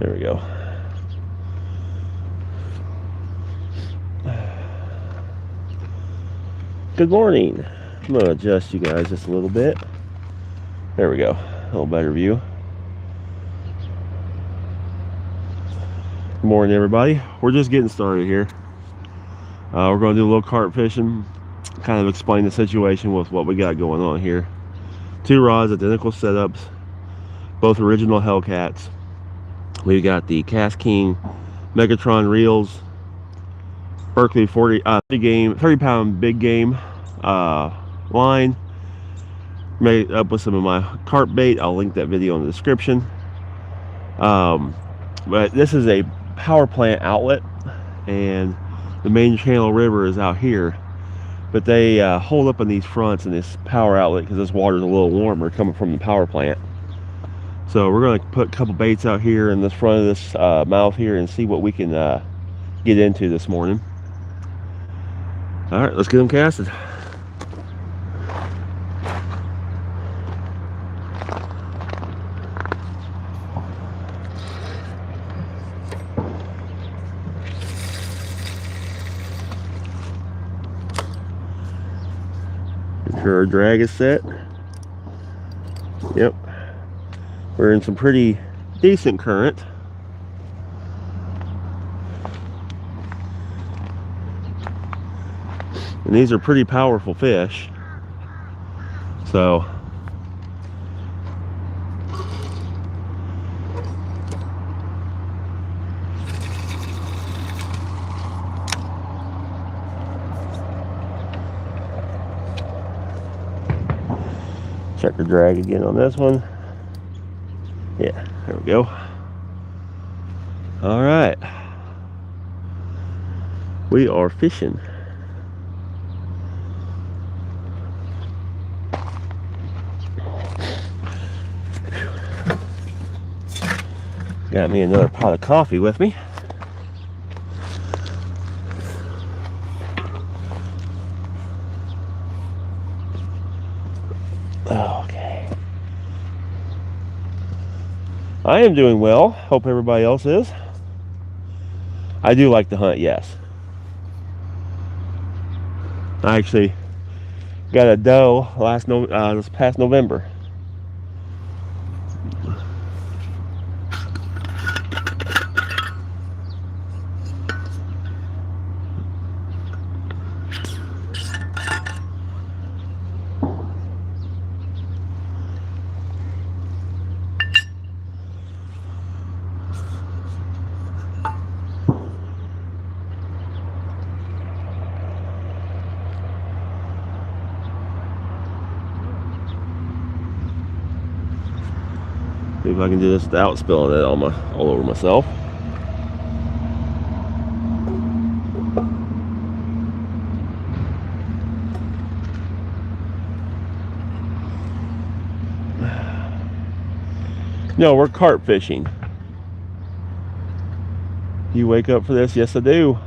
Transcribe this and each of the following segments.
There we go. Good morning. I'm going to adjust you guys just a little bit. There we go. A little better view. Good morning, everybody. We're just getting started here. We're going to do a little carp fishing, kind of explain the situation with what we got going on here. 2 rods, identical setups, both original Hellcats. We've got the Cast King Megatron reels, Berkley 30 pound big game line, made up with some of my carp bait. I'll link that video in the description. But this is a power plant outlet, and the main channel river is out here, but they hold up on these fronts in this power outlet because this water is a little warmer coming from the power plant. So we're going to put a couple baits out here in this front of this mouth here and see what we can get into this morning. All right, let's get them casted. Make sure our drag is set. Yep. We're in some pretty decent current. And these are pretty powerful fish. So check the drag again on this one. Yeah, there we go. All right, we are fishing. Got me another pot of coffee with me. Okay. I am doing well. Hope everybody else is. I do like to hunt, yes. I actually got a doe this past November. See if I can do this without spilling it all over myself. No, we're carp fishing. You wake up for this? Yes, I do.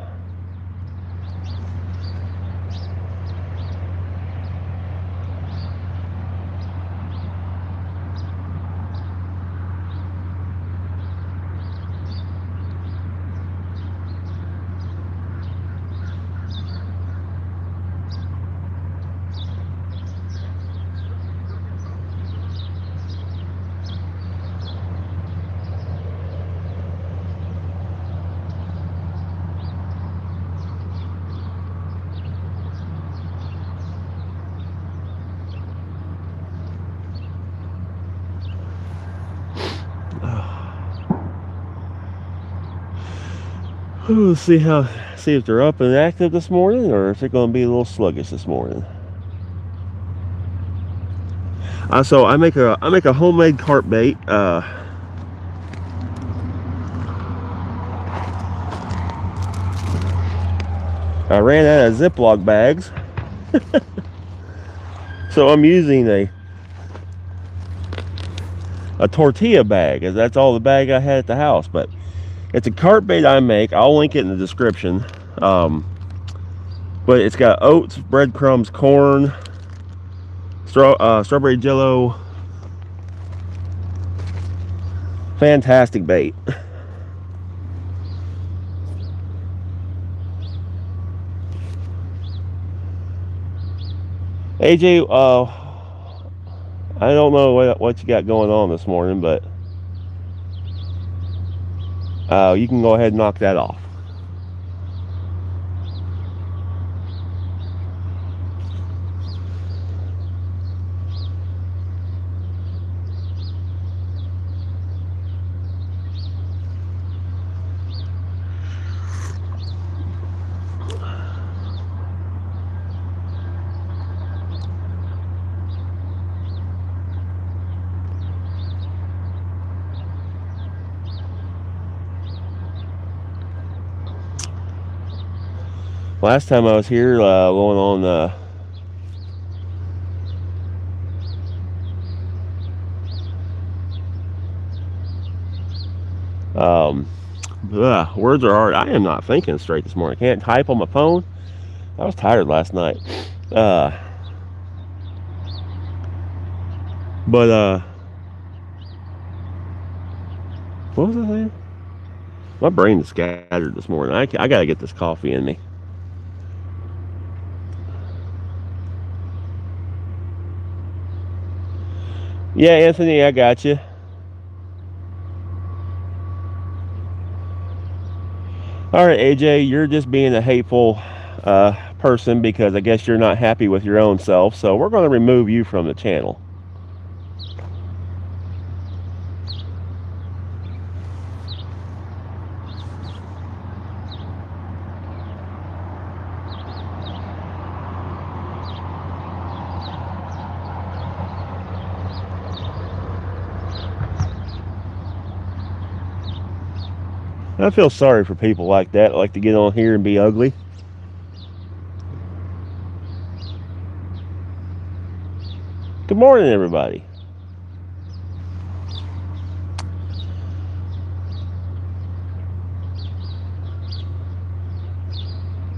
Let's see if they're up and active this morning, or if they're going to be a little sluggish this morning. So I make a homemade carp bait. I ran out of Ziploc bags, so I'm using a tortilla bag, as that's all the bag I had at the house. But it's a carp bait I make. I'll link it in the description. But it's got oats, breadcrumbs, corn, strawberry jello. Fantastic bait. AJ, I don't know what you got going on this morning, but you can go ahead and knock that off. Last time I was here, going on words are hard. I am not thinking straight this morning. I can't type on my phone. I was tired last night. But what was I saying? My brain is scattered this morning. I gotta get this coffee in me. Yeah, Anthony, I got you. All right, AJ, you're just being a hateful person because I guess you're not happy with your own self. So we're going to remove you from the channel. I feel sorry for people like that like to get on here and be ugly. Good morning, everybody.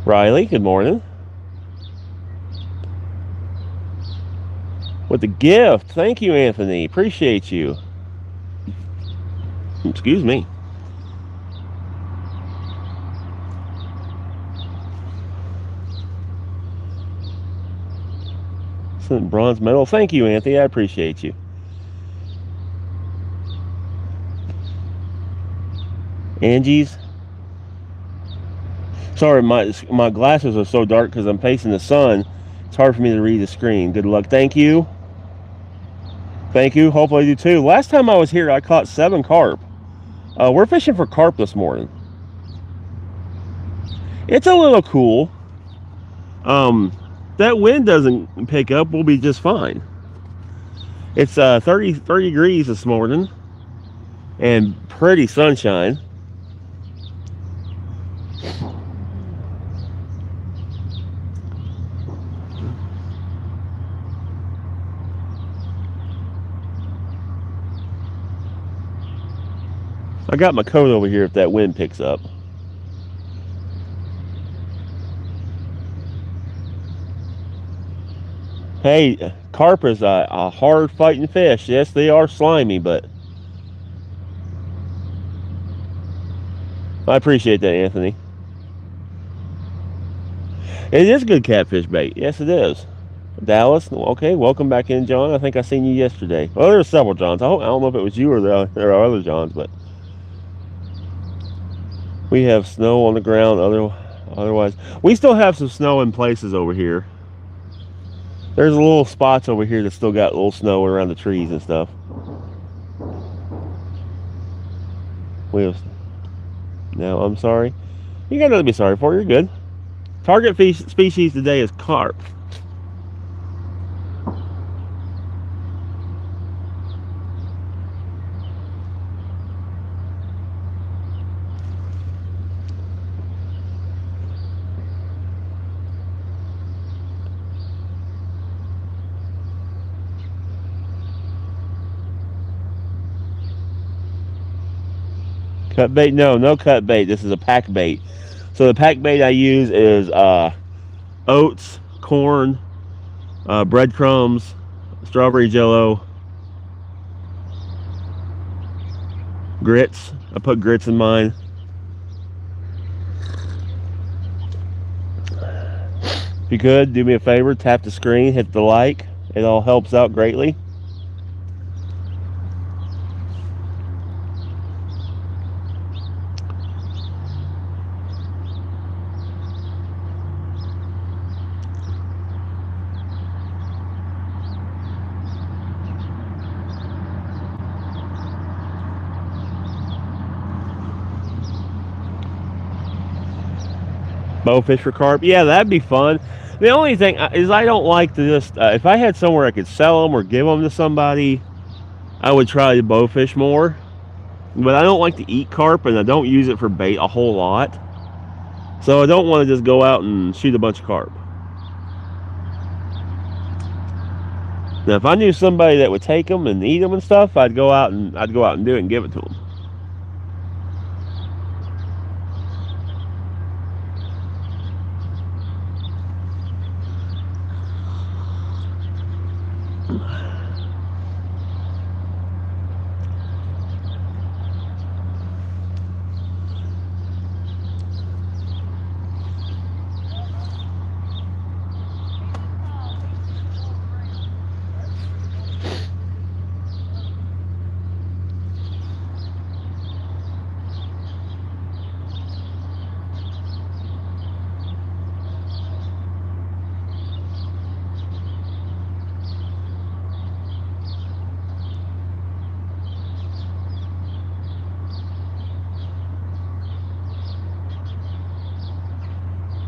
Riley, good morning. With the gift. Thank you, Anthony. Appreciate you. Excuse me. Bronze medal. Thank you, Anthony. I appreciate you. Angie's. Sorry, my glasses are so dark because I'm facing the sun. It's hard for me to read the screen. Good luck. Thank you. Thank you. Hopefully you do too. Last time I was here, I caught 7 carp. We're fishing for carp this morning. It's a little cool. That wind doesn't pick up, we'll be just fine. It's 30 degrees this morning and pretty sunshine. I got my coat over here if that wind picks up. Hey, carp is a hard fighting fish. Yes, they are slimy, but I appreciate that, Anthony. It is good catfish bait. Yes, it is. Dallas, okay, welcome back in, John. I think I seen you yesterday. Well, there were several Johns. I don't know if it was you or there are other Johns, but we have snow on the ground. Otherwise, we still have some snow in places over here. There's little spots over here that still got a little snow around the trees and stuff. We have. No, I'm sorry. You got nothing to be sorry for. You're good. Target species today is carp. Cut bait? No cut bait. This is a pack bait. So the pack bait I use is oats, corn, breadcrumbs, strawberry jello, grits. I put grits in mine. If you could, do me a favor, tap the screen, hit the like. It all helps out greatly. Bowfish for carp, yeah, that'd be fun. The only thing is I don't like to just if I had somewhere I could sell them or give them to somebody, I would try to bowfish more. But I don't like to eat carp, and I don't use it for bait a whole lot, so I don't want to just go out and shoot a bunch of carp. Now if I knew somebody that would take them and eat them and stuff, I'd go out and do it and give it to them.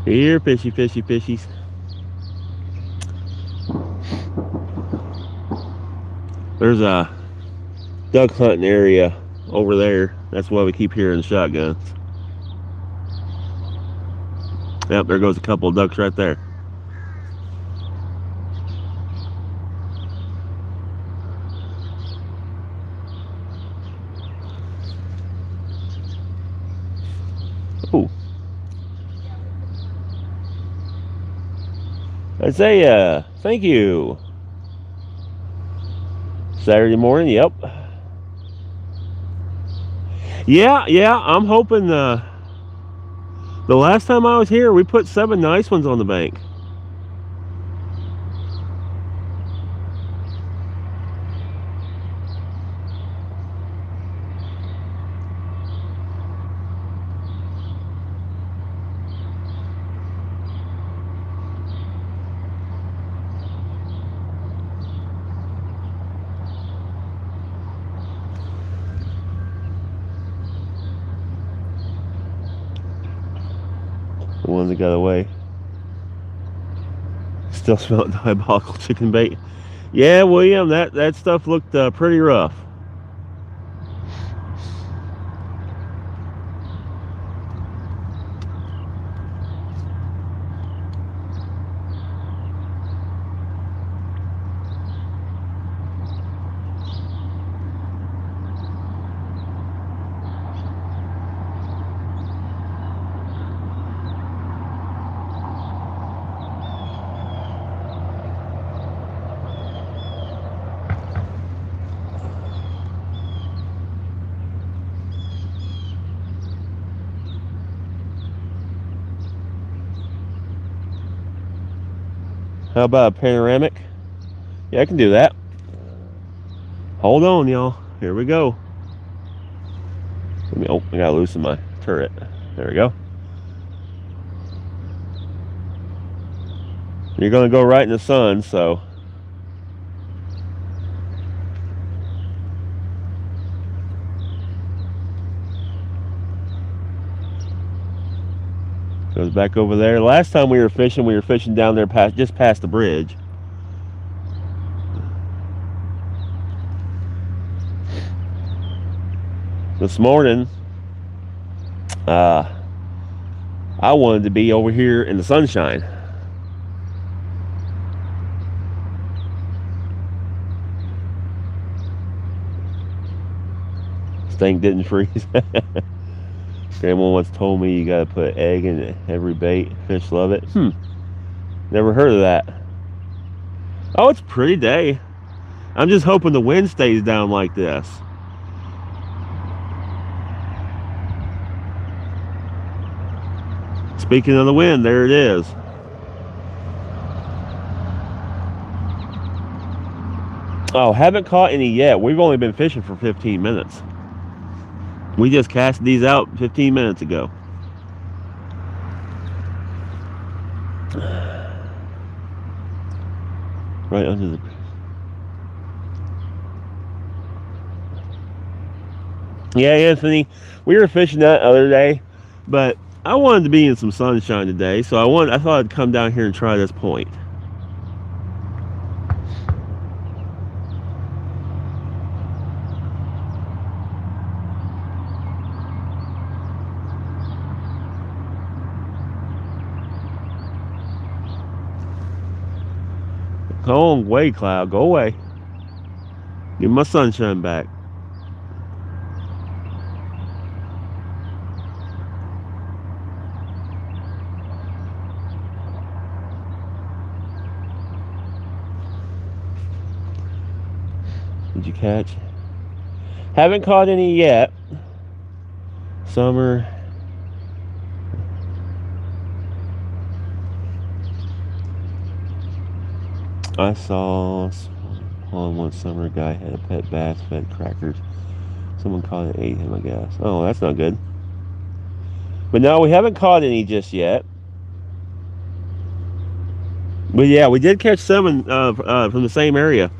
Here, fishy, fishy, fishies. There's a duck hunting area over there. That's why we keep hearing shotguns. Yep, there goes a couple of ducks right there. Ooh. Isaiah, thank you. Saturday morning, yep. Yeah, I'm hoping the last time I was here, we put 7 nice ones on the bank. The ones that got away. Still smell diabolical chicken bait. Yeah, William, that stuff looked pretty rough. How about a panoramic? Yeah, I can do that. Hold on, y'all. Here we go. Oh, I gotta loosen my turret. There we go. You're gonna go right in the sun, so. Goes back over there. Last time we were fishing down there just past the bridge. This morning, I wanted to be over here in the sunshine. This thing didn't freeze. Grandma once told me you gotta put egg in every bait. Fish love it. Never heard of that. Oh, it's a pretty day. I'm just hoping the wind stays down like this. Speaking of the wind, there it is. Oh, haven't caught any yet. We've only been fishing for 15 minutes. We just cast these out 15 minutes ago. Right under the... Yeah, Anthony, we were fishing that other day, but I wanted to be in some sunshine today, so I thought I'd come down here and try this point. Go away, Cloud. Go away. Give my sunshine back. Did you catch? Haven't caught any yet. Summer. I saw on one summer, a guy had a pet bass fed crackers. Someone caught it and ate him, I guess. Oh, that's not good. But no, we haven't caught any just yet. But yeah, we did catch salmon from the same area.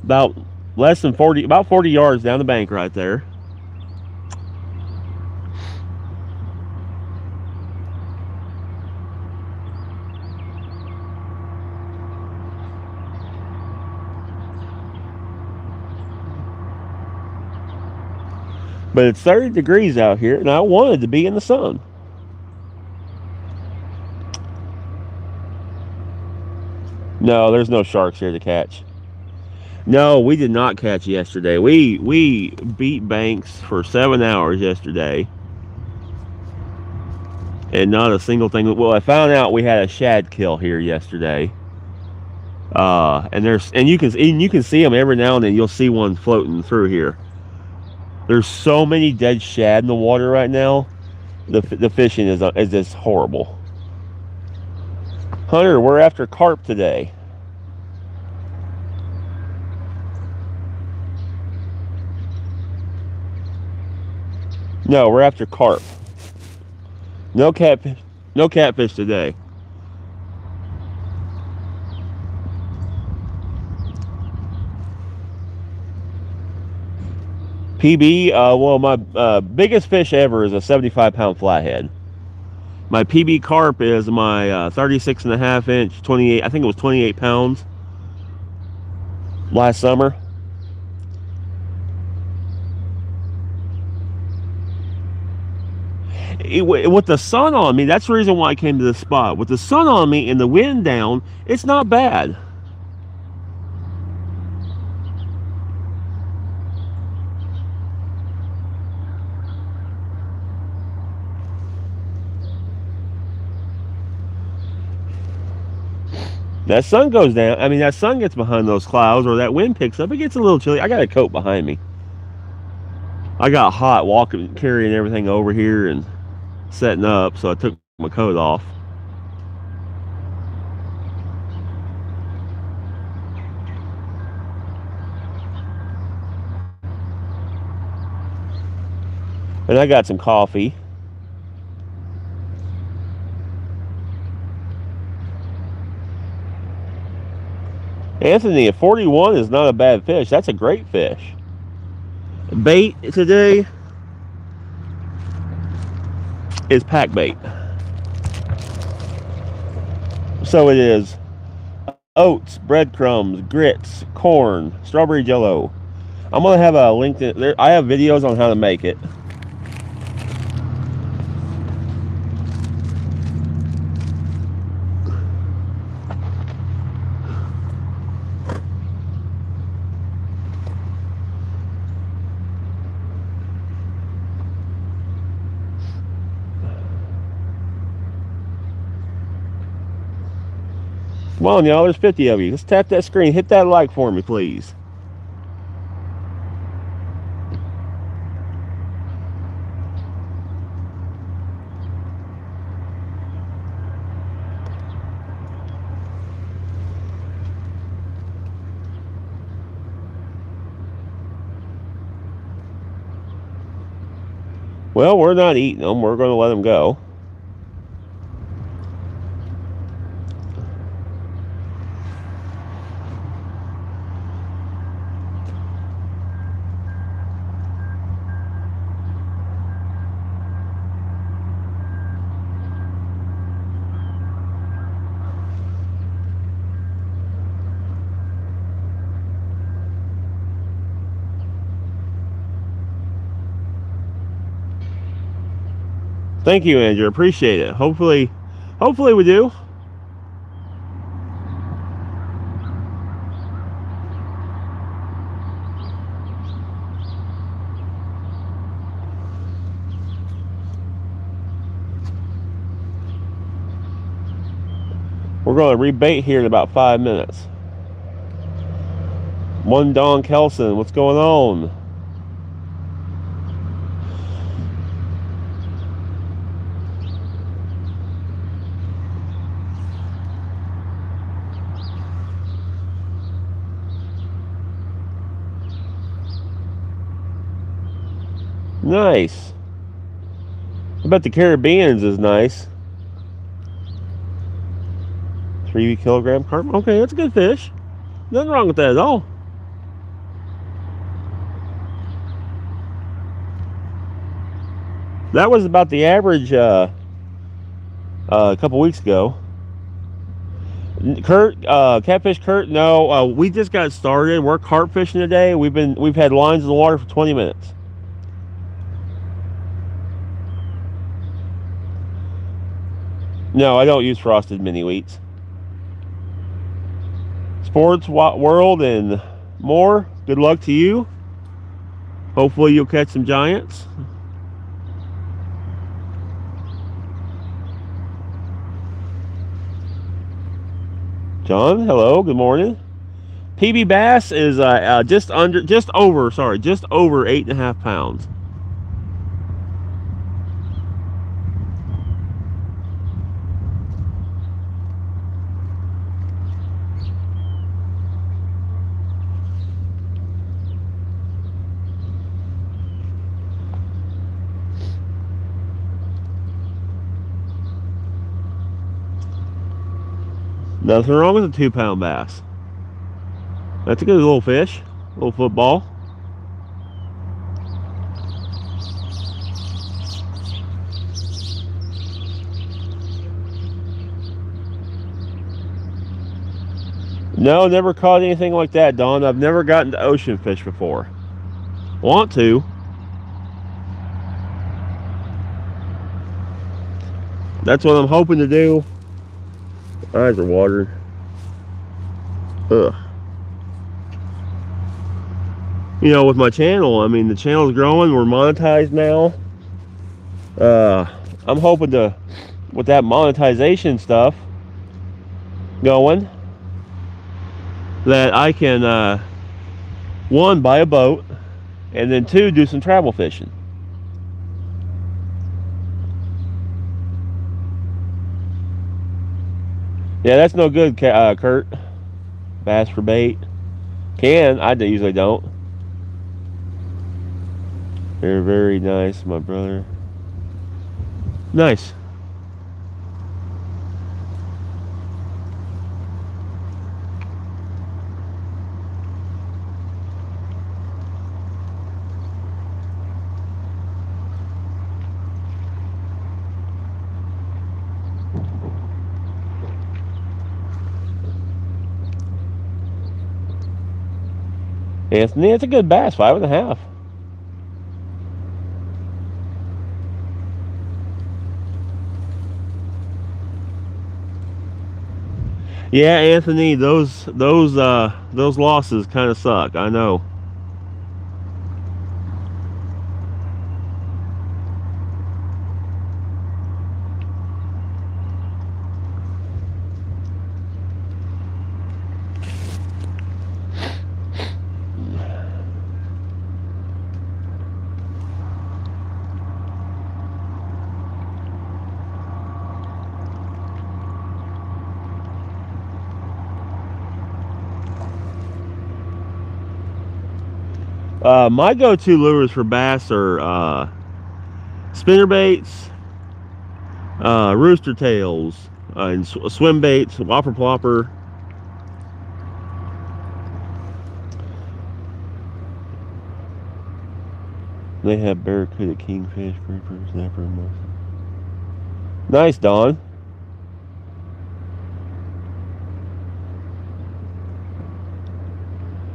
About less than 40, about 40 yards down the bank right there. But it's 30 degrees out here, and I wanted to be in the sun. No, there's no sharks here to catch. No, we did not catch yesterday. We beat banks for 7 hours yesterday, and not a single thing. Well, I found out we had a shad kill here yesterday. And you can see them every now and then. You'll see one floating through here. There's so many dead shad in the water right now. The fishing is just horrible. Hunter, we're after carp today. No, we're after carp. No catfish today. PB, well, my biggest fish ever is a 75-pound flathead. My PB carp is my 36.5 inch, 28. I think it was 28 pounds last summer. With the sun on me, that's the reason why I came to this spot. With the sun on me and the wind down, it's not bad. That sun goes down. I mean, that sun gets behind those clouds, or that wind picks up. It gets a little chilly. I got a coat behind me. I got hot walking, carrying everything over here and setting up, so I took my coat off. And I got some coffee. Anthony, a 41 is not a bad fish. That's a great fish. Bait today is pack bait. So it is oats, breadcrumbs, grits, corn, strawberry jello. I'm gonna have a link to there. I have videos on how to make it. Come on, y'all, there's 50 of you. Let's tap that screen. Hit that like for me, please. Well, we're not eating them. We're going to let them go. Thank you, Andrew. Appreciate it. Hopefully we do. We're going to rebait here in about 5 minutes. One Don Kelson, what's going on? Nice. I bet the Caribbeans is nice. 3 kilogram carp. Okay, that's a good fish. Nothing wrong with that at all. That was about the average a couple weeks ago. Kurt, catfish Kurt, no, we just got started. We're carp fishing today. We've had lines in the water for 20 minutes. No, I don't use frosted mini wheats. Sports World and more, good luck to you. Hopefully you'll catch some giants. John, hello, good morning. PB bass is just over 8.5 pounds. Nothing wrong with a 2-pound bass. That's a good little fish, little football. No, never caught anything like that, Don. I've never gotten to ocean fish before. Want to. That's what I'm hoping to do. Eyes are watering. Ugh. You know, with my channel, I mean, the channel's growing. We're monetized now. I'm hoping to, with that monetization stuff going, that I can, 1, buy a boat, and then 2, do some travel fishing. Yeah, that's no good, Kurt. Bass for bait. I usually don't. They're very nice, my brother. Nice. Anthony, it's a good bass, 5.5. Yeah, Anthony, those losses kind of suck. I know. My go-to lures for bass are spinner baits, rooster tails, and swim baits, whopper plopper. They have barracuda, kingfish, grouper, snapper, nice, Don.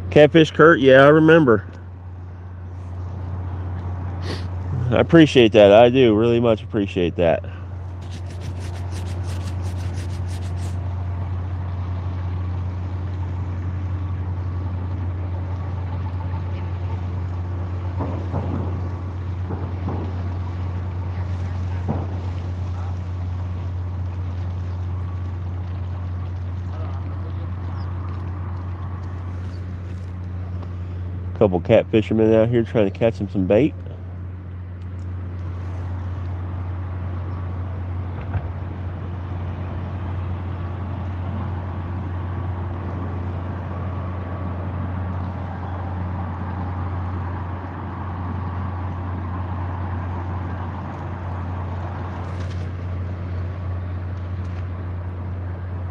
Catfish Kurt, yeah, I remember. I appreciate that. I do really much appreciate that. Couple cat fishermen out here trying to catch him some bait.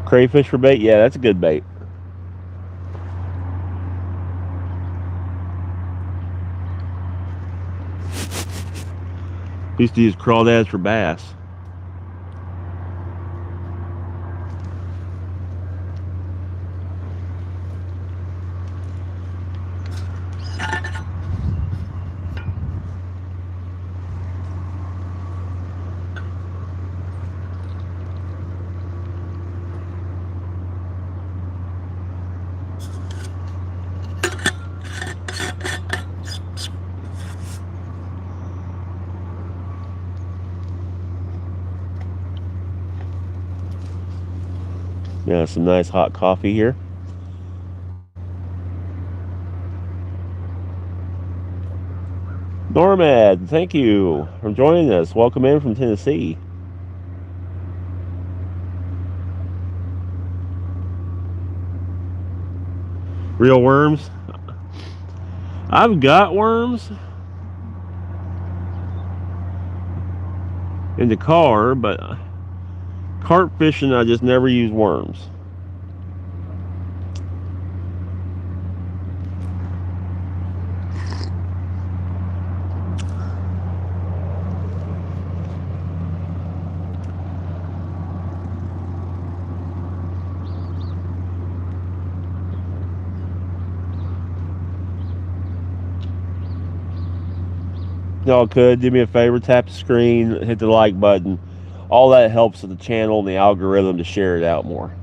Crayfish for bait? Yeah, that's a good bait. Used to use crawdads for bass. Yeah, some nice hot coffee here. Normad, thank you for joining us. Welcome in from Tennessee. Real worms? I've got worms in the car, but carp fishing, I just never use worms. Y'all could do me a favor, tap the screen, hit the like button. All that helps with the channel and the algorithm to share it out more.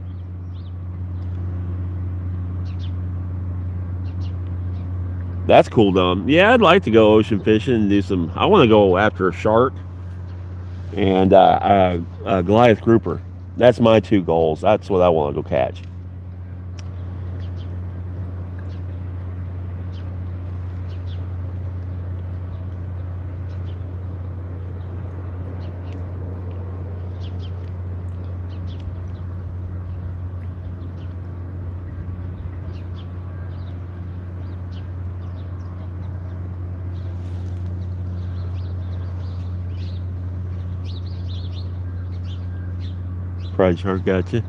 That's cool, Dom. Yeah, I'd like to go ocean fishing and do some. I want to go after a shark and a Goliath grouper. That's my two goals. That's what I want to go catch. Fried shark, gotcha.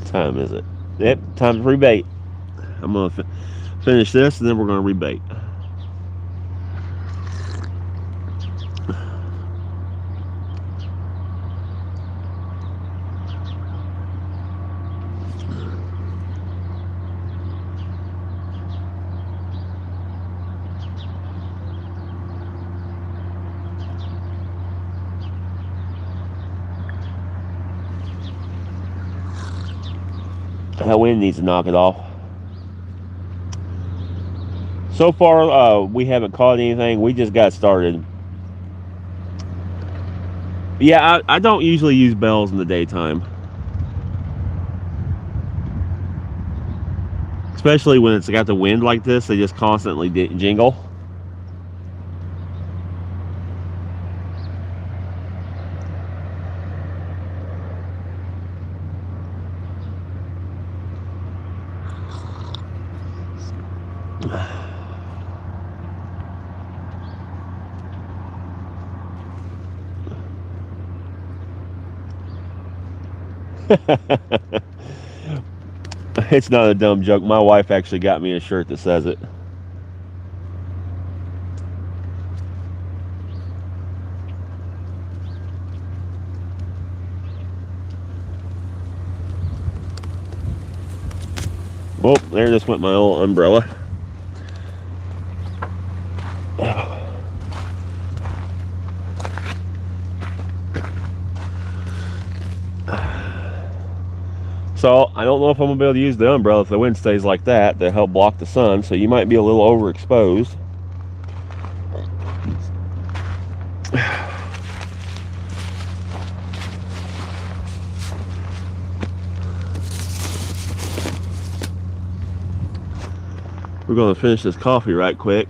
What time is it? Yep, time to rebait. I'm gonna finish this and then we're gonna rebait. That wind needs to knock it off. So far, we haven't caught anything. We just got started. Yeah, I don't usually use bells in the daytime. Especially when it's got the wind like this, they just constantly jingle. It's not a dumb joke. My wife actually got me a shirt that says it. Oh, there just went my old umbrella. So I don't know if I'm gonna be able to use the umbrella if the wind stays like that to help block the sun, so you might be a little overexposed. We're gonna finish this coffee right quick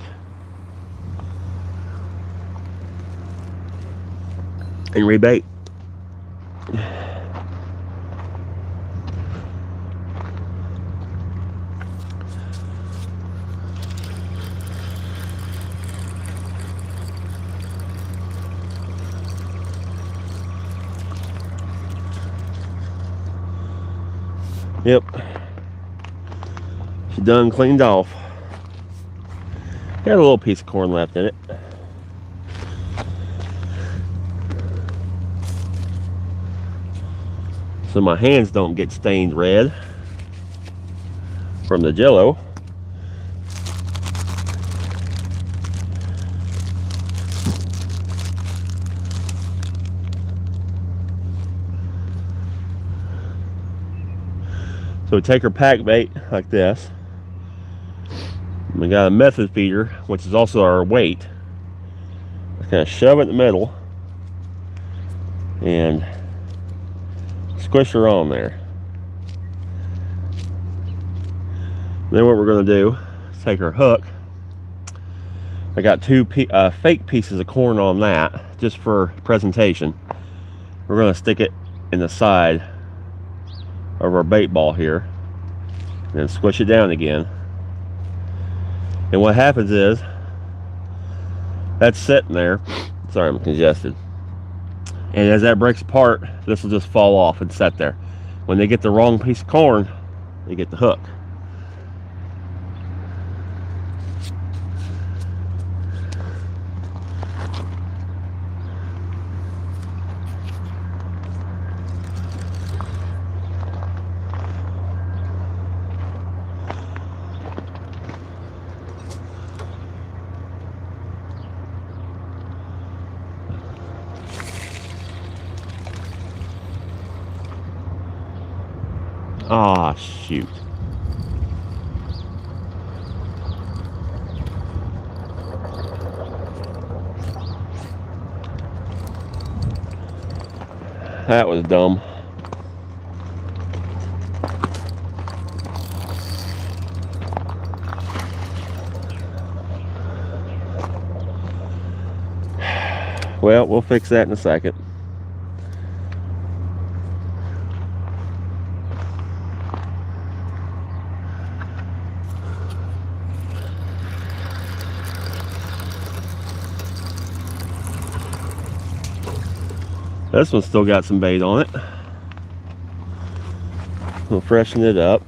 and rebait. Yep, she's done cleaned off. Got a little piece of corn left in it. So my hands don't get stained red from the Jello. So we take our pack bait like this. We got a method feeder, which is also our weight. Just kind of shove it in the middle and squish her on there. Then what we're going to do is take our hook. I got two fake pieces of corn on that just for presentation. We're going to stick it in the side of our bait ball here and then squish it down again. And what happens is that's sitting there. Sorry, I'm congested. And as that breaks apart, this will just fall off and sit there. When they get the wrong piece of corn, they get the hook. Ah, shoot. That was dumb. Well, we'll fix that in a second. This one's still got some bait on it. We'll freshen it up.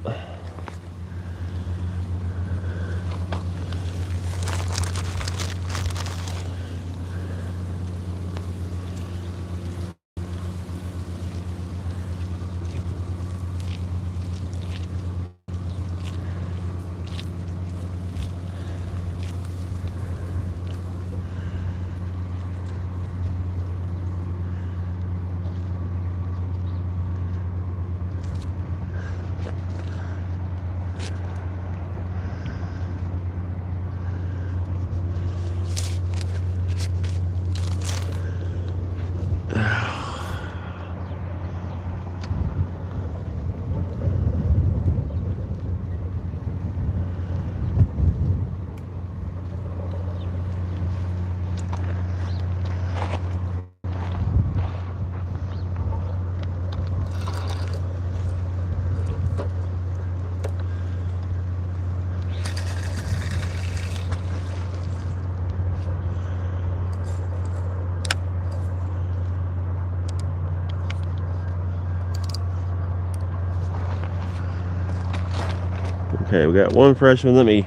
Okay, we got one freshman. I'm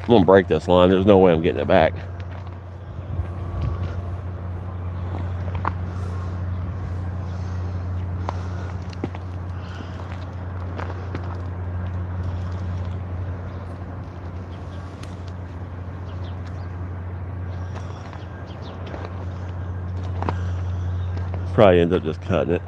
gonna break this line. There's no way I'm getting it back. Probably end up just cutting it.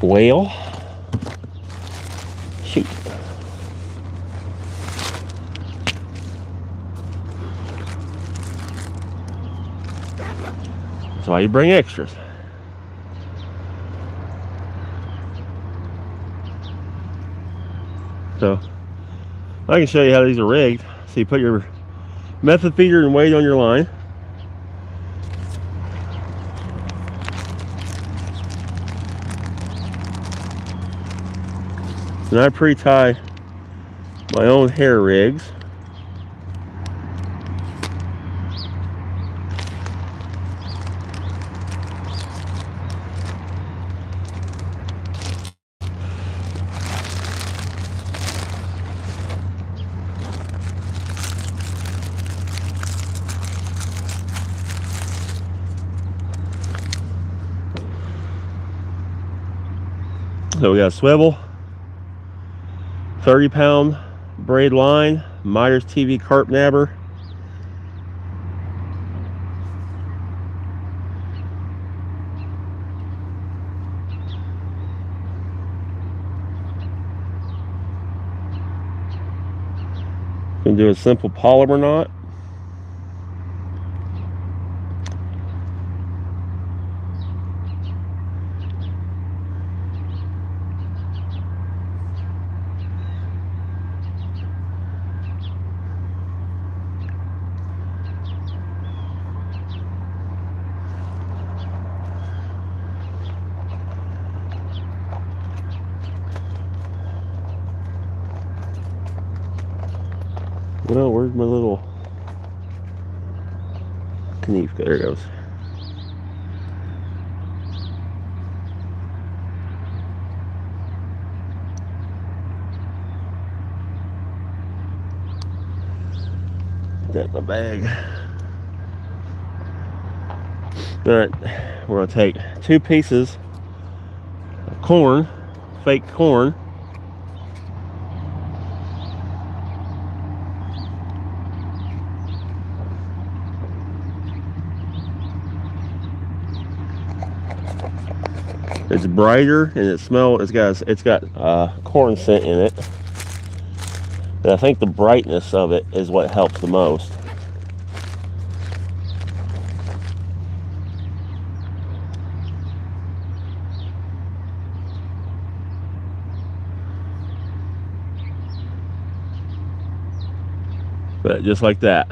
Well, shoot. That's why you bring extras. So, I can show you how these are rigged. So you put your method feeder and weight on your line. And I pre-tie my own hair rigs. So we got a swivel, 30-pound braid line, Meyers TV carp nabber. Can do a simple polymer knot. Well, where's my little knife? There it goes. Put that in my bag. Alright, we're going to take 2 pieces of corn, fake corn. It's brighter and it's got corn scent in it. And I think the brightness of it is what helps the most. But just like that.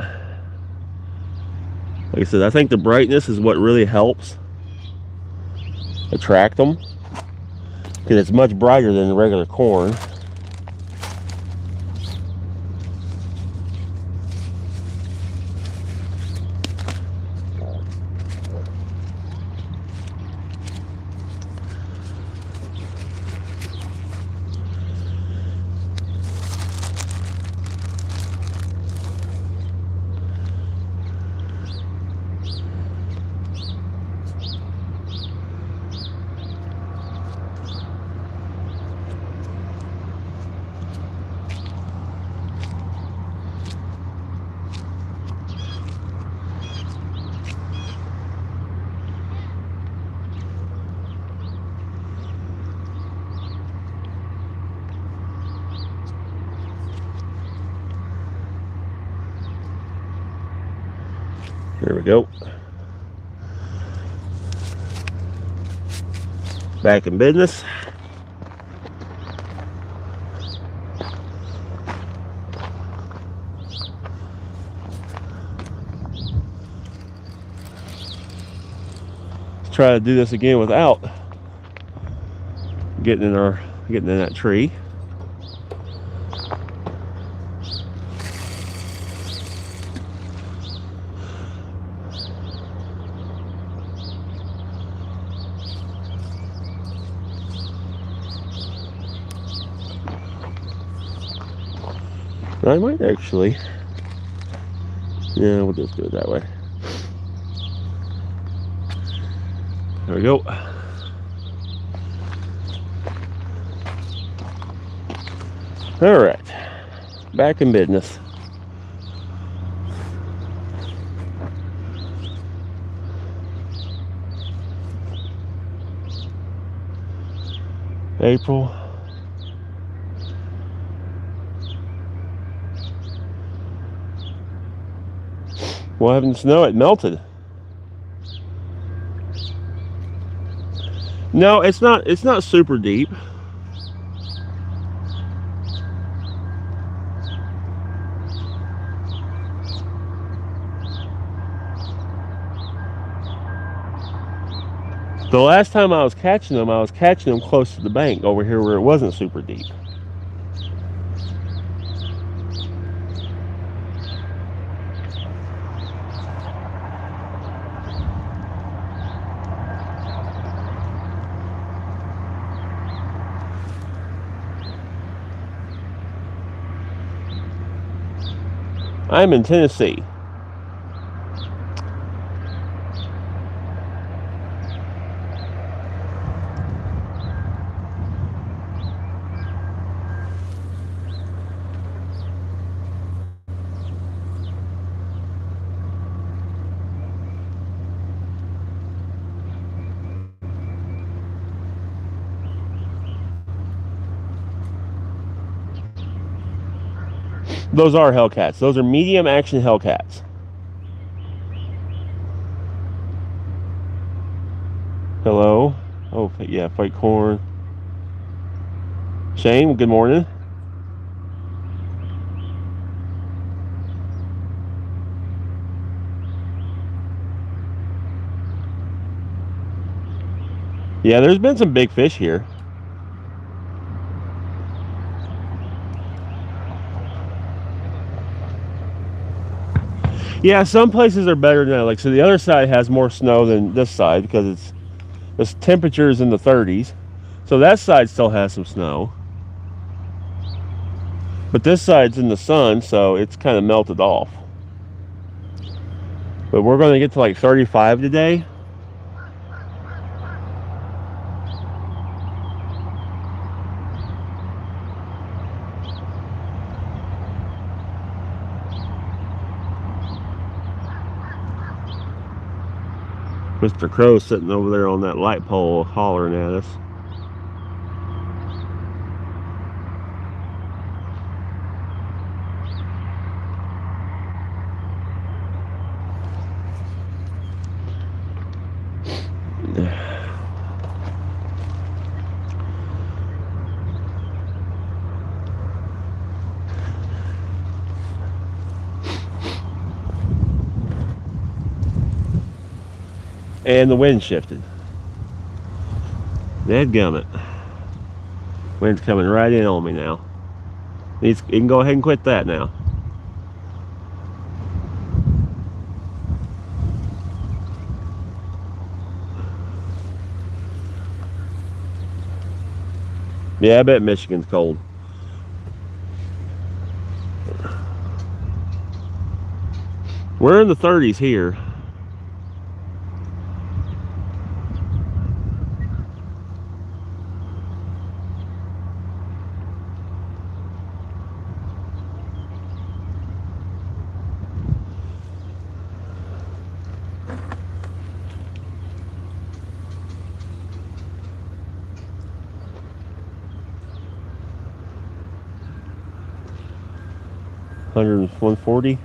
Like I said, I think the brightness is what really helps attract them, because it's much brighter than the regular corn. There we go. Back in business. try to do this again without getting in that tree. I might actually, yeah, we'll just do it that way. There we go. All right, back in business. April. What happened to snow? It melted. No, it's not super deep. The last time I was catching them close to the bank over here where it wasn't super deep. I'm in Tennessee. Those are Hellcats. Those are medium action Hellcats. Hello. Oh, yeah, fight corn. Shane, good morning. Yeah, there's been some big fish here. Yeah, some places are better than that. Like, so the other side has more snow than this side because the temperature's in the 30s. So that side still has some snow. But this side's in the sun, so it's kind of melted off. But we're going to get to like 35 today. Mr. Crow's sitting over there on that light pole hollering at us. And the wind shifted. Dadgummit. Wind's coming right in on me now. You can go ahead and quit that now. Yeah, I bet Michigan's cold. We're in the 30s here. $140.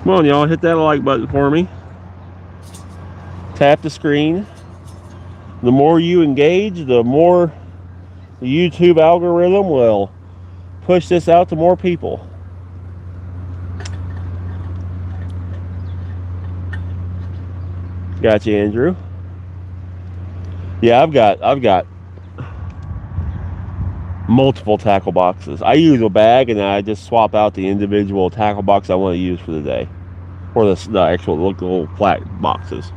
Come on, y'all, hit that like button for me. Tap the screen. The more you engage, the more the YouTube algorithm will push this out to more people. Gotcha, Andrew. Yeah, I've got multiple tackle boxes. I use a bag and I just swap out the individual tackle box I want to use for the day, or the actual little flat boxes.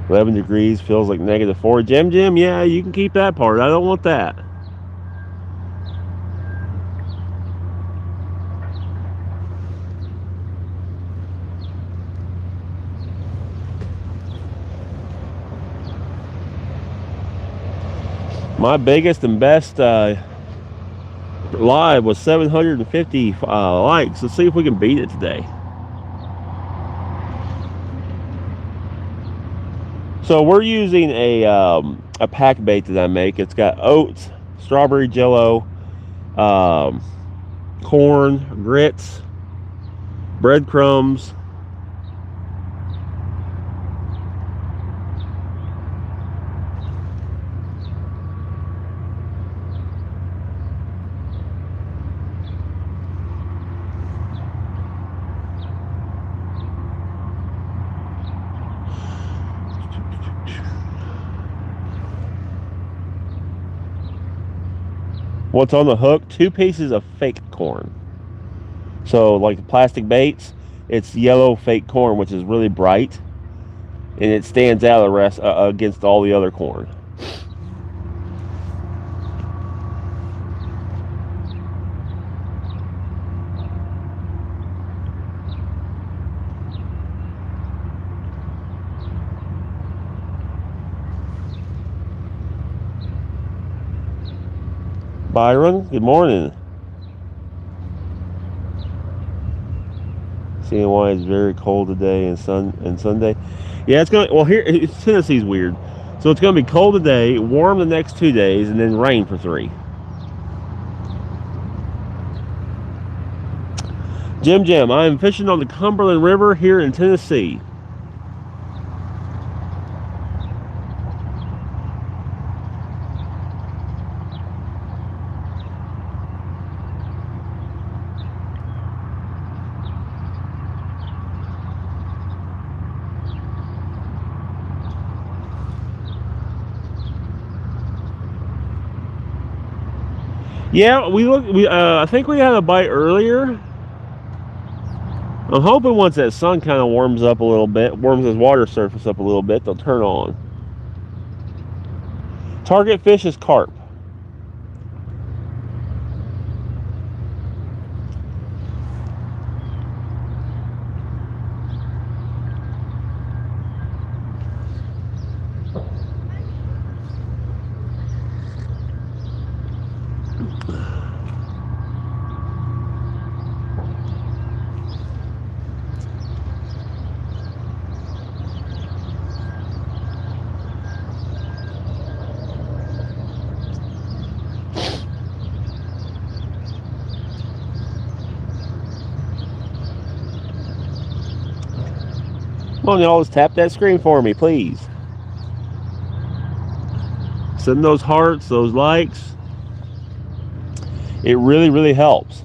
-11 feels like -4. Jim, yeah, you can keep that part. I don't want that. My biggest and best live was 750 likes. Let's see if we can beat it today. So we're using a pack bait that I make. It's got oats, strawberry jello, corn, grits, breadcrumbs, what's on the hook? 2 pieces of fake corn. So like the plastic baits, it's yellow fake corn, which is really bright, and it stands out the rest against all the other corn. Byron, good morning. Seeing why it's very cold today and Sunday. Yeah, it's gonna. Well, here Tennessee's weird. So it's gonna be cold today, warm the next 2 days, and then rain for 3. Jim, I am fishing on the Cumberland River here in Tennessee. Yeah, I think we had a bite earlier. I'm hoping once that sun kind of warms up a little bit, warms this water surface up a little bit, they'll turn on. Target fish is carp. Come on, y'all, just tap that screen for me, please. Send those hearts, those likes. It really, really helps.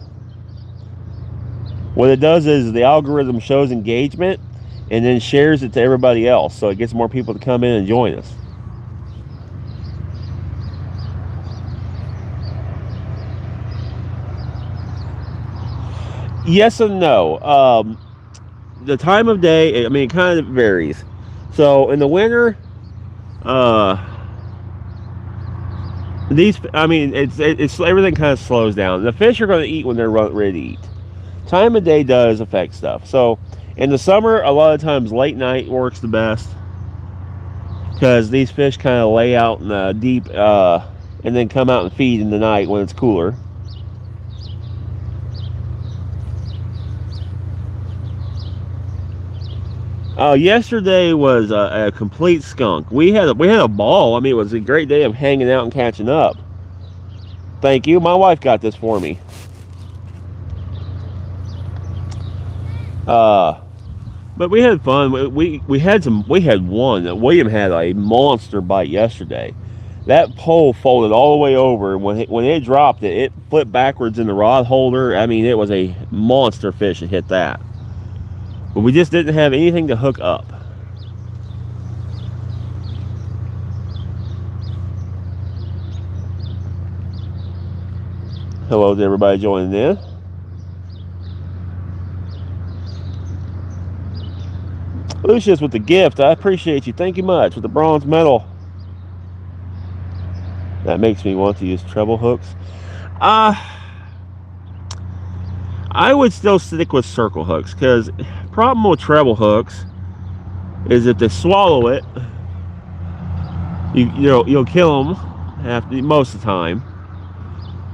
What it does is the algorithm shows engagement and then shares it to everybody else, so it gets more people to come in and join us. Yes and no. The time of day, I mean, it kind of varies. So in the winter, it's everything kind of slows down. The fish are going to eat when they're ready to eat. Time of day does affect stuff. So in the summer, a lot of times late night works the best, because these fish kind of lay out in the deep and then come out and feed in the night when it's cooler. Yesterday was a complete skunk. We had a ball. I mean, it was a great day of hanging out and catching up. Thank you. My wife got this for me. But we had fun. We had one. William had a monster bite yesterday. That pole folded all the way over. When it dropped it, it flipped backwards in the rod holder. I mean, it was a monster fish that hit that. But we just didn't have anything to hook up. Hello to everybody joining in. Lucius with the gift. I appreciate you. Thank you much with the bronze medal. That makes me want to use treble hooks. I would still stick with circle hooks, because problem with treble hooks is if they swallow it, you'll kill them most of the time.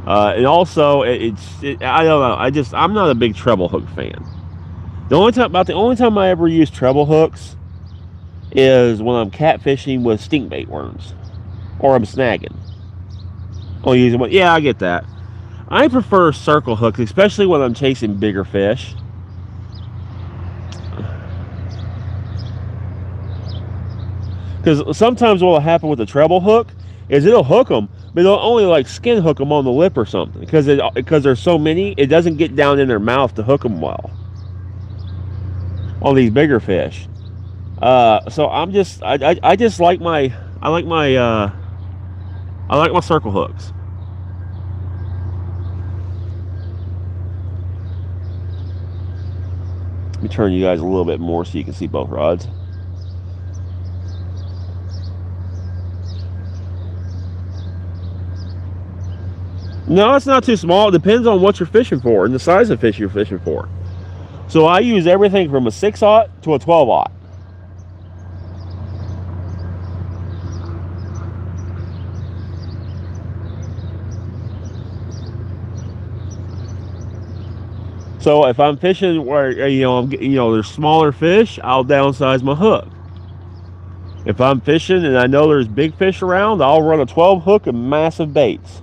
And also I don't know. I'm not a big treble hook fan. The only time I ever use treble hooks is when I'm catfishing with stinkbait worms, or I'm snagging. I'll use them. Yeah, I get that. I prefer circle hooks, especially when I'm chasing bigger fish. Because sometimes what will happen with the treble hook is it'll hook them, but it'll only like skin hook them on the lip or something. Because there's so many, it doesn't get down in their mouth to hook them well on these bigger fish. So I just like my circle hooks. Let me turn you guys a little bit more so you can see both rods. No, it's not too small. It depends on what you're fishing for and the size of fish you're fishing for. So I use everything from a 6/0 to a 12/0. So if I'm fishing where there's smaller fish, I'll downsize my hook. If I'm fishing and I know there's big fish around, I'll run a 12 hook and massive baits.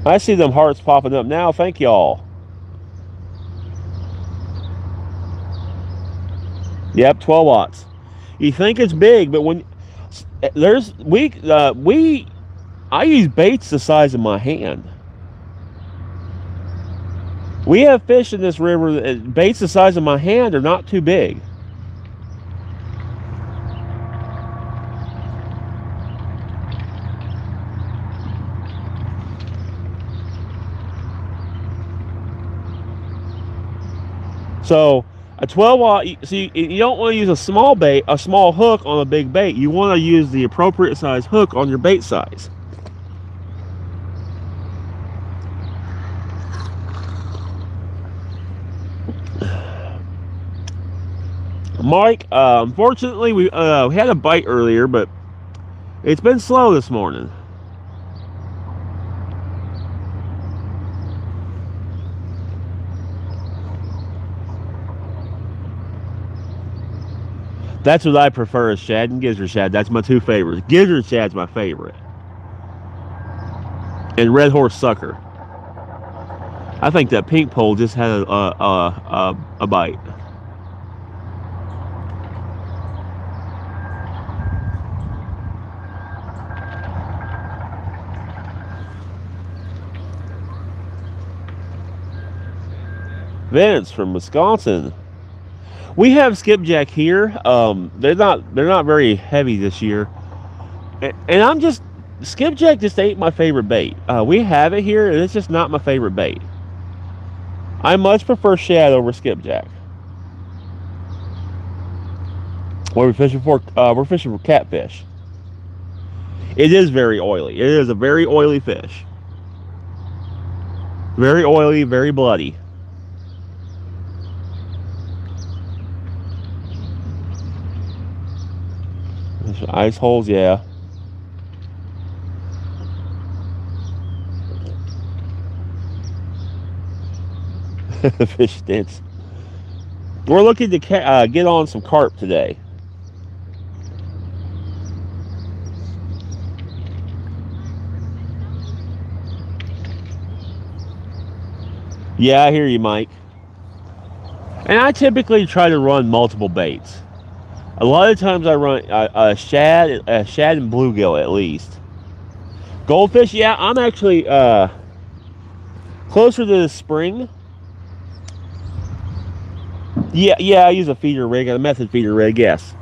I see them hearts popping up now. Thank y'all. Yep, 12/0. You think it's big, but when I use baits the size of my hand. We have fish in this river that baits the size of my hand are not too big. So a 12/0, so you don't want to use a small hook on a big bait. You want to use the appropriate size hook on your bait size. Mike, unfortunately, we had a bite earlier, but it's been slow this morning. That's what I prefer, is shad and gizzard shad. That's my two favorites. Gizzard shad's my favorite. And red horse sucker. I think that pink pole just had a bite. Vince from Wisconsin. We have skipjack here. They're not very heavy this year, and skipjack just ain't my favorite bait. We have it here, and it's just not my favorite bait. I much prefer shad over skipjack. What are we fishing for? We're fishing for catfish. It is very oily. It is a very oily fish. Very oily, very bloody. Ice holes, yeah. The fish stinks. We're looking to get on some carp today. Yeah, I hear you, Mike. And I typically try to run multiple baits. A lot of times I run a shad and bluegill at least. Goldfish, yeah, I'm actually closer to the spring. Yeah, I use a feeder rig, a method feeder rig, yes.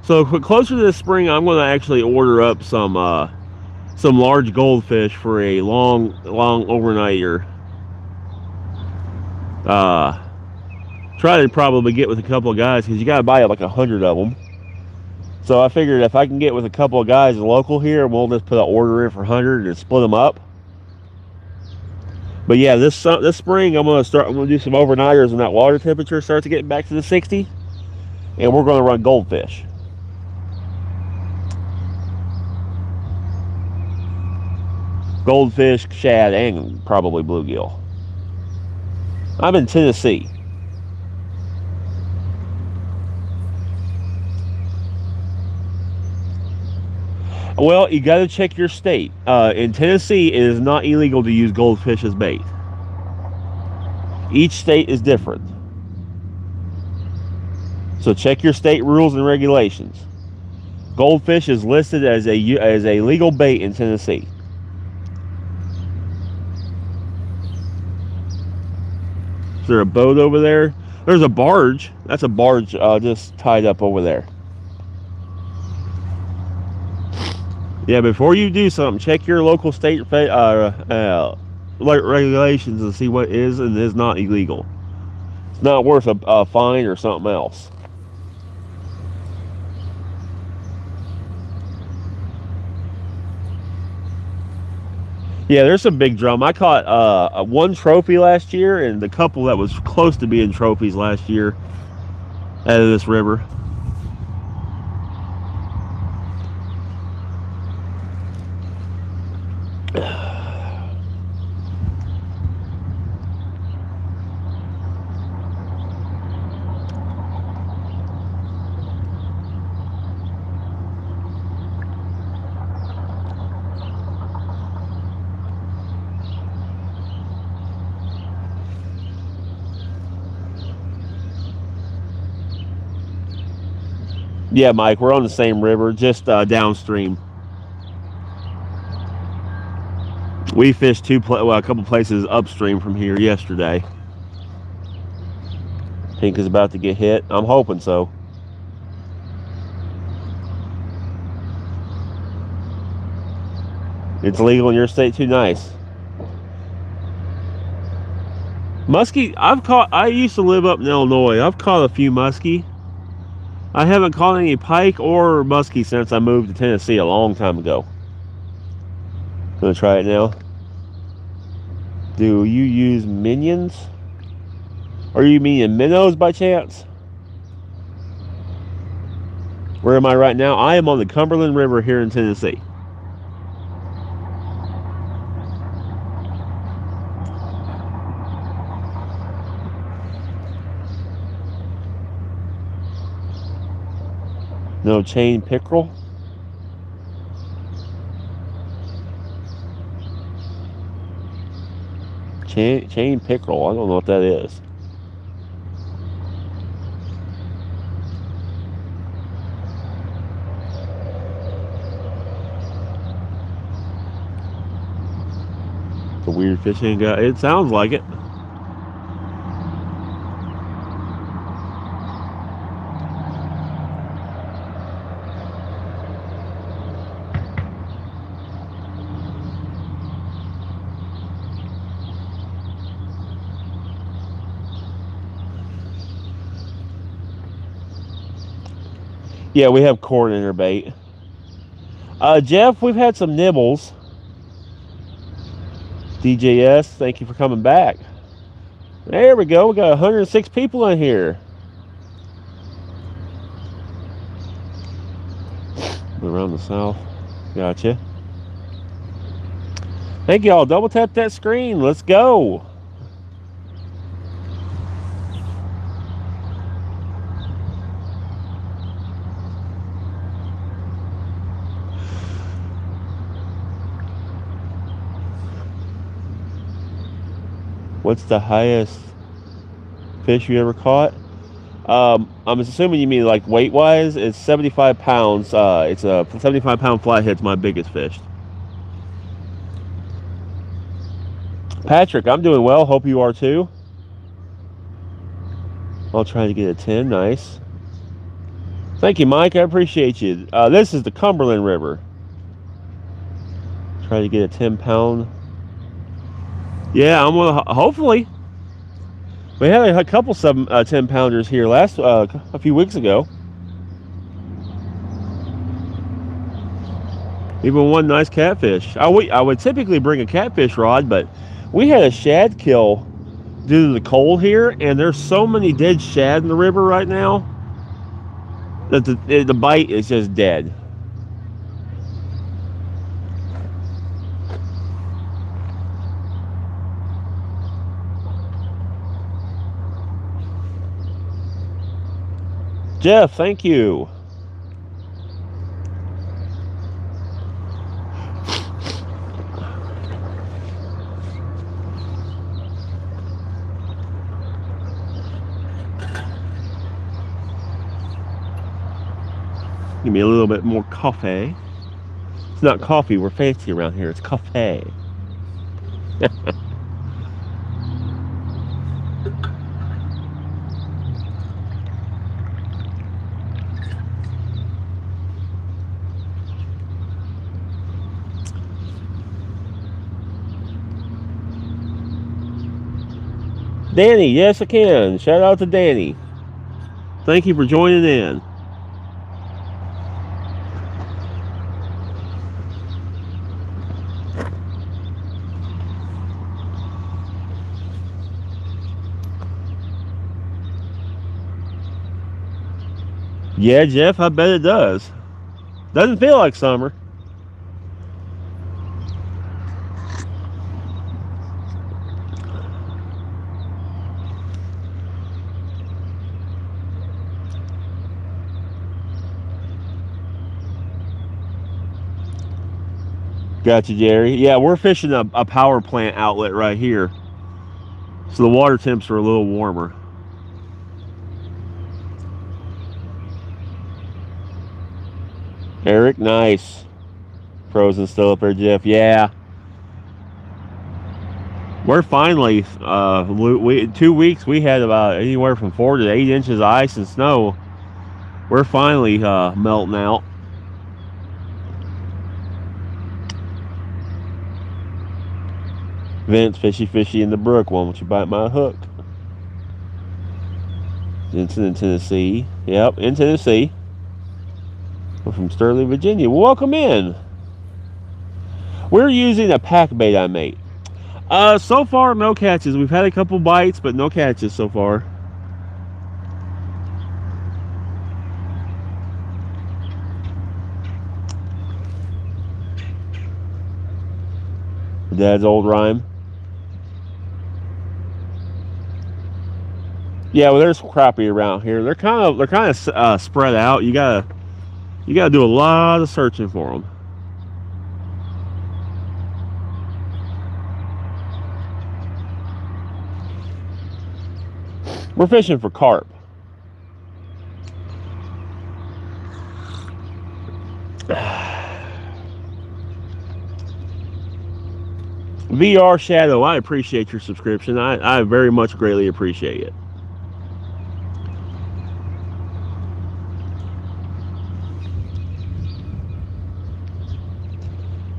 So closer to the spring, I'm going to actually order up some large goldfish for a long overnighter. Try to probably get with a couple of guys because you got to buy like 100 of them. So I figured if I can get with a couple of guys local here, we'll just put an order in for 100 and split them up. But yeah, this spring I'm gonna do some overnighters when that water temperature starts to get back to the 60, and we're gonna run goldfish. Goldfish, shad, and probably bluegill. I'm in Tennessee. Well, you got to check your state. In Tennessee, it is not illegal to use goldfish as bait. Each state is different. So check your state rules and regulations. Goldfish is listed as a legal bait in Tennessee. Is there a boat over there? There's a barge. That's a barge just tied up over there. Yeah, before you do something, check your local state regulations and see what is and is not illegal. It's not worth a fine or something else. Yeah, there's some big drum. I caught one trophy last year and the couple that was close to being trophies last year out of this river. Yeah, Mike, we're on the same river, just downstream. We fished a couple places upstream from here yesterday. Pink is about to get hit. I'm hoping so. It's legal in your state too. Nice. Muskie, I used to live up in Illinois. I've caught a few muskie. I haven't caught any pike or muskie since I moved to Tennessee a long time ago. Gonna try it now. Do you use minions? Are you meaning minnows by chance? Where am I right now? I am on the Cumberland River here in Tennessee. No chain pickerel? Chain pickerel, I don't know what that is. It's a weird fishing guy. It sounds like it. Yeah, we have corn in our bait. Jeff, we've had some nibbles. DJS, thank you for coming back. There we go. We got 106 people in here. Around the south. Gotcha. Thank y'all. Double tap that screen. Let's go. What's the highest fish you ever caught? I'm assuming you mean like weight wise. It's 75 pounds. It's a 75-pound flathead's my biggest fish. Patrick, I'm doing well. Hope you are too. I'll try to get a 10. Nice. Thank you, Mike. I appreciate you. This is the Cumberland River. Try to get a 10-pound. Yeah, I'm gonna hopefully. We had a couple 10-pounders here a few weeks ago. Even one nice catfish. I would typically bring a catfish rod, but we had a shad kill due to the cold here, and there's so many dead shad in the river right now that the bite is just dead. Jeff, thank you. Give me a little bit more coffee. It's not coffee, we're fancy around here. It's coffee. Danny, yes I can. Shout out to Danny. Thank you for joining in. Yeah, Jeff, I bet it does. Doesn't feel like summer. Gotcha, Jerry. Yeah, we're fishing a power plant outlet right here, so the water temps are a little warmer. Eric, nice. Frozen still up there, Jeff. Yeah. We're finally, 2 weeks, we had about anywhere from 4 to 8 inches of ice and snow. We're finally melting out. Vince, fishy in the brook. Why don't you bite my hook? Vincent in Tennessee. Yep, in Tennessee. We're from Sterling, Virginia. Welcome in. We're using a pack bait I made. So far, no catches. We've had a couple bites, but no catches so far. Dad's old rhyme. Yeah, well, there's crappie around here. They're kind of spread out. You gotta do a lot of searching for them. We're fishing for carp. VR Shadow, I appreciate your subscription. I very much greatly appreciate it.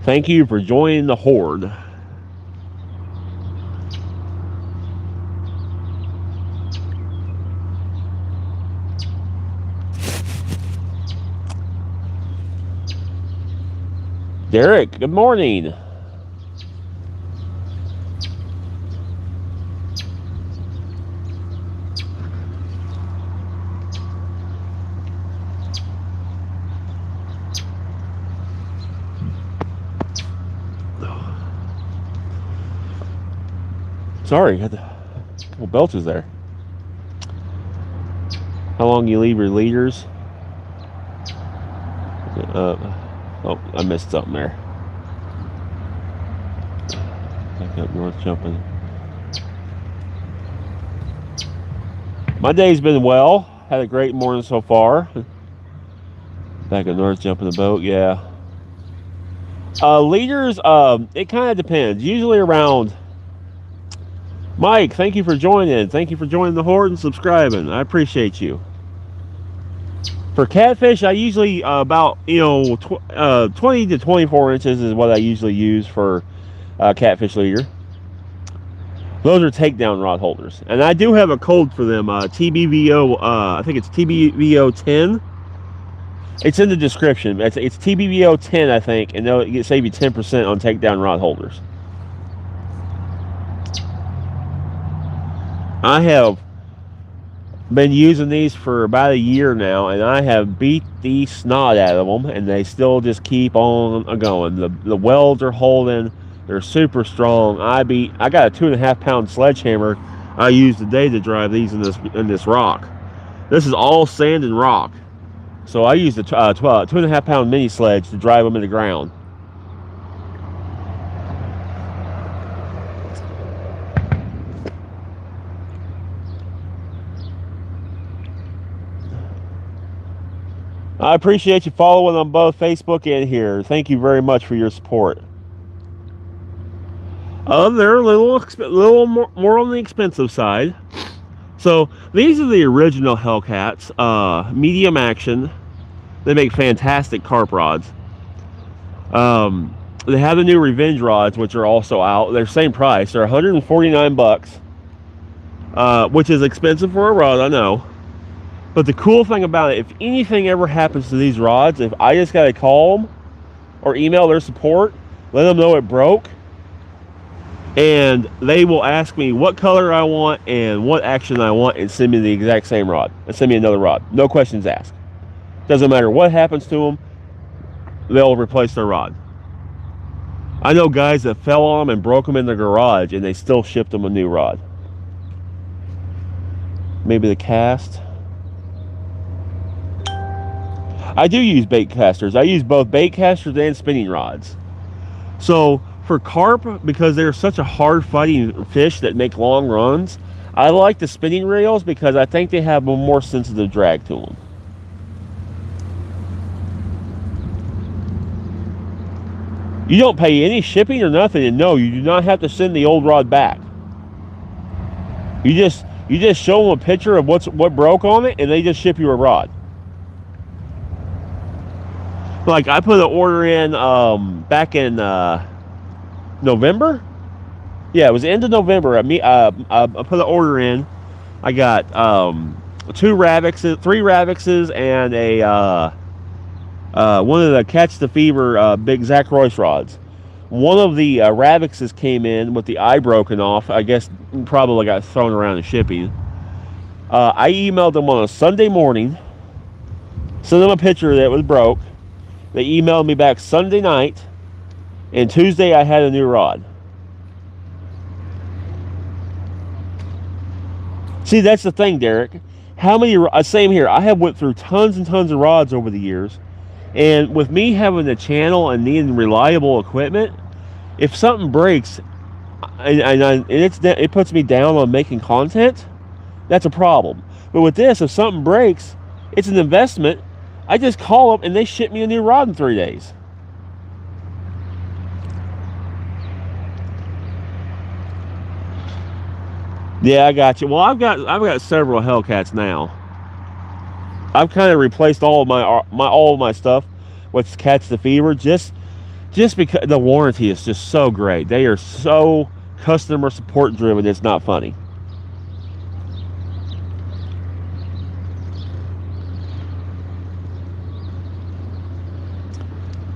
Thank you for joining the horde. Derek, good morning. Sorry, had a couple belches there. How long you leave your leaders? Oh, I missed something there. Back up north jumping. My day's been well. Had a great morning so far. Back in north, jumping the boat, yeah. Leaders, it kind of depends. Usually around. Mike, thank you for joining. Thank you for joining the horde and subscribing. I appreciate you. For catfish, I usually about 20 to 24 inches is what I usually use for catfish leader. Those are takedown rod holders, and I do have a code for them. TBVO, I think it's TBVO 10. It's in the description. It's TBVO 10, I think, and they'll save you 10% on takedown rod holders. I have been using these for about a year now, and I have beat the snot out of them, and they still just keep on going. The welds are holding. They're super strong. I got a 2.5 pound sledgehammer I used today to drive these in this rock. This is all sand and rock. So I used a 2.5 pound mini sledge to drive them in the ground. I appreciate you following on both Facebook and here. Thank you very much for your support. They're a little more on the expensive side. So these are the original Hellcats, medium action. They make fantastic carp rods. They have the new Revenge rods, which are also out. They're same price. They're 149 bucks, which is expensive for a rod, I know. But the cool thing about it, if anything ever happens to these rods, if I just gotta call them or email their support, let them know it broke, and they will ask me what color I want and what action I want, and send me the exact same rod and send me another rod. No questions asked. Doesn't matter what happens to them, they'll replace their rod. I know guys that fell on them and broke them in the garage, and they still shipped them a new rod. Maybe the cast. I do use bait casters. I use both bait casters and spinning rods. So for carp, because they're such a hard fighting fish that make long runs, I like the spinning reels because I think they have a more sensitive drag to them. You don't pay any shipping or nothing, and no, you do not have to send the old rod back. You just show them a picture of what broke on it, and they just ship you a rod. Like I put an order in back in November. Yeah, it was end of November. I put an order in. I got 3 Ravixes and a one of the Catch the Fever big Zach Royce rods. One of the Ravixes came in with the eye broken off. I guess probably got thrown around in shipping. I emailed them on a Sunday morning, sent them a picture that it was broke. They emailed me back Sunday night, and Tuesday I had a new rod. See, that's the thing, Derek. How many, same here, I have went through tons and tons of rods over the years, and with me having a channel and needing reliable equipment, if something breaks, and it puts me down on making content, that's a problem. But with this, if something breaks, it's an investment. I just call them and they ship me a new rod in 3 days. Yeah, I got you. Well, I've got several Hellcats now. I've kind of replaced all of my stuff with Catch the Fever just because the warranty is just so great. They are so customer support driven. It's not funny.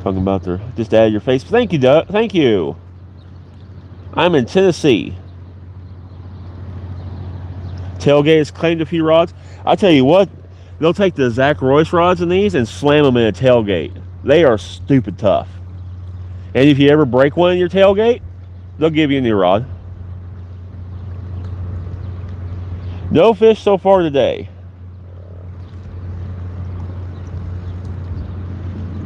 Talking about their just add your face. Thank you, Doug. Thank you. I'm in Tennessee. Tailgate has claimed a few rods. I'll tell you what, they'll take the Zach Royce rods in these and slam them in a tailgate. They are stupid tough. And if you ever break one in your tailgate, they'll give you a new rod. No fish so far today.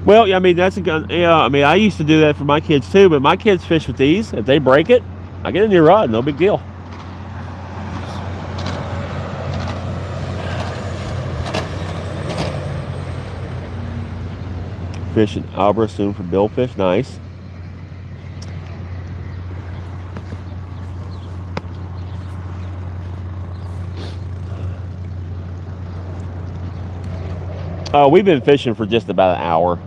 Well, I mean, that's a gun. Yeah, I mean, I used to do that for my kids too, but my kids fish with these. If they break it, I get a new rod. No big deal. Fishing Albertson for billfish. Nice. We've been fishing for just about an hour.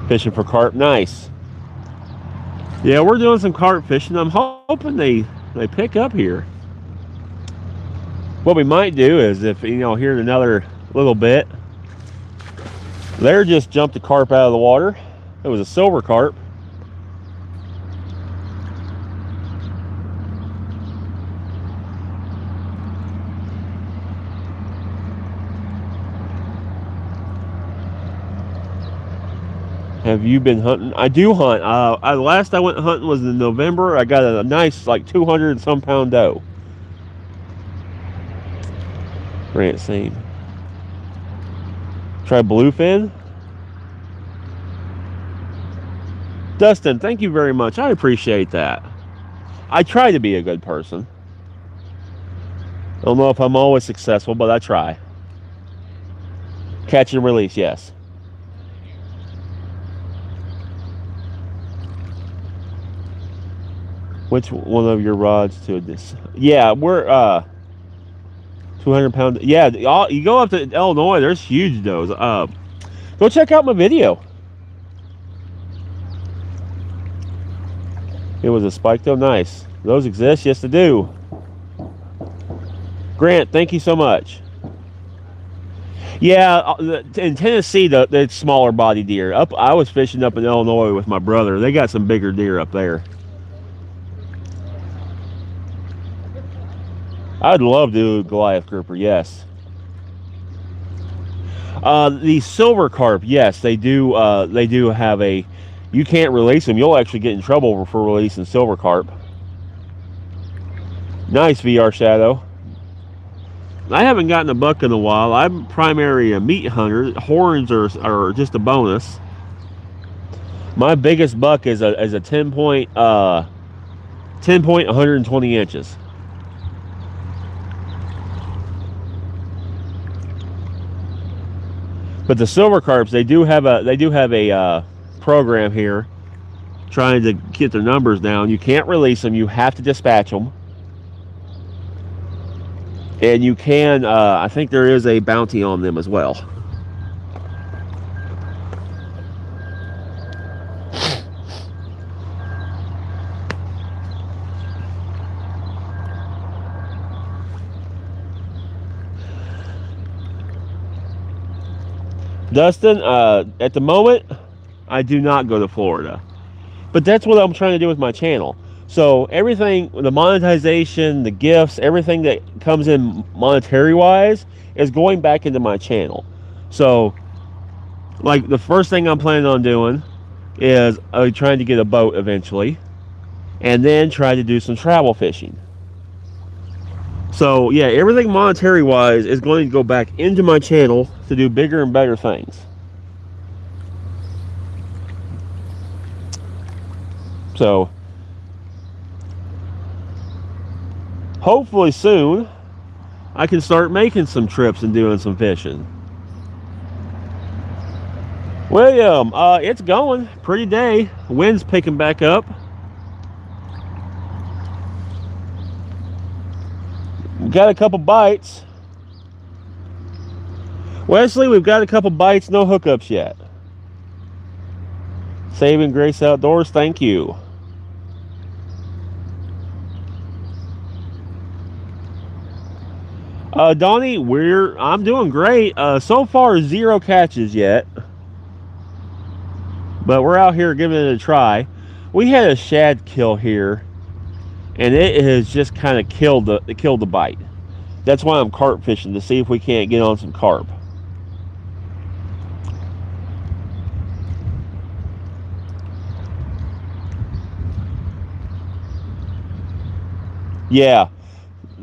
Fishing for carp. Nice. Yeah, we're doing some carp fishing. I'm hoping they pick up here. What we might do is, if here in another little bit, there just jumped a carp out of the water. It was a silver carp. Have you been hunting? I do hunt. Last I went hunting was in November. I got a nice, like 200 and some pound doe. Grant, same. Try bluefin. Dustin, thank you very much. I appreciate that. I try to be a good person. I don't know if I'm always successful, but I try. Catch and release, yes. Which one of your rods to this? Yeah, we're 200 pound. Yeah, you go up to Illinois, there's huge does. Go check out my video. It was a spike doe. Nice. Those exist? Yes, they do. Grant, thank you so much. Yeah, in Tennessee, the smaller body deer. I was fishing up in Illinois with my brother. They got some bigger deer up there. I'd love to do a Goliath grouper, yes. The silver carp, yes, they do have a, you can't release them. You'll actually get in trouble for releasing silver carp. Nice VR Shadow. I haven't gotten a buck in a while. I'm primarily a meat hunter. Horns are just a bonus. My biggest buck is a 10 point 120 inches. But the silver carps, they do have a program here trying to get their numbers down. You can't release them. You have to dispatch them. And you can, I think there is a bounty on them as well. Dustin, at the moment, I do not go to Florida. But that's what I'm trying to do with my channel. So everything, the monetization, the gifts, everything that comes in monetary-wise is going back into my channel. So, like, the first thing I'm planning on doing is trying to get a boat eventually. And then try to do some travel fishing. So yeah, everything monetary wise is going to go back into my channel to do bigger and better things. So hopefully soon I can start making some trips and doing some fishing. William, it's going pretty day. Wind's picking back up. Got a couple bites. Wesley, we've got a couple bites, no hookups yet. Saving Grace Outdoors, thank you. Donnie, I'm doing great. So far, 0 catches yet. But we're out here giving it a try. We had a shad kill here. And it has just kind of killed the bite. That's why I'm carp fishing, to see if we can't get on some carp. Yeah,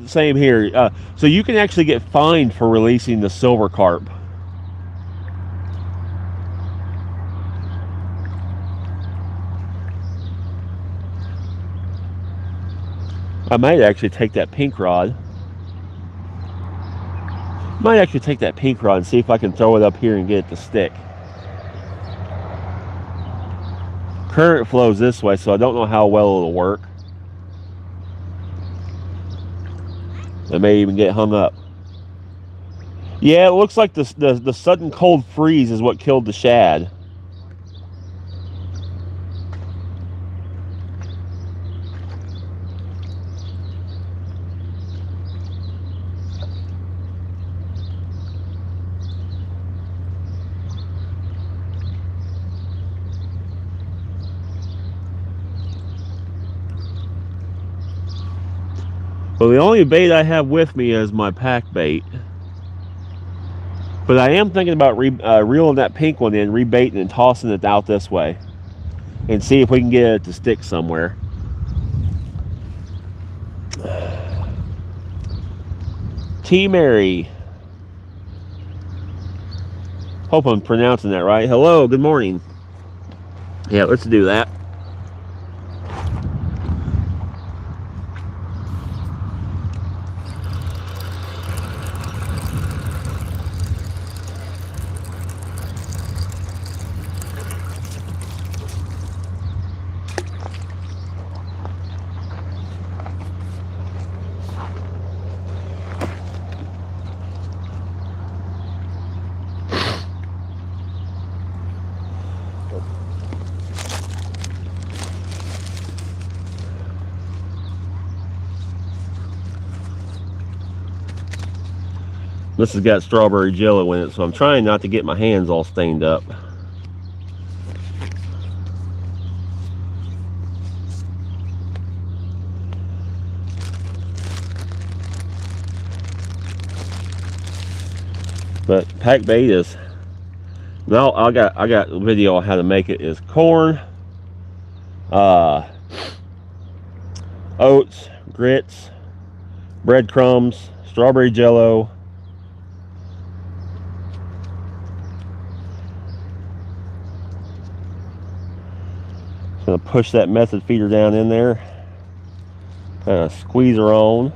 same here. So you can actually get fined for releasing the silver carp. I might actually take that pink rod. Might actually take that pink rod and see if I can throw it up here and get it to stick. Current flows this way, so I don't know how well it'll work. It may even get hung up. Yeah, it looks like the sudden cold freeze is what killed the shad. Well, the only bait I have with me is my pack bait. But I am thinking about reeling that pink one in, rebaiting and tossing it out this way. And see if we can get it to stick somewhere. T. Mary. Hope I'm pronouncing that right. Hello, good morning. Yeah, let's do that. This has got strawberry jello in it, so I'm trying not to get my hands all stained up. But pack bait is, now I got a video on how to make it. Is corn, oats, grits, breadcrumbs, strawberry jello, gonna push that method feeder down in there, kind of squeeze her on.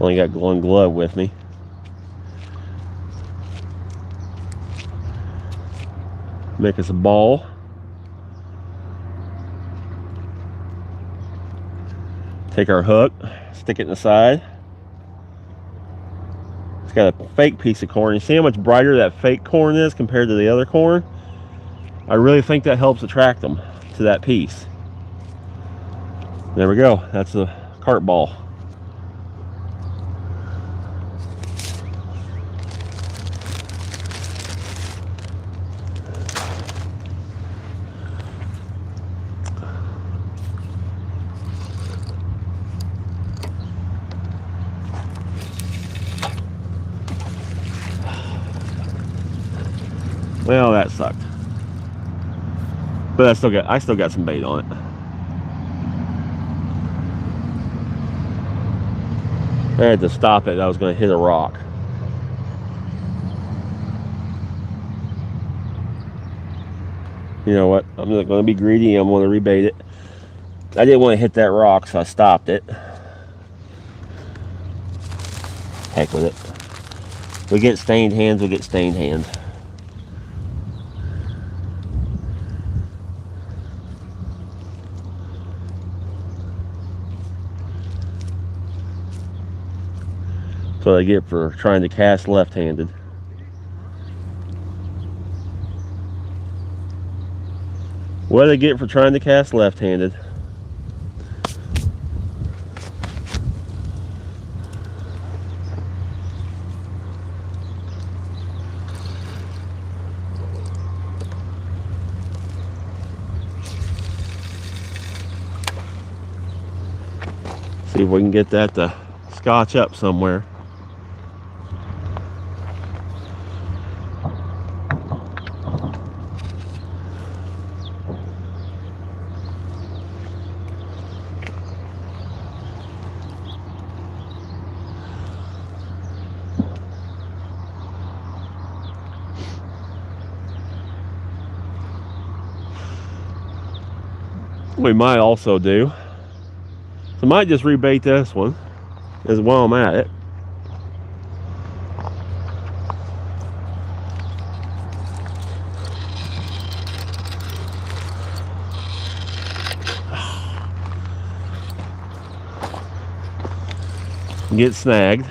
Only got one glove with me. Make us a ball. Take our hook, stick it in the side. Got a fake piece of corn. You see how much brighter that fake corn is compared to the other corn? I really think that helps attract them to that piece. There we go. That's a carp ball. Well, that sucked. But I still got some bait on it. I had to stop it. I was going to hit a rock. You know what? I'm not going to be greedy. I'm going to rebait it. I didn't want to hit that rock, so I stopped it. Heck with it. We get stained hands, we get stained hands. That's what I get for trying to cast left-handed. What do I get for trying to cast left-handed? See if we can get that to scotch up somewhere. we might also do, so I might just rebait this one as while I'm at it. Get snagged.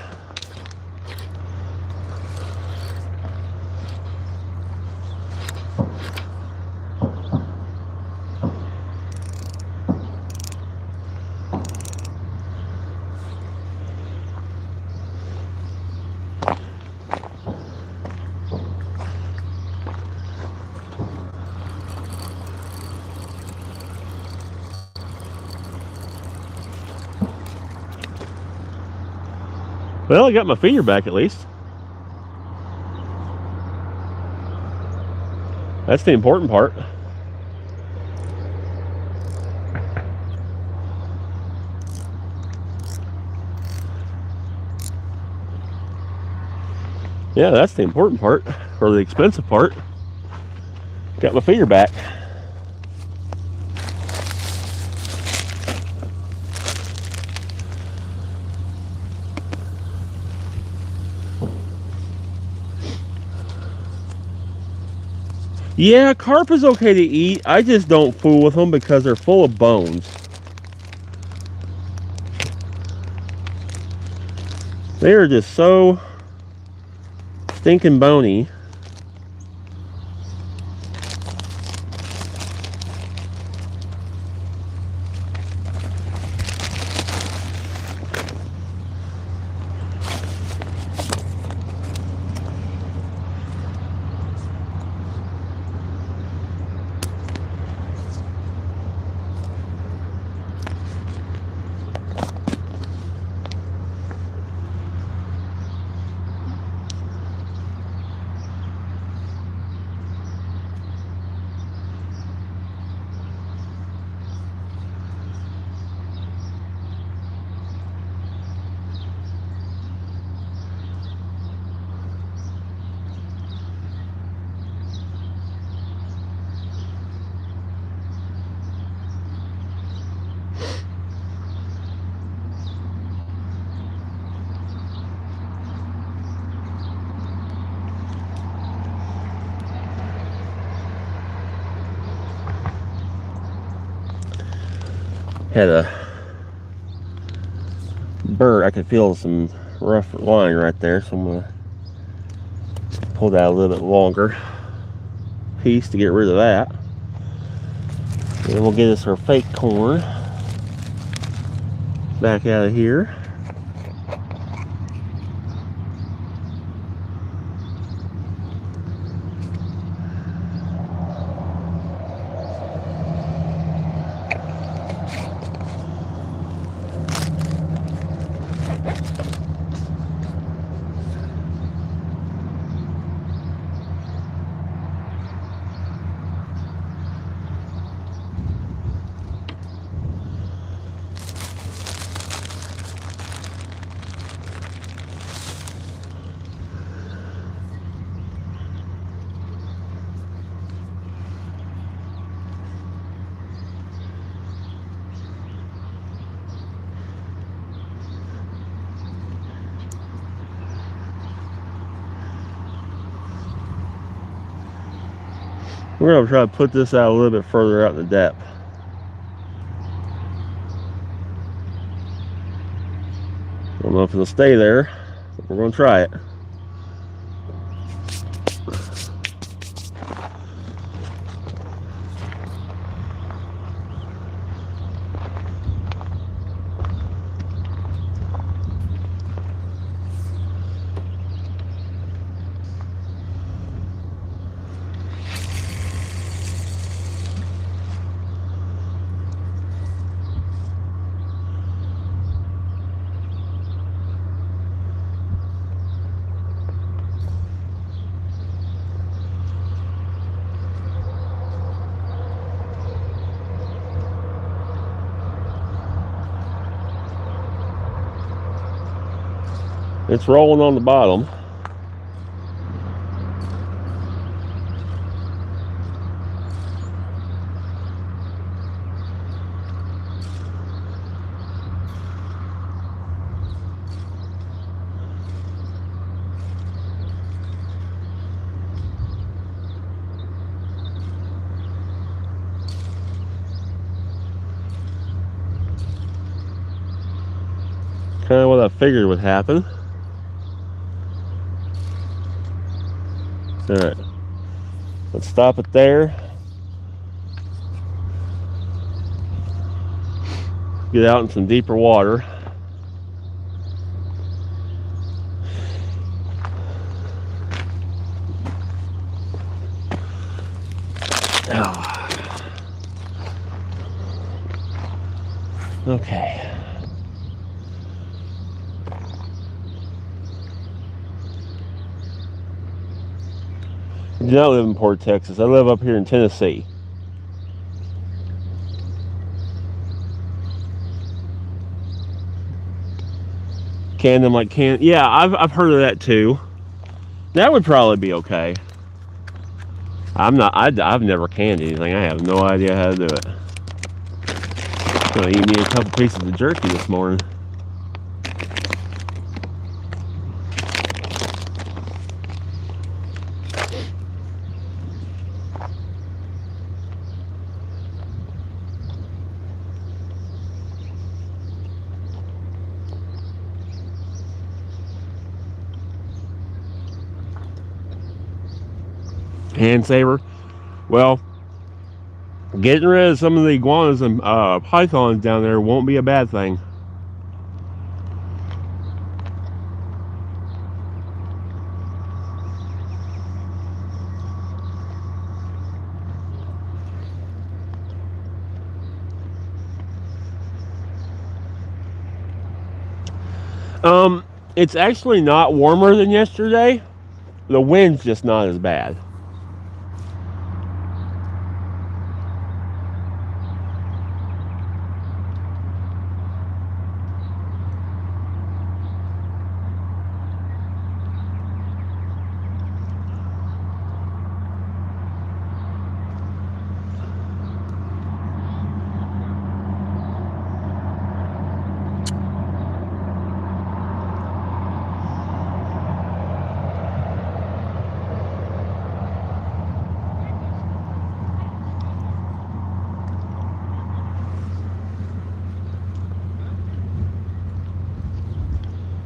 Well, I got my finger back at least. That's the important part. Yeah, that's the important part, or the expensive part. Got my finger back. Yeah, carp is okay to eat. I just don't fool with them because they're full of bones. They are just so stinking bony. Had a burr. I could feel some rough line right there, so I'm gonna pull that a little bit longer piece to get rid of that. And we'll get us our fake corn back out of here. We're going to try to put this out a little bit further out in the depth. I don't know if it'll stay there, but we're going to try it. It's rolling on the bottom. Kind of what I figured would happen. All right, let's stop it there. Get out in some deeper water. Oh. Okay. I do not live in Port, Texas. I live up here in Tennessee. Can them like can. Yeah, I've heard of that too. That would probably be okay. I've never canned anything. I have no idea how to do it. I'm gonna eat me a couple pieces of jerky this morning. Hand saver. Well, getting rid of some of the iguanas and pythons down there won't be a bad thing. It's actually not warmer than yesterday. The wind's just not as bad.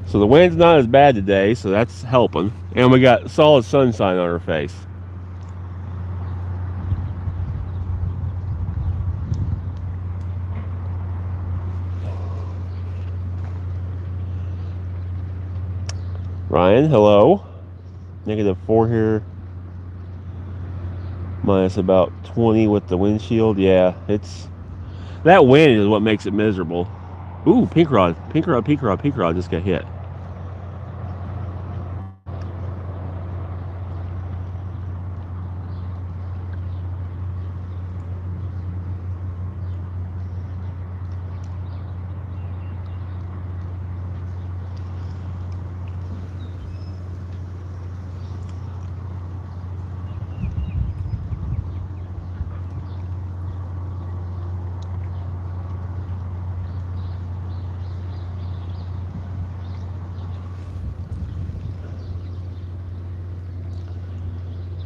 So the wind's not as bad today, so that's helping. And we got solid sunshine on our face. Ryan, hello. -4 here. Minus about 20 with the windshield. Yeah, that wind is what makes it miserable. Ooh, pink rod just got hit.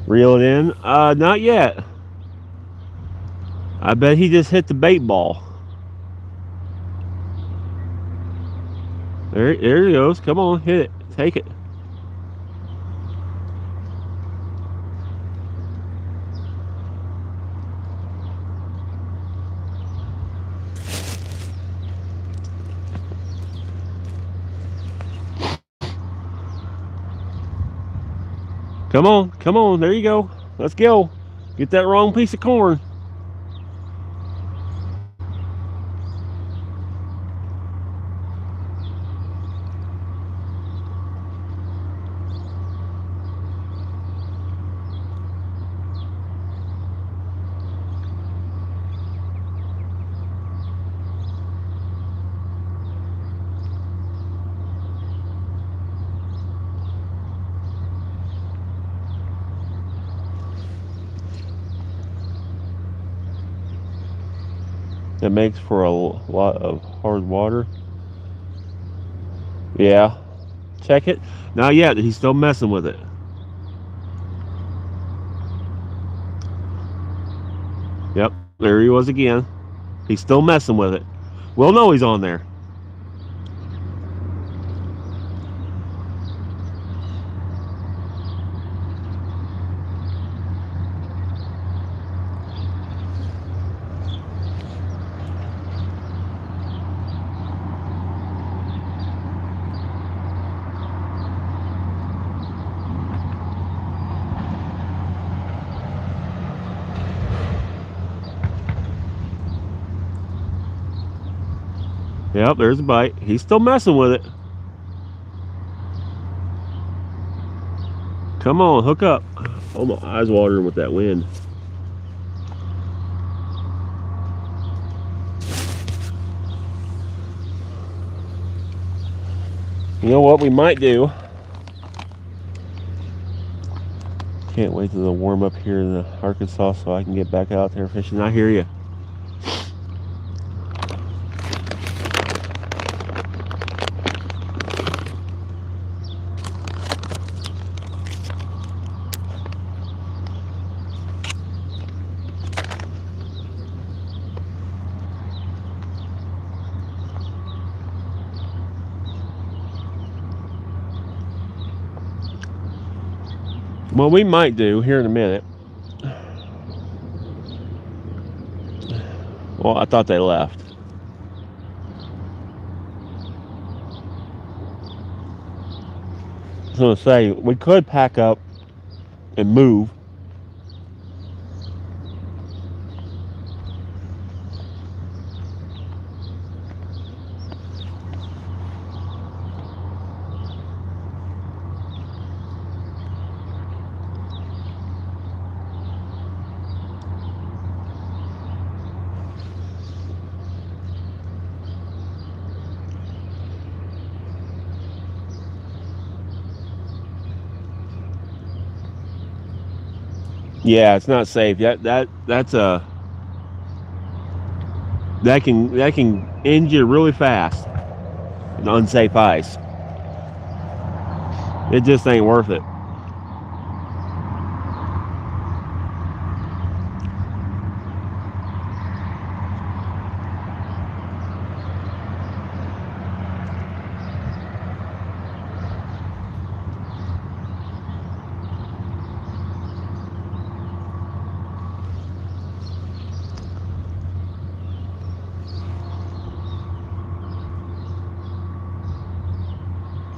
Reel it in? Not yet. I bet he just hit the bait ball. There he goes. Come on, hit it. Take it. Come on, there you go. Let's go. Get that wrong piece of corn. That makes for a lot of hard water. Yeah. Check it. Not yet. He's still messing with it. Yep. There he was again. He's still messing with it. We'll know he's on there. Yep, there's a bite. He's still messing with it. Come on, hook up. Oh, my eyes watering with that wind. You know what we might do? Can't wait till the warm up here in the Arkansas so I can get back out there fishing. I hear you. What we might do here in a minute. Well, I thought they left. I was going to say, we could pack up and move. Yeah, it's not safe. That's a that can end you really fast. On unsafe ice. It just ain't worth it.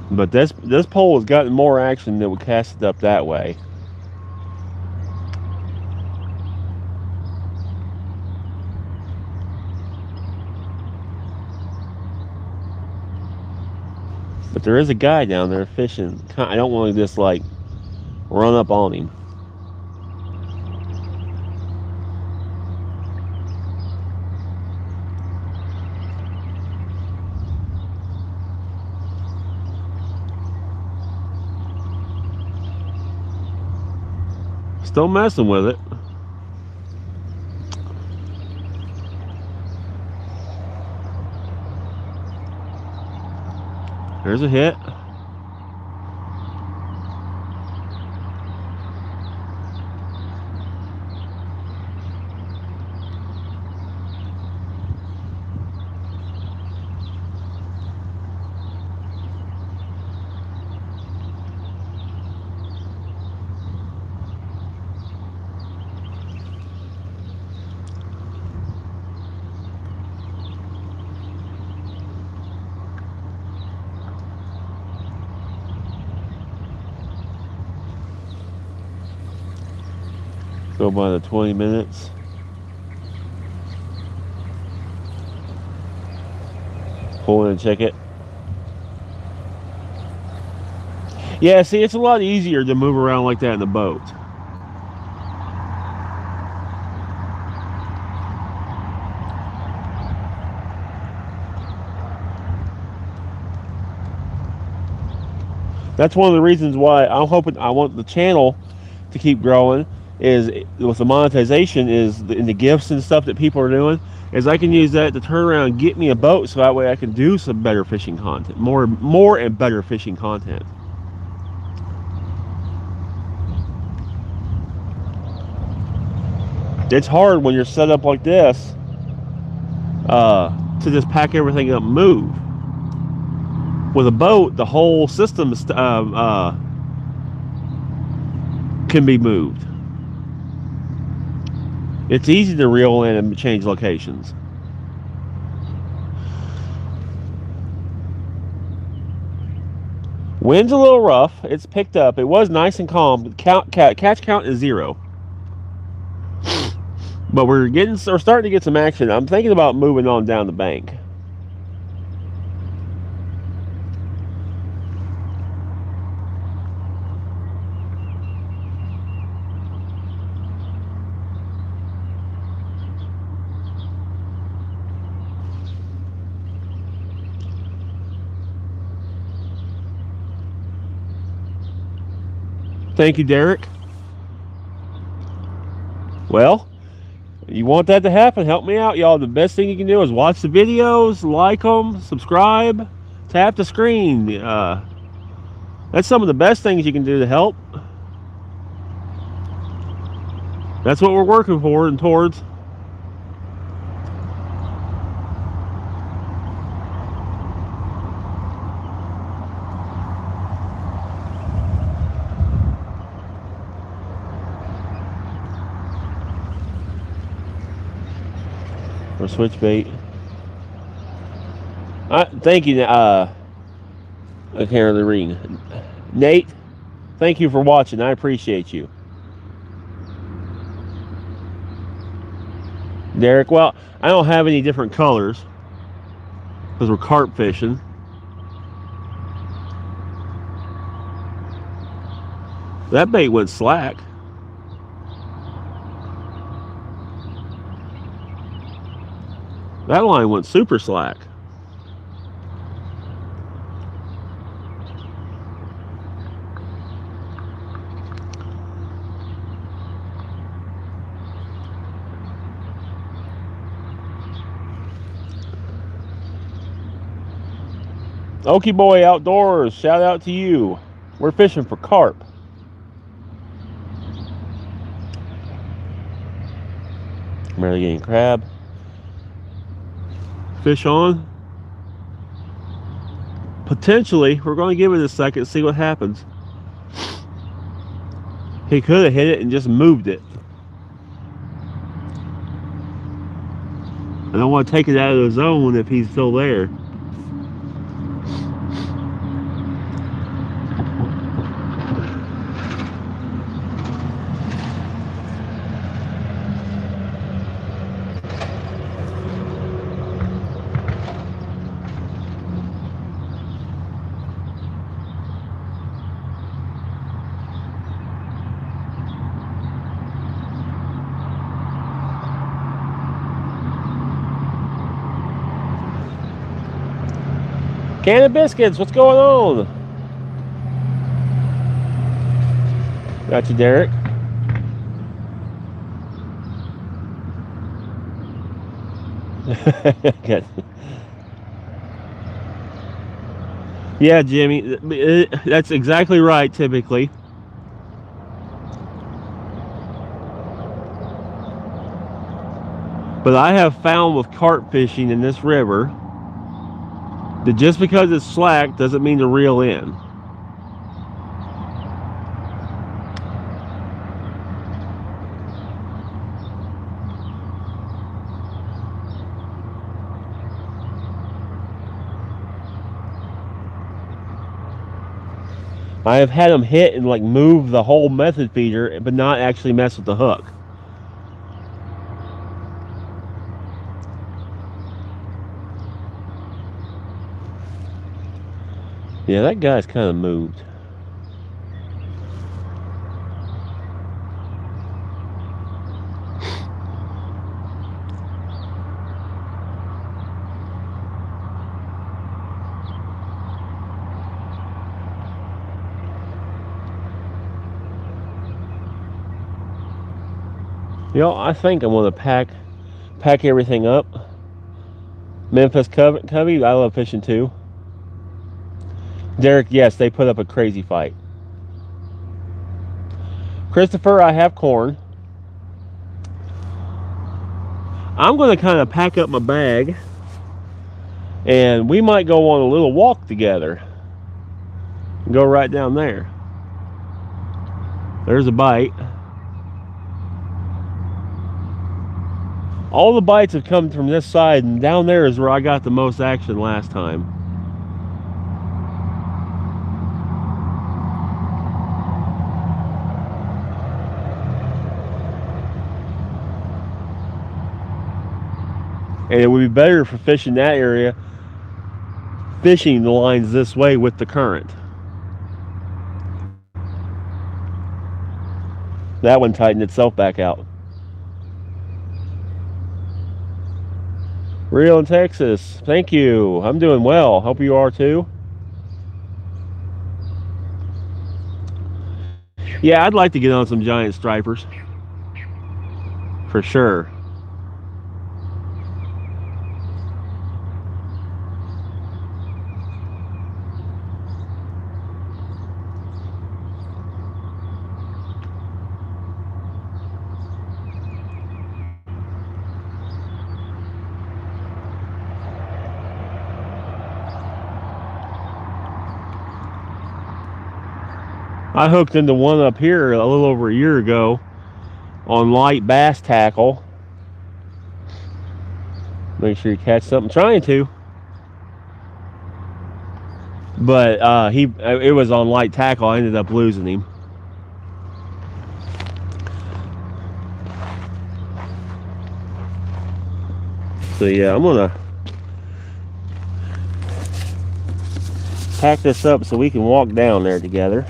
But this pole has gotten more action than we cast it up that way. But there is a guy down there fishing. I don't want to just like run up on him. Still messing with it. There's a hit. Go by the 20 minutes. Pull in and check it. Yeah, see, it's a lot easier to move around like that in the boat. That's one of the reasons why I want the channel to keep growing. Is with the monetization is in the gifts and stuff that people are doing, is I can use that to turn around and get me a boat so that way I can do some better fishing content, more and better fishing content. It's hard when you're set up like this to just pack everything up and move. With a boat, the whole system can be moved. It's easy to reel in and change locations. Wind's a little rough. It's picked up. It was nice and calm. Catch count is 0. But we're starting to get some action. I'm thinking about moving on down the bank. Thank you, Derek. Well, you want that to happen, help me out, y'all. The best thing you can do is watch the videos, like them, subscribe, tap the screen. That's some of the best things you can do to help. That's what we're working for and towards. Or switch bait. Thank you. I can't really read. Nate, thank you for watching. I appreciate you. Derek, well, I don't have any different colors because we're carp fishing. That bait went slack. That line went super slack. Okie Boy Outdoors, shout out to you. We're fishing for carp. I'm really getting crab. Fish on. Potentially, we're going to give it a second, see what happens. He could have hit it and just moved it. I don't want to take it out of the zone if he's still there. Can of biscuits, what's going on? Got you, Derek. Yeah, Jimmy, that's exactly right, typically. But I have found with carp fishing in this river that just because it's slack doesn't mean to reel in. I have had them hit and like move the whole method feeder, but not actually mess with the hook. Yeah, that guy's kind of moved. You know, I think I'm gonna pack everything up. Memphis Cubby, I love fishing too. Derek, yes, they put up a crazy fight. Christopher, I have corn. I'm going to kind of pack up my bag, and we might go on a little walk together. Go right down there. There's a bite. All the bites have come from this side, and down there is where I got the most action last time. And it would be better for fishing that area, fishing the lines this way with the current. That one tightened itself back out. Real in Texas, thank you. I'm doing well. Hope you are too. Yeah, I'd like to get on some giant stripers. For sure. I hooked into one up here a little over a year ago on light bass tackle. Make sure you catch something. Trying to. But it was on light tackle. I ended up losing him. So yeah, I'm gonna pack this up so we can walk down there together.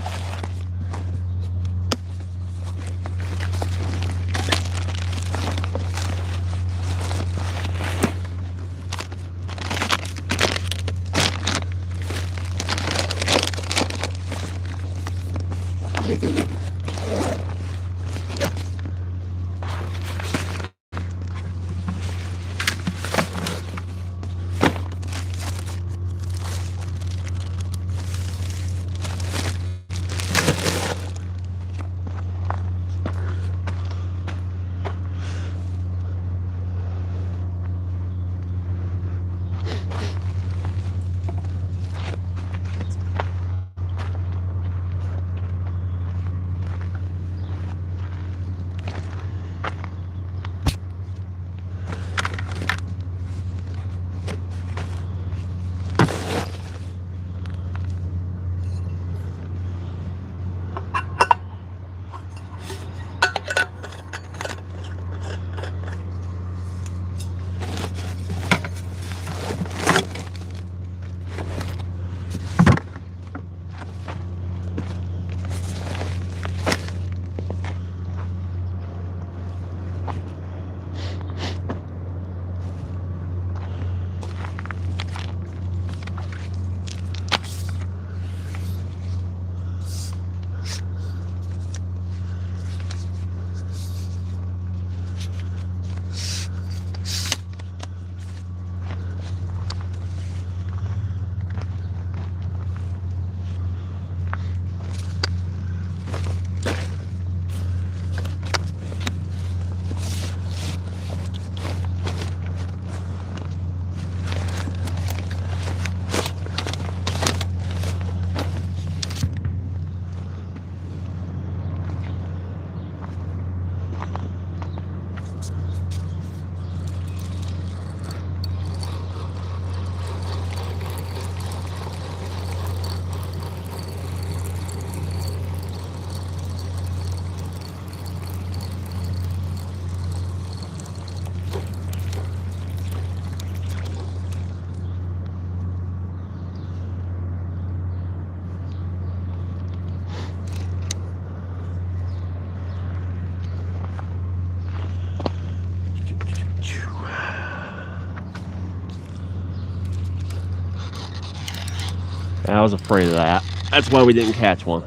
I was afraid of that. That's why we didn't catch one.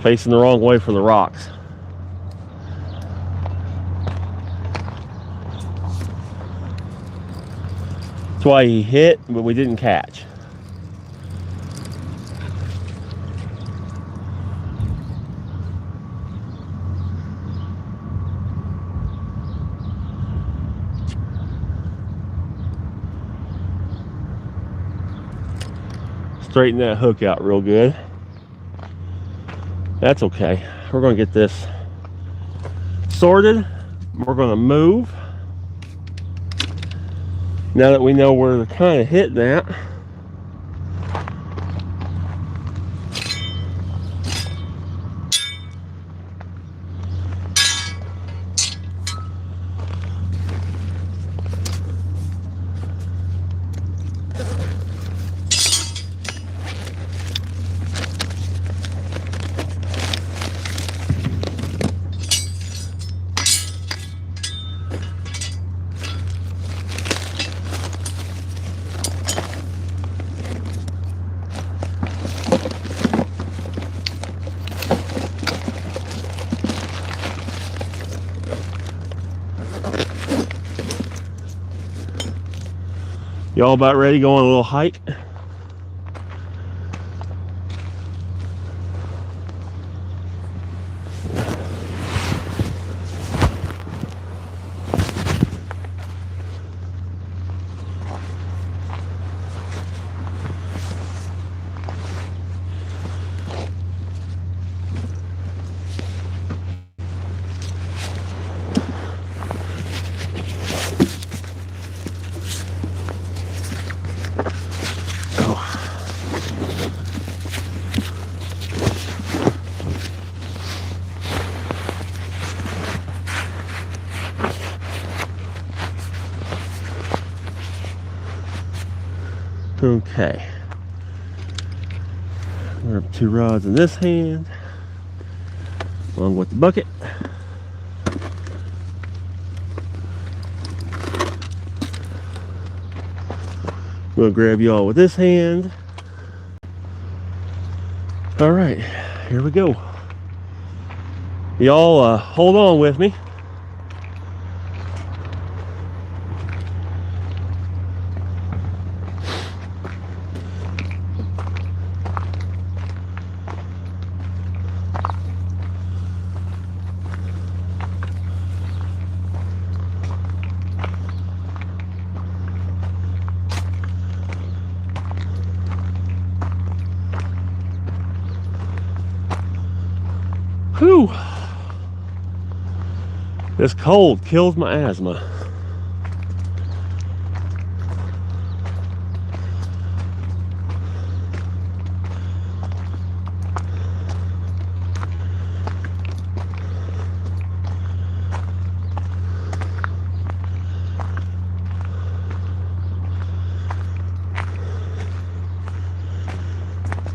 Facing the wrong way for the rocks. That's why he hit, but we didn't catch. Straighten that hook out real good. That's okay. We're going to get this sorted. We're going to move. Now that we know where they're kind of hitting at. Y'all about ready to go on a little hike? Okay. We have 2 rods in this hand, along with the bucket. We'll grab y'all with this hand. All right, here we go. Y'all hold on with me. Whew. This cold kills my asthma.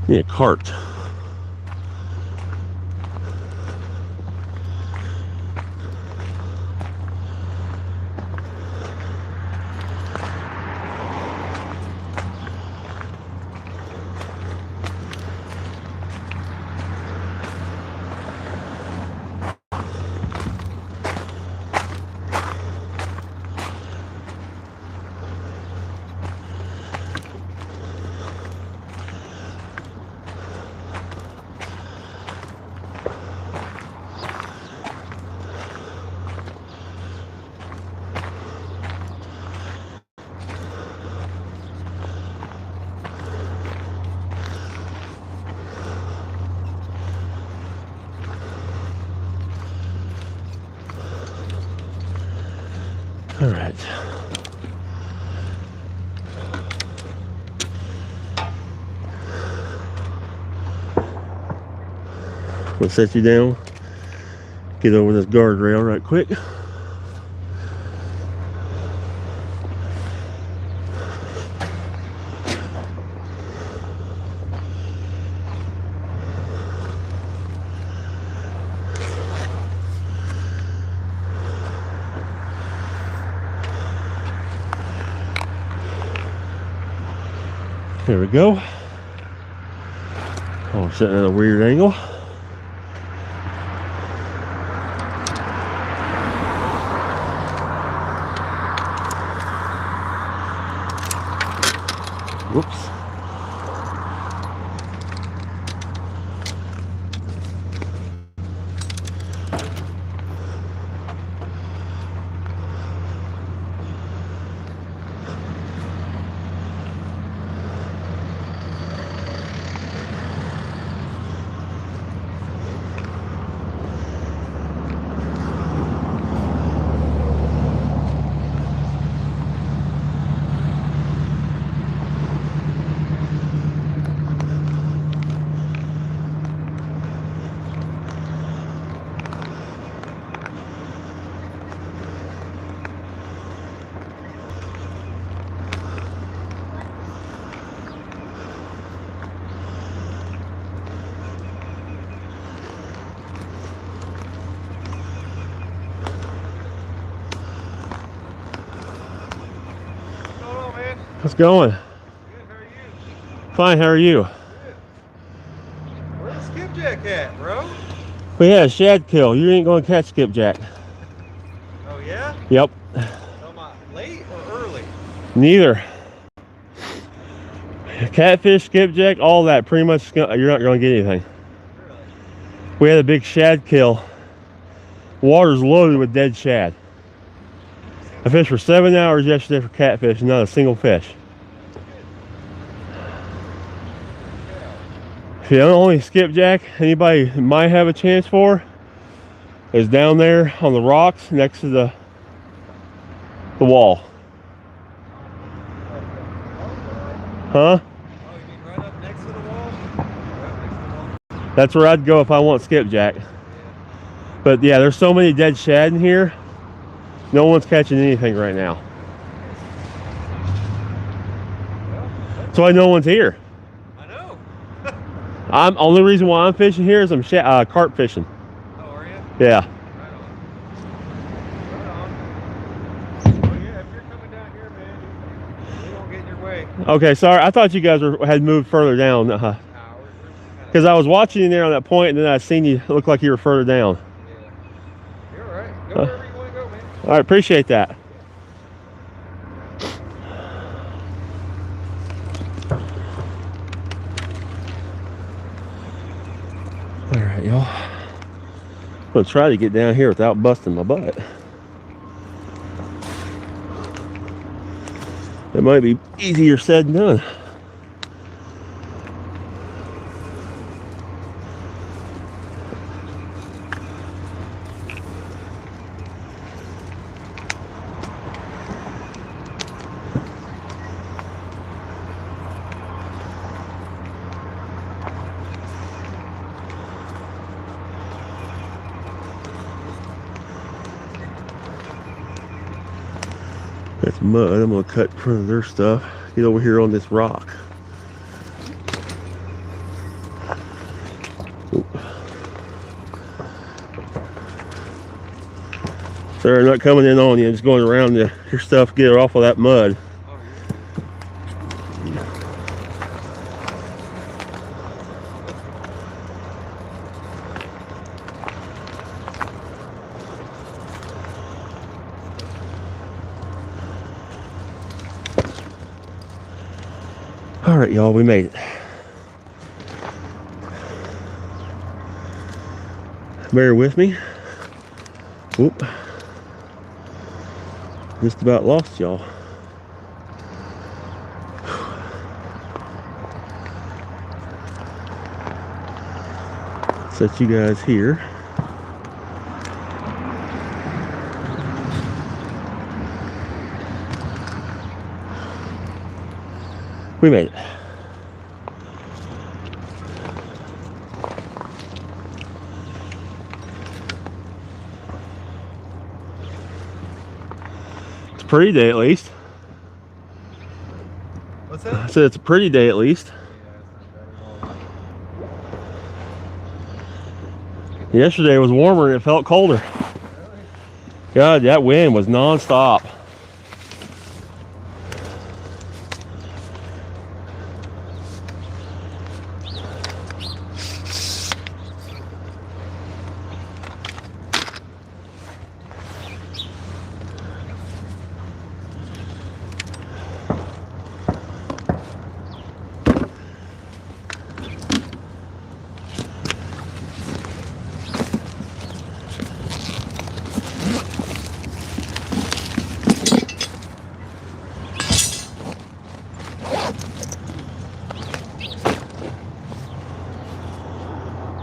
Need a cart. All right. We'll set you down. Get over this guardrail right quick. There we go. Oh, sitting at a weird angle. Whoops. How's it going? Good, how are you? Fine, how are you? Good. Where's the skipjack at, bro? We had a shad kill. You ain't going to catch skipjack. Oh, yeah? Yep. Am I late or early? Neither. Catfish, skipjack, all that. Pretty much, you're not going to get anything. Really? We had a big shad kill. Water's loaded with dead shad. I fished for 7 hours yesterday for catfish, not a single fish. The only skipjack anybody might have a chance for is down there on the rocks next to the wall. Huh? Oh, you mean right up next to the wall? Right up next to the wall? That's where I'd go if I want skipjack. Yeah. But yeah, there's so many dead shad in here. No one's catching anything right now. That's why no one's here. I know. Only reason why I'm fishing here is I'm carp fishing. Oh, are you? Yeah. Right on. Right on. Oh yeah, if you're coming down here, man, we won't get in your way. Okay, sorry. I thought you guys had moved further down. No, we're Because I was watching you there on that point, and then I seen you look like you were further down. yeah. You're all right. Go wherever you want to go, man. All right, appreciate that. All right, y'all. I'm gonna try to get down here without busting my butt. It might be easier said than done. That's mud. I'm gonna cut in front of their stuff. Get over here on this rock. Oop. Sorry, I'm not coming in on you. I'm just going around your stuff, get it off of that mud. All right, y'all, we made it. Bear with me. Whoop. Just about lost y'all. Set you guys here. We made it. It's a pretty day at least. What's that? I said it's a pretty day at least. Yesterday was warmer and it felt colder. Really? God, that wind was non-stop.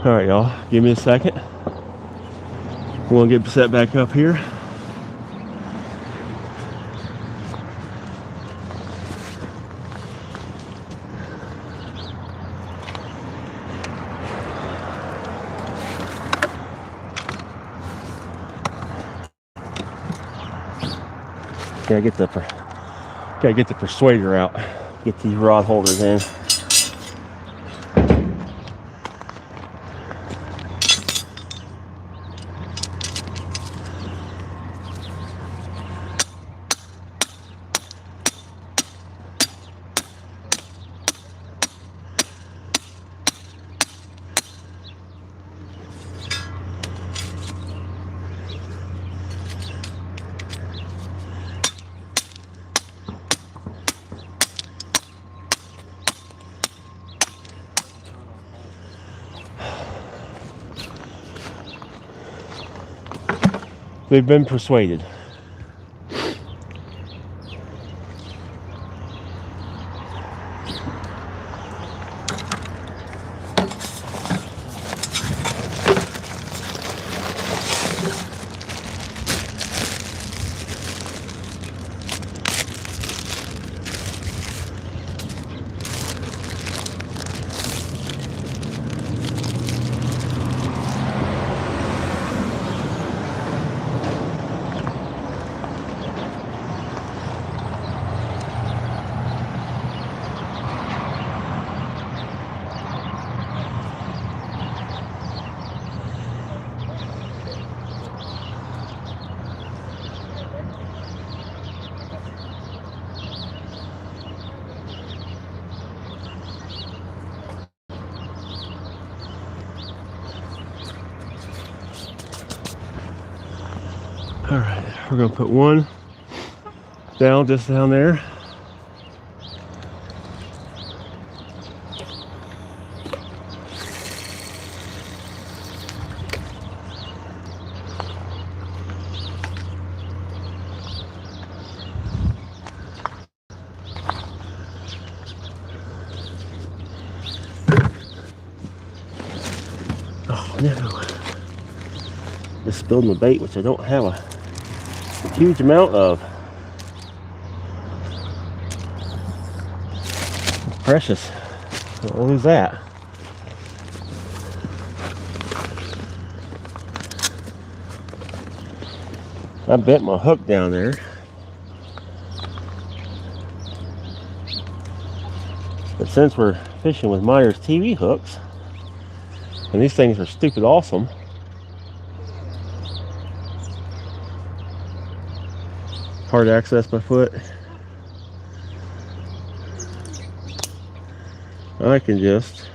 All right, y'all, give me a second. We're gonna get set back up here. Gotta get the persuader out. Get these rod holders in. They've been persuaded. All right, we're gonna put one down just down there. Oh no, just spilled my bait, which I don't have a huge amount of. It's precious. Don't lose that. I bent my hook down there. But since we're fishing with Meyers TV hooks, and these things are stupid awesome, hard to access by foot, I can just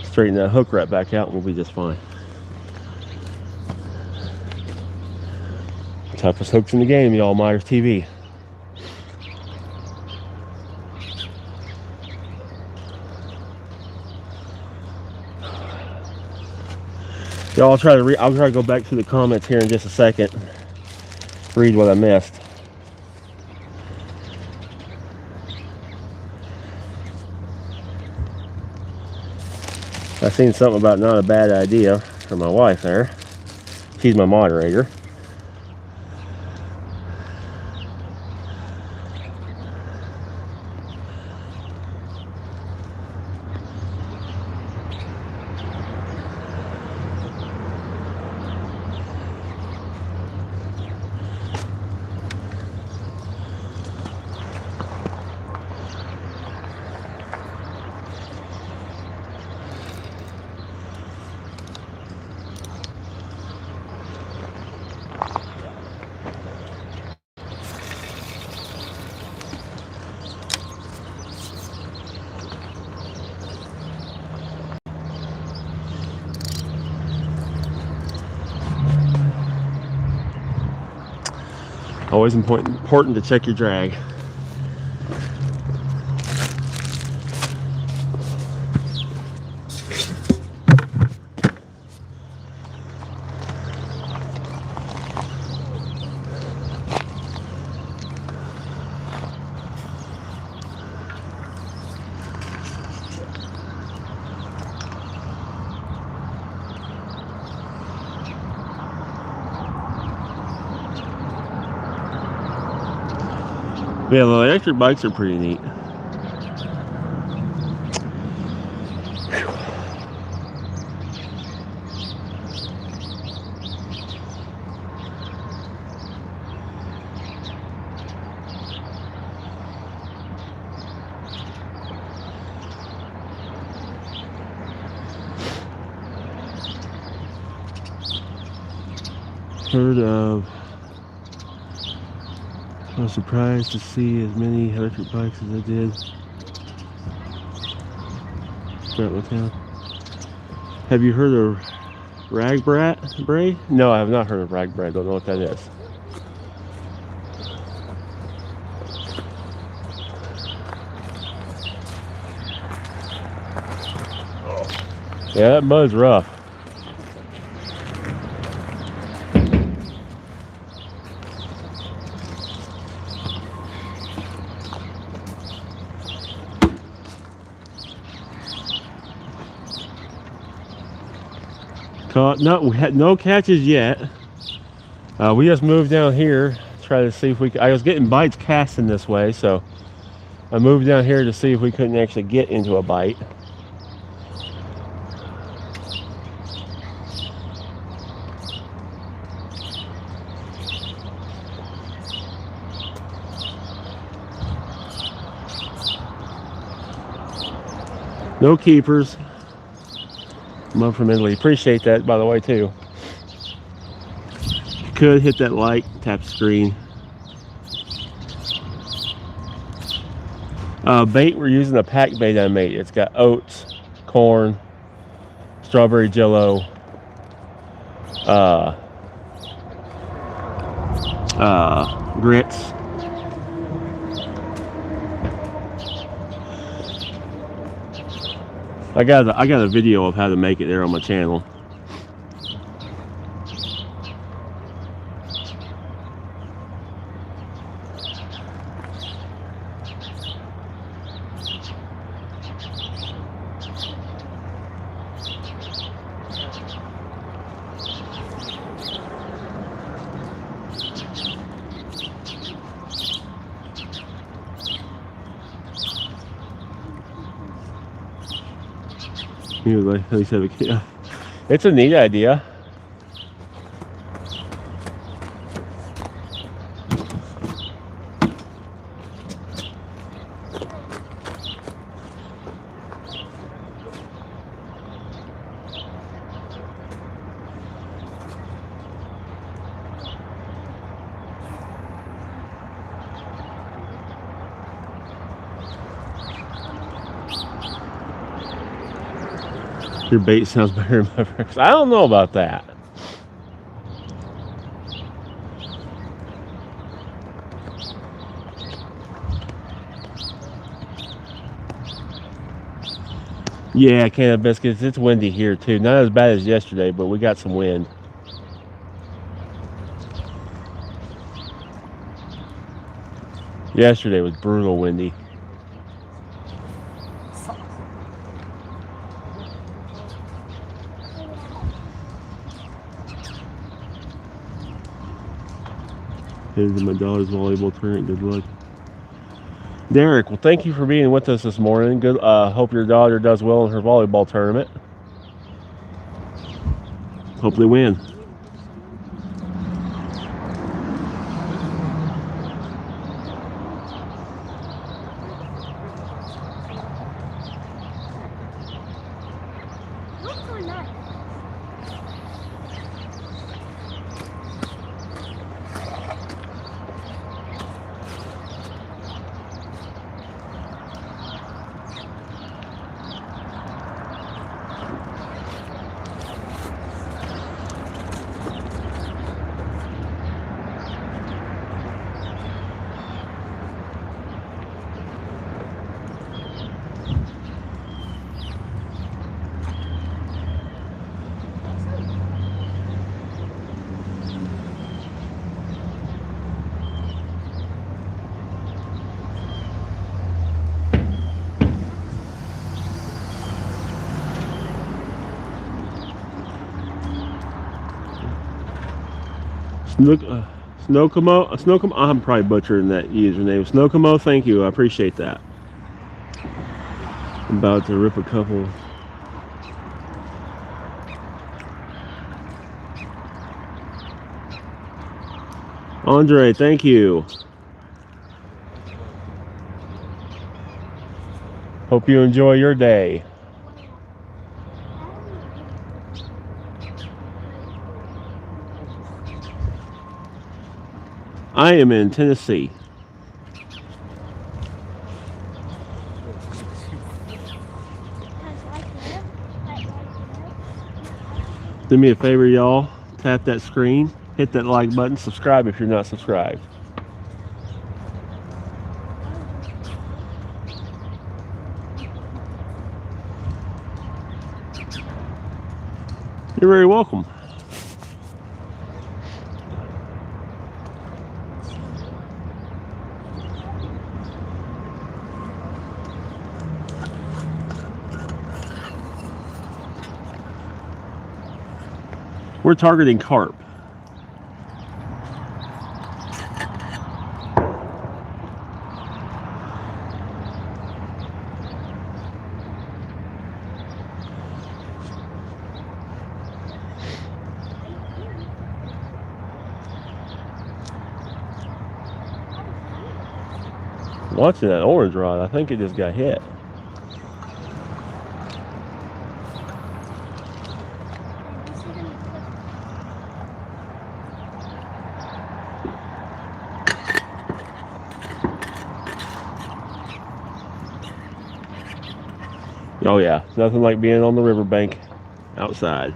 straighten that hook right back out and we'll be just fine. Toughest hooks in the game, y'all. Meyers TV. Y'all, I'll try to go back to the comments here in just a second. Read what I missed. I seen something about not a bad idea from my wife there. She's my moderator. Always important to check your drag. Yeah, the electric bikes are pretty neat. Heard of. I was surprised to see as many electric bikes as I did. Town. Have you heard of Ragbray? No, I have not heard of Ragbray. I don't know what that is. Yeah, that mud's rough. Caught, no, we had no catches yet. We just moved down here, try to see if we could. I was getting bites casting this way, so I moved down here to see if we couldn't actually get into a bite. No keepers. Mud from Italy. Appreciate that, by the way, too. If you could hit that like, tap the screen. Bait, we're using a pack bait I made. It's got oats, corn, strawberry jello, grits. I got a video of how to make it there on my channel. He was like, he said, yeah. It's a neat idea. Your bait sounds better than my first. I don't know about that. Yeah, can of biscuits. It's windy here too. Not as bad as yesterday, but we got some wind. Yesterday was brutal windy. Here's my daughter's volleyball tournament. Good luck. Derek, well, thank you for being with us this morning. Good. Hope your daughter does well in her volleyball tournament. Hope they win. Snokamo, I'm probably butchering that username. Snokamo, thank you. I appreciate that. I'm about to rip a couple. Andre, thank you. Hope you enjoy your day. I am in Tennessee. Do me a favor, y'all. Tap that screen, hit that like button, subscribe if you're not subscribed. You're very welcome. We're targeting carp. Watching that orange rod, I think it just got hit. Oh yeah, nothing like being on the riverbank outside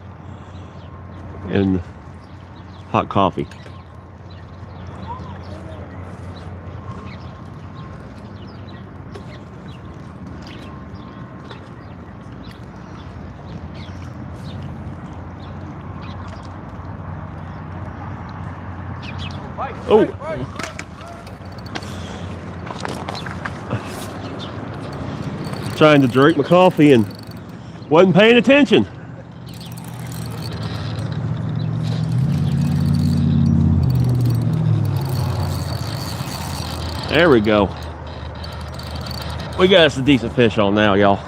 and hot coffee. Oh, trying to drink my coffee and wasn't paying attention. There we go. We got us a decent fish on now, y'all.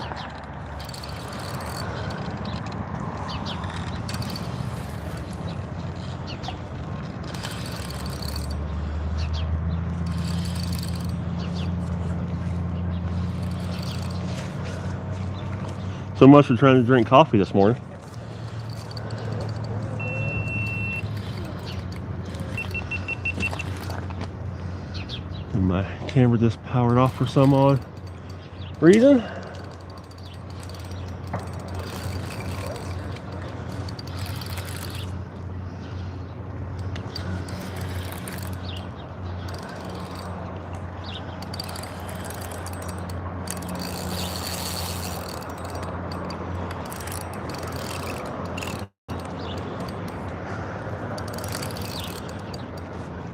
So much for trying to drink coffee this morning. And my camera just powered off for some odd reason.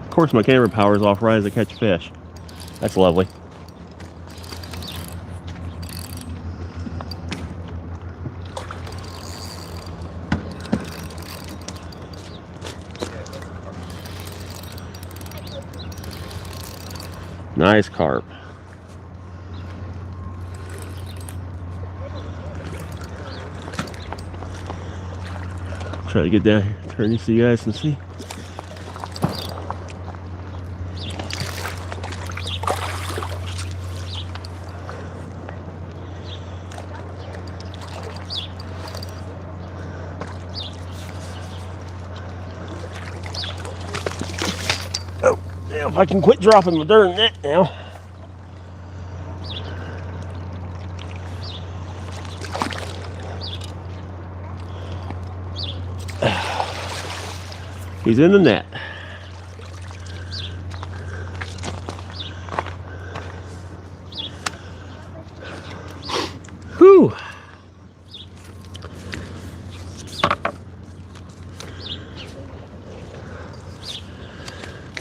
Of course, my camera power's off right as I catch fish. That's lovely. Nice carp. Try to get down here, turn you so you guys can see. Oh, now if I can quit dropping my darn net now. He's in the net. Whew.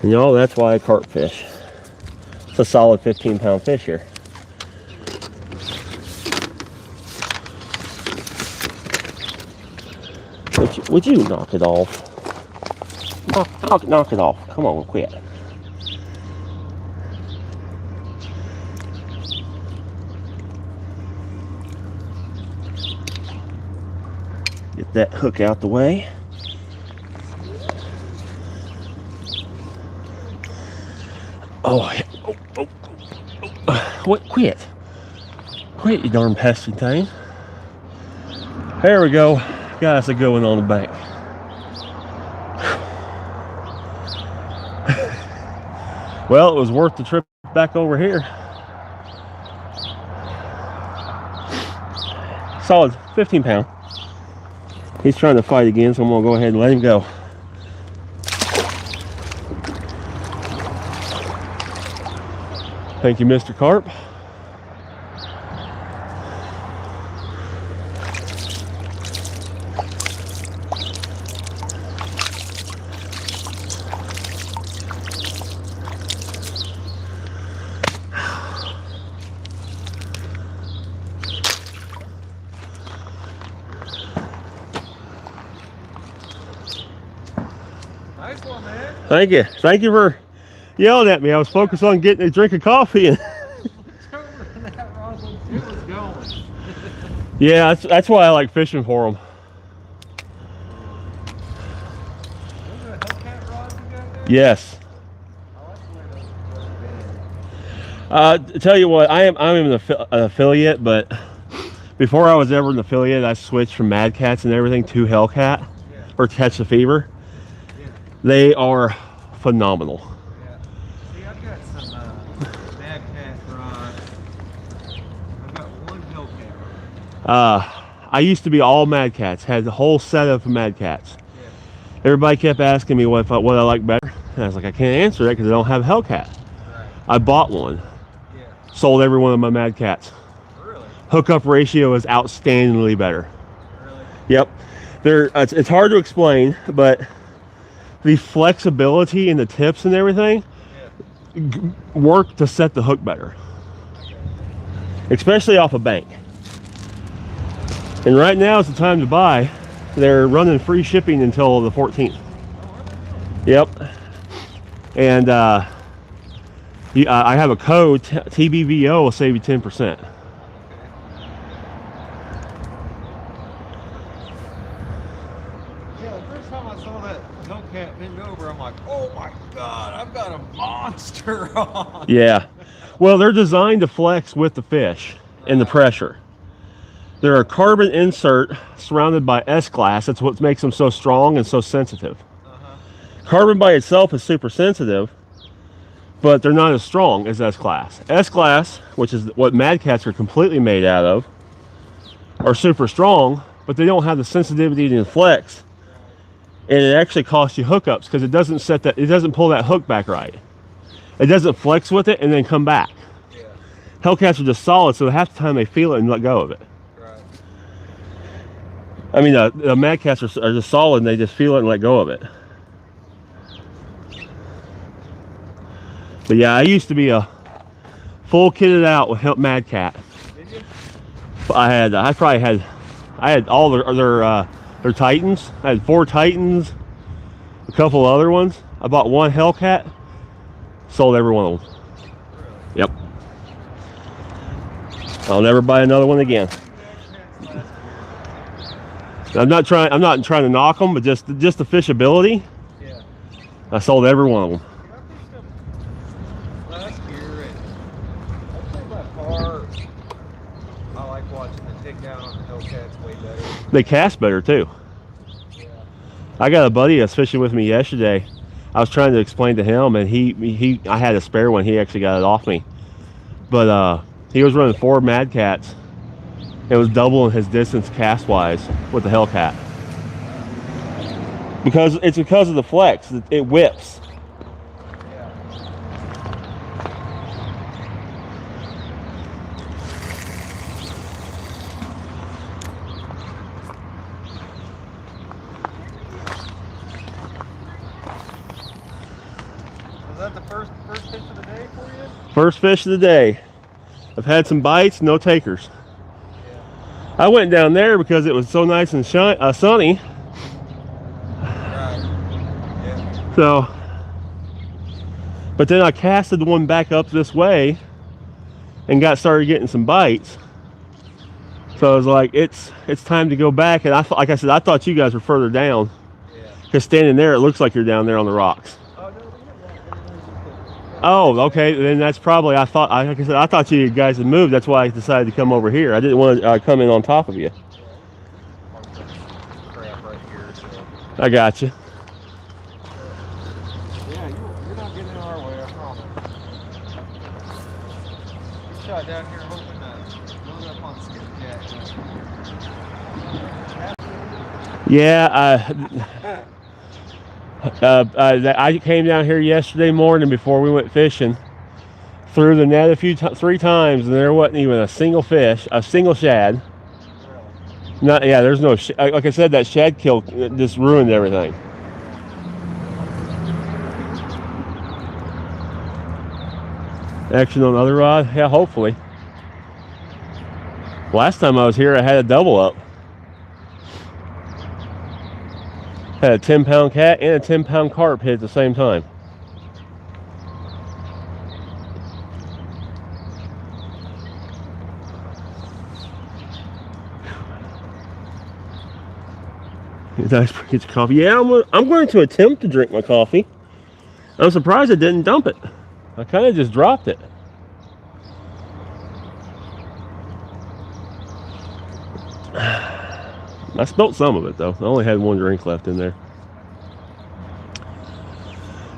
And y'all, that's why I carp fish. It's a solid 15-pound fish here. Would you knock it off? Knock it off. Come on, quit. Get that hook out the way. Oh, quit. Quit, you darn pesky thing. There we go. Got us a good one on the bank. Well, it was worth the trip back over here. Solid 15 pound. He's trying to fight again, so I'm gonna go ahead and let him go. Thank you, Mr. Carp. Nice one, man. Thank you. Thank you for yelling at me. I was focused on getting a drink of coffee. And That rod was going. yeah, that's why I like fishing for them. Those are Hellcat rods you got there? Yes. I like the way those Tell you what, I'm an affiliate, but before I was ever an affiliate, I switched from Mad Cats and everything to Hellcat, Yeah. or Catch the Fever. Yeah. They are phenomenal. Yeah. See, I've got some Mad Cat rods. I've got one Hellcat rod. I used to be all Mad Cats, had the whole setup of Mad Cats. Yeah. Everybody kept asking me what I like better, and I was like, I can't answer that because I don't have Hellcat. Right. I bought one, Yeah. sold every one of my Mad Cats. Really? Hookup ratio is outstandingly better. Really? Yep. It's hard to explain, but the flexibility in the tips and everything Yeah. work to set the hook better, especially off a bank. And right now is the time to buy. They're running free shipping until the 14th. Yep. And I have a code, TBVO will save you 10%. Yeah, the first time I saw that Hellcat bend over, I'm like, oh my God, I've got a monster on. Yeah. Well, they're designed to flex with the fish and the pressure. They're a carbon insert surrounded by S-glass. That's what makes them so strong and so sensitive. Carbon by itself is super sensitive, but they're not as strong as S-glass. S-glass, which is what Mad Cats are completely made out of, are super strong, but they don't have the sensitivity to flex. And it actually costs you hookups because it doesn't pull that hook back right. It doesn't flex with it and then come back. Yeah. Hellcats are just solid, so half the time they feel it and let go of it. Right. I mean, the Mad Cats are just solid and they just feel it and let go of it. But yeah, I used to be a full kitted out with Mad Cat. Did you? I had all their Titans. I had 4 Titans, a couple other ones. I bought one Hellcat, sold every one of them. Really? Yep. I'll never buy another one again. I'm not trying to knock them, but just the fishability. Yeah. I sold every one of them. Last year, and I'd say by far, I like watching the takedown on the Hellcats way better. They cast better too. Yeah. I got a buddy that's fishing with me yesterday. I was trying to explain to him, and I had a spare one. He actually got it off me, but he was running 4 Mad Cats. It was doubling his distance cast wise with the Hellcat because of the flex. It whips. Yeah. Was that the first fish of the day for you? First fish of the day. I've had some bites, no takers. Yeah. I went down there because it was so nice and sunny. Right. Yeah. So, but then I casted one back up this way and started getting some bites. So I was like, it's time to go back. And like I said, I thought you guys were further down. Yeah. Because standing there, it looks like you're down there on the rocks. Oh, no, Oh, okay. Then that's probably, like I said, I thought you guys had moved. That's why I decided to come over here. I didn't want to come in on top of you. crap right here, so. I got you. Yeah, you're not getting in our way, I promise. You shot down here hoping to load up on skipjack. Yeah, I came down here yesterday morning before we went fishing, threw the net 3 times, and there wasn't even a single fish, a single shad. Really? Yeah, there's no, like I said, that shad kill just ruined everything. Action on the other rod? Yeah, hopefully. Last time I was here, I had a double up. Had a 10-pound cat and a 10-pound carp hit at the same time. Nice, get your coffee. Yeah, I'm going to attempt to drink my coffee. I'm surprised I didn't dump it. I kind of just dropped it. I spilled some of it though. I only had one drink left in there.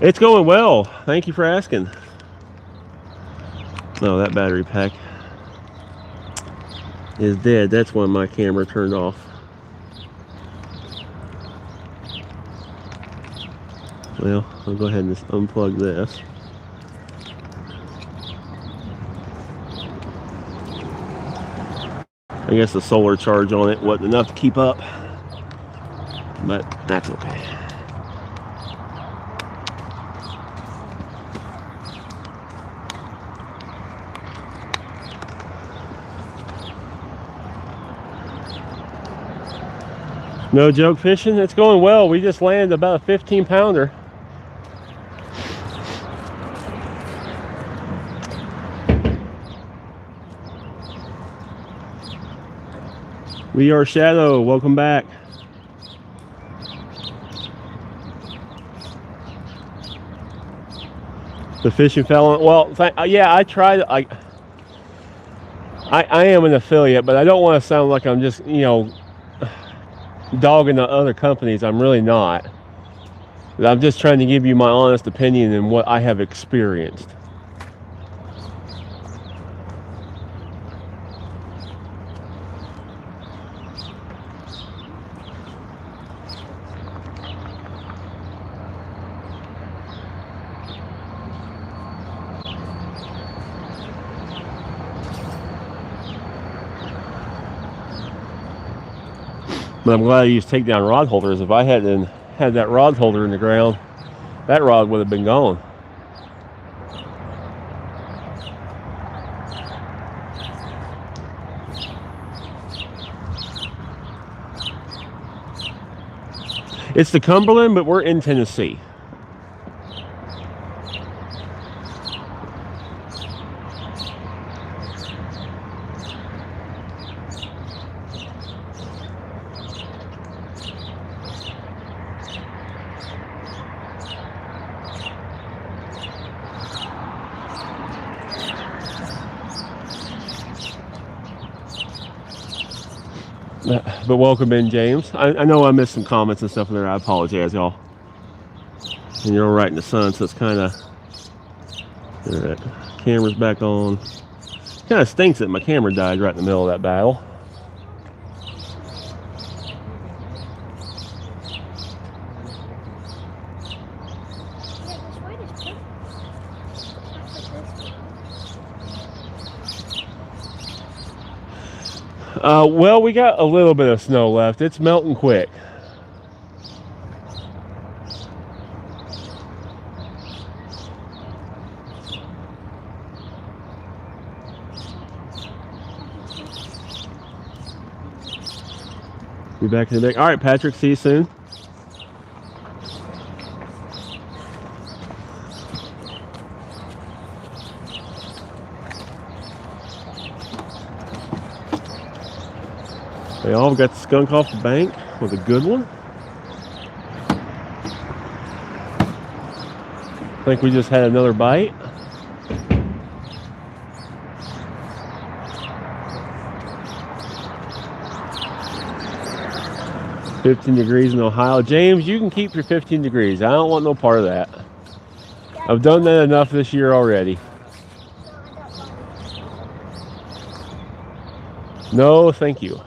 It's going well. Thank you for asking. Oh, that battery pack is dead. That's when my camera turned off. Well, I'll go ahead and just unplug this. I guess the solar charge on it wasn't enough to keep up, but that's okay. No joke fishing, it's going well. We just landed about a 15-pounder. We are Shadow, welcome back. The fishing fell. Well, yeah, I tried. I am an affiliate, but I don't want to sound like I'm just, you know, dogging the other companies. I'm really not. I'm just trying to give you my honest opinion and what I have experienced. But I'm glad I used takedown rod holders. If I hadn't had that rod holder in the ground, that rod would have been gone. It's the Cumberland, but we're in Tennessee. But welcome in, James. I know I missed some comments and stuff in there. I apologize, y'all. And you're all right in the sun, so it's kind of... Alright, camera's back on. Kind of stinks that my camera died right in the middle of that battle. Well, we got a little bit of snow left. It's melting quick. Be back in the day. All right, Patrick, see you soon. They all got the skunk off the bank with a good one. I think we just had another bite. $15 degrees in Ohio. James, you can keep your 15 degrees. I don't want no part of that. I've done that enough this year already. No, thank you.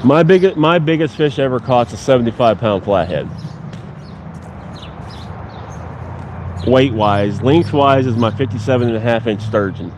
My biggest fish ever caught's a 75-pound flathead. Weight-wise, length-wise is my 57.5-inch sturgeon.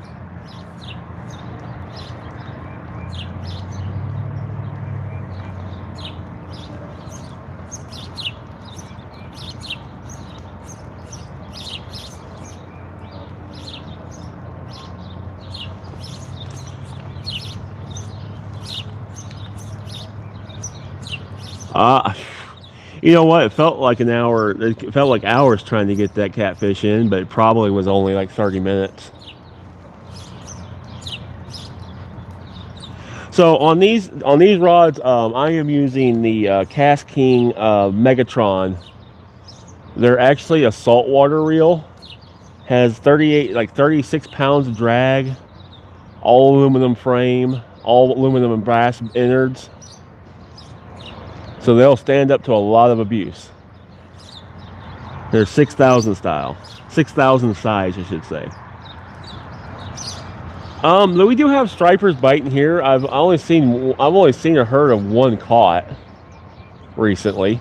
Uh, you know what? It felt like an hour. It felt like hours trying to get that catfish in, but it probably was only like 30 minutes. So on these rods, I am using the Cast King Megatron. They're actually a saltwater reel. Has 36 pounds of drag. All aluminum frame, all aluminum and brass innards. So they'll stand up to a lot of abuse. They're 6,000 style, 6,000 size, I should say. We do have stripers biting here. I've only seen a herd of one caught recently.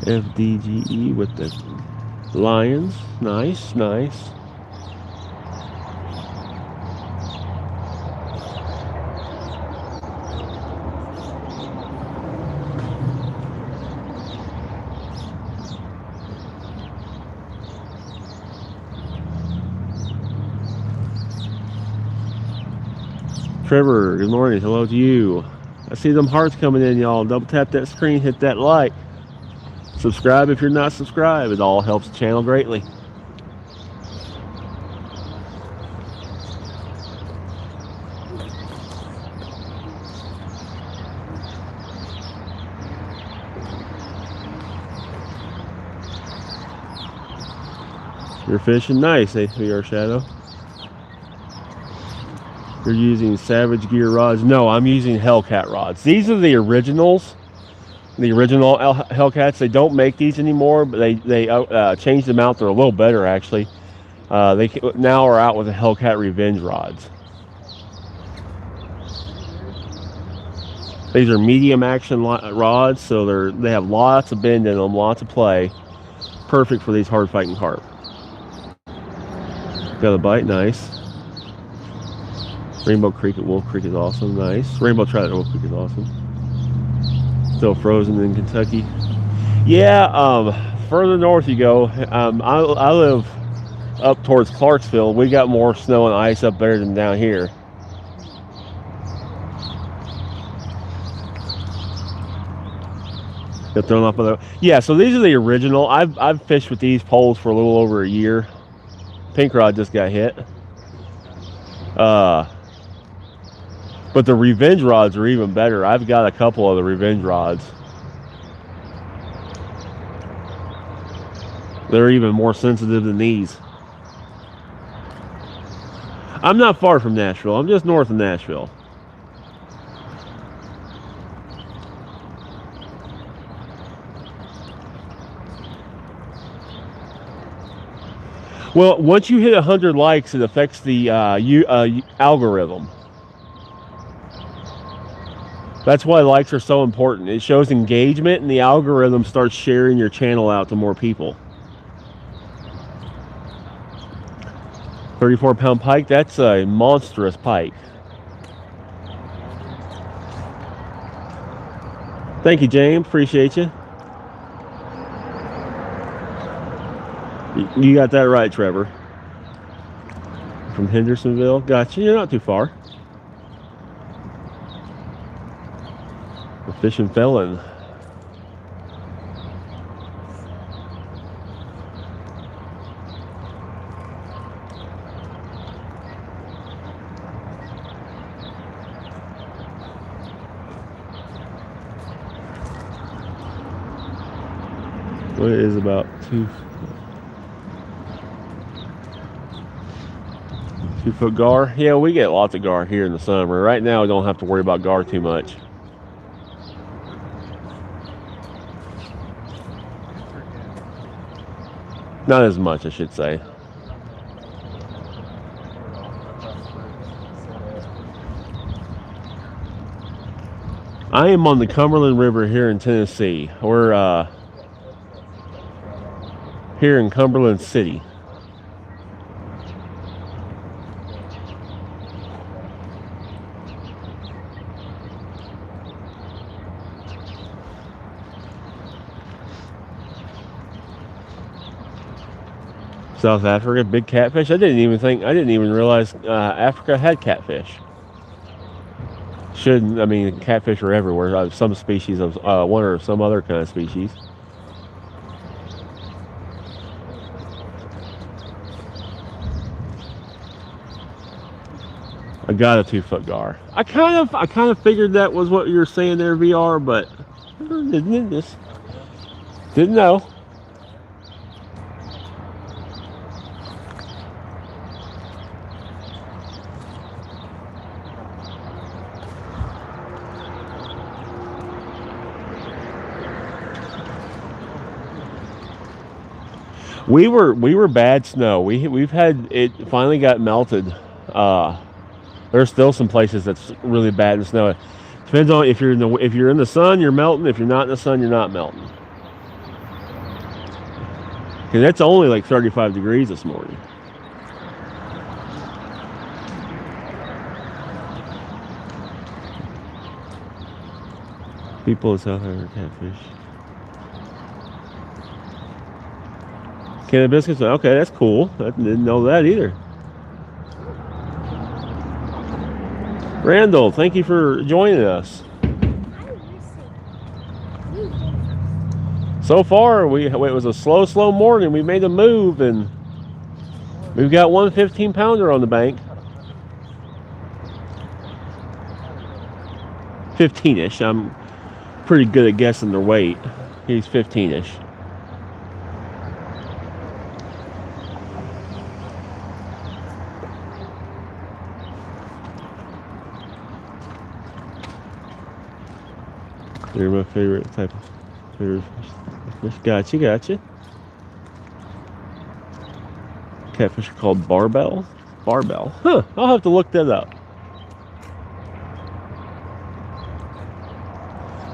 FDGE with the lions. Nice, nice. Trevor, good morning. Hello to you. I see them hearts coming in, y'all. Double tap that screen, hit that like. Subscribe if you're not subscribed. It all helps the channel greatly. You're fishing nice, AVR Shadow. You're using Savage Gear rods. No, I'm using Hellcat rods. These are the originals. The original Hellcats. They don't make these anymore, but they changed them out. They're a little better, actually. They now are out with the Hellcat Revenge rods. These are medium action rods, so they have lots of bend in them, lots of play. Perfect for these hard fighting carp. Got a bite, nice. Rainbow Creek at Wolf Creek is awesome, nice. Rainbow Trout at Wolf Creek is awesome. Still frozen in Kentucky. Yeah, further north you go. I live up towards Clarksville. We got more snow and ice up there than down here. Got thrown off by the. Yeah, so these are the original. I've fished with these poles for a little over a year. Pink rod just got hit. But the Revenge rods are even better. I've got a couple of the Revenge rods. They're even more sensitive than these. I'm not far from Nashville. I'm just north of Nashville. Well, once you hit 100 likes, it affects the algorithm. That's why likes are so important. It shows engagement, and the algorithm starts sharing your channel out to more people. 34-pound pike, that's a monstrous pike. Thank you, James. Appreciate you. You got that right, Trevor. From Hendersonville. Gotcha. You're not too far. The fishing felon. What is about 2 foot gar? Yeah, we get lots of gar here in the summer. Right now, we don't have to worry about gar too much. Not as much, I should say. I am on the Cumberland River here in Tennessee. We're here in Cumberland City. South Africa, big catfish. I didn't even realize Africa had catfish. Shouldn't, I mean, catfish are everywhere. Some species of one or some other kind of species. I got a 2-foot gar. I kind of figured that was what you were saying there, VR, but didn't know. We were bad snow. We've had it finally got melted. There's still some places that's really bad in snow. It depends on if you're in the sun, you're melting. If you're not in the sun, you're not melting. Because it's only like 35 degrees this morning. People in South Africa catfish. Can of biscuits? Okay, that's cool. I didn't know that either. Randall, thank you for joining us. So far, it was a slow morning. We made a move, and we've got one 15-pounder on the bank. 15-ish. I'm pretty good at guessing their weight. He's 15-ish. They're my favorite type of fish. Gotcha. Catfish are called barbel. Huh, I'll have to look that up.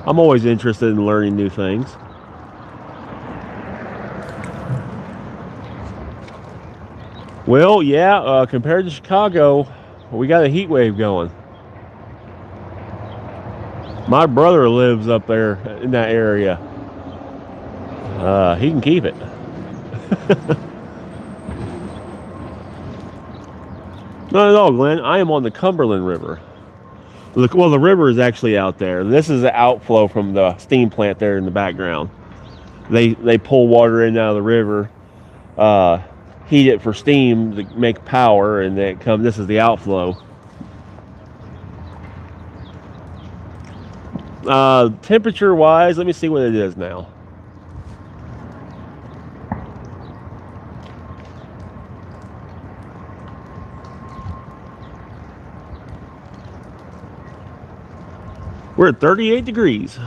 I'm always interested in learning new things. Well, yeah, compared to Chicago, we got a heat wave going. My brother lives up there in that area. He can keep it. Not at all, Glenn. I am on the Cumberland River. Well, the river is actually out there. This is the outflow from the steam plant there in the background. They pull water in out of the river, heat it for steam to make power, and then this is the outflow. Temperature wise, let me see what it is now. We're at 38 degrees.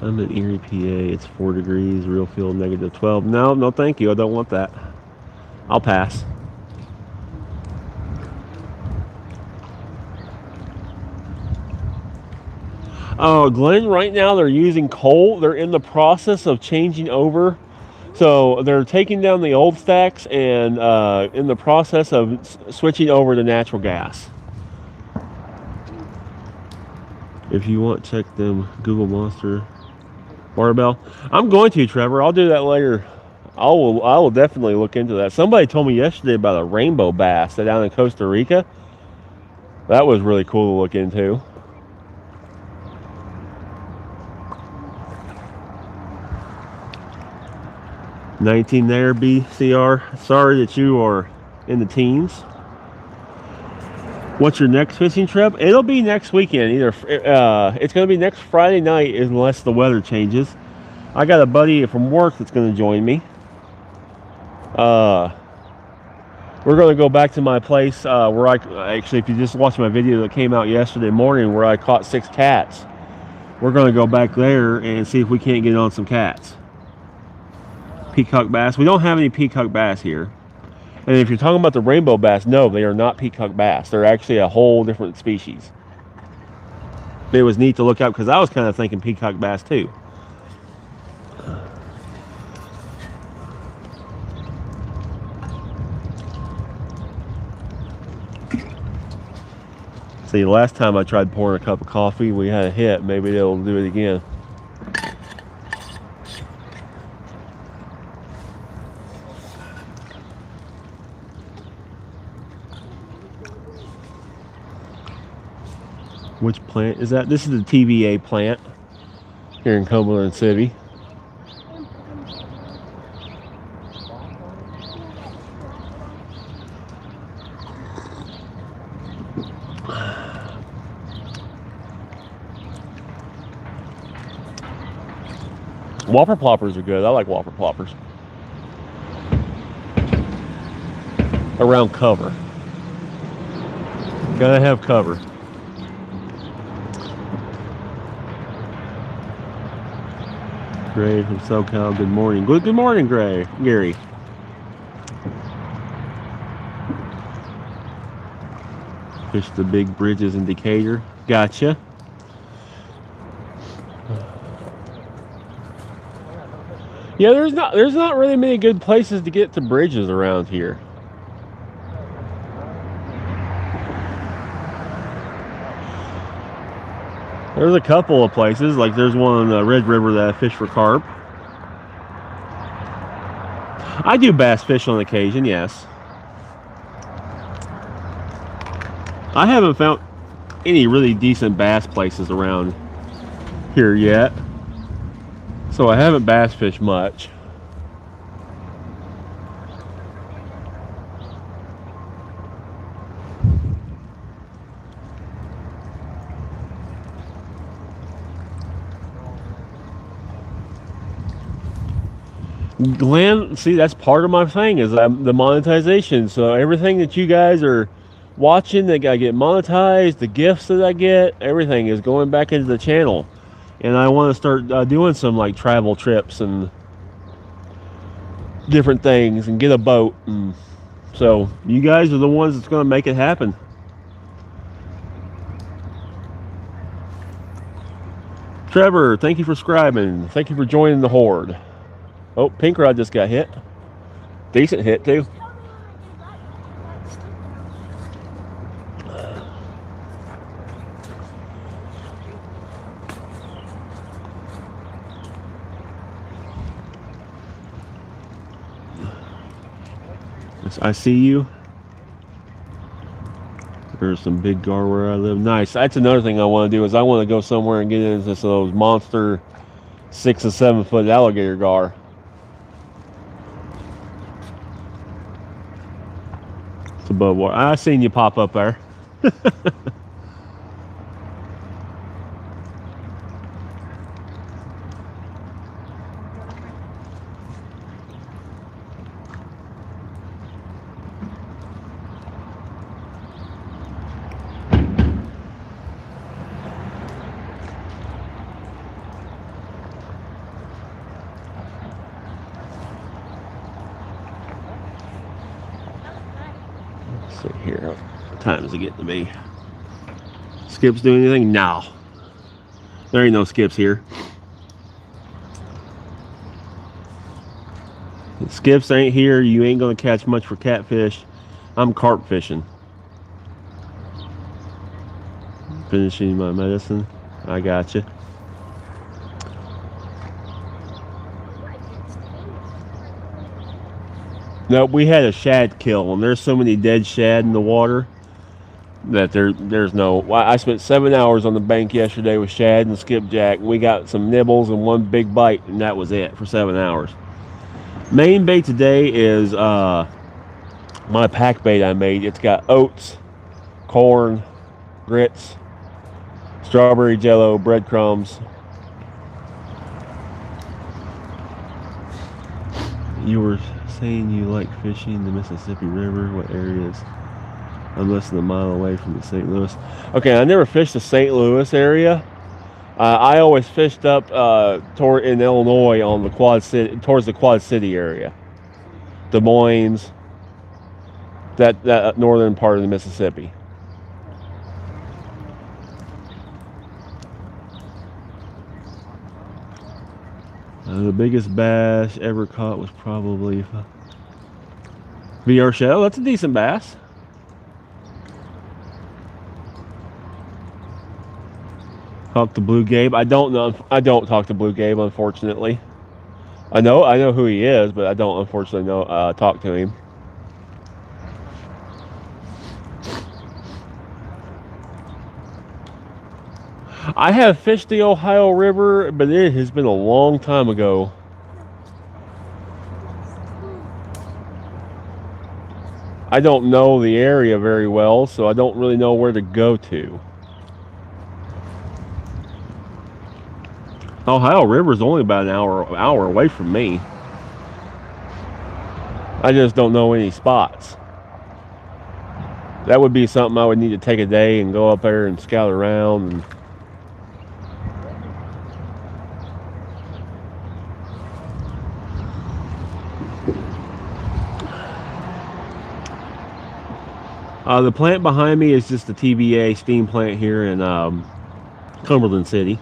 I'm in Erie, PA. It's 4 degrees. Real feel negative 12. No, thank you. I don't want that. I'll pass. Oh, Glenn, right now they're using coal. They're in the process of changing over. So they're taking down the old stacks and in the process of switching over to natural gas. If you want, check them. Google Monster barbell. I'm going to, Trevor. I'll do that later. I will definitely look into that. Somebody told me yesterday about a rainbow bass down in Costa Rica. That was really cool to look into. $19 there, BCR. Sorry that you are in the teens. What's your next fishing trip? It'll be next weekend. It's going to be next Friday night unless the weather changes. I got a buddy from work that's going to join me. We're going to go back to my place where actually, if you just watched my video that came out yesterday morning where I caught 6 cats, we're going to go back there and see if we can't get on some cats. Peacock bass. We don't have any peacock bass here. And if you're talking about the rainbow bass, no, they are not peacock bass. They're actually a whole different species. It was neat to look up because I was kind of thinking peacock bass too. See, last time I tried pouring a cup of coffee, we had a hit. Maybe they'll do it again. Which plant is that? This is the TVA plant here in Cumberland City. Whopper ploppers are good. I like whopper ploppers. Around cover. Gotta have cover. Gray from SoCal, good morning. Good morning, Gary. Fish the big bridges in Decatur. Gotcha. Yeah, there's not really many good places to get to bridges around here. There's a couple of places, like there's one on Red River that I fish for carp. I do bass fish on occasion, yes. I haven't found any really decent bass places around here yet, so I haven't bass fished much. Glenn, see, that's part of my thing is the monetization. So everything that you guys are watching that I get monetized, the gifts that I get, everything is going back into the channel. And I want to start doing some like travel trips and different things and get a boat. And so you guys are the ones that's going to make it happen. Trevor, thank you for subscribing. Thank you for joining the horde. Oh, pink rod just got hit. Decent hit too. I see you. There's some big gar where I live. Nice. That's another thing I want to do is I want to go somewhere and get into those monster 6 and 7 foot alligator gar. It's above water. I seen you pop up there. See here, what time is it getting to be? Skips doing anything? No. There ain't no skips here. If skips ain't here, you ain't gonna catch much for catfish. I'm carp fishing. Finishing my medicine. I got you. No, we had a shad kill, and there's so many dead shad in the water that there's no. I spent 7 hours on the bank yesterday with shad and skipjack. We got some nibbles and one big bite, and that was it for 7 hours. Main bait today is my pack bait I made. It's got oats, corn, grits, strawberry jello, breadcrumbs. You were saying you like fishing the Mississippi River. What areas? I'm less than a mile away from the St. Louis. Okay, I never fished the St. Louis area. I always fished up in Illinois on the Quad City, towards the Quad City area, Des Moines, that northern part of the Mississippi. The biggest bass ever caught was probably VR shell. That's a decent bass. Talk to Blue Gabe. I don't know. I don't talk to Blue Gabe, unfortunately. I know who he is, but I don't unfortunately talk to him. I have fished the Ohio River, but it has been a long time ago. I don't know the area very well, so I don't really know where to go to. Ohio River is only about an hour away from me. I just don't know any spots. That would be something I would need to take a day and go up there and scout around. The plant behind me is just the TVA steam plant here in Cumberland City.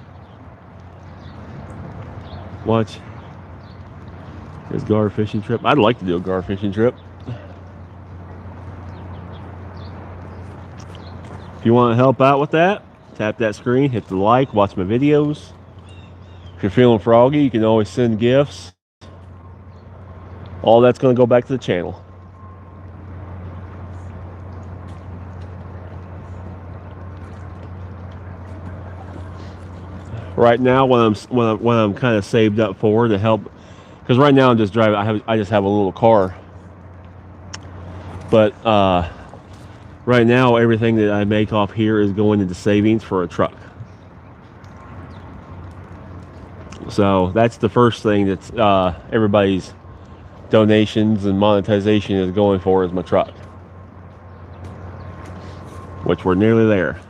Watch. There's gar fishing trip. I'd like to do a gar fishing trip. If you want to help out with that, tap that screen, hit the like, watch my videos. If you're feeling froggy, you can always send gifts. All that's going to go back to the channel. Right now, what I'm kind of saved up for to help, because right now I'm just driving. I just have a little car, but right now everything that I make off here is going into savings for a truck. So that's the first thing that's everybody's donations and monetization is going for, is my truck, which we're nearly there.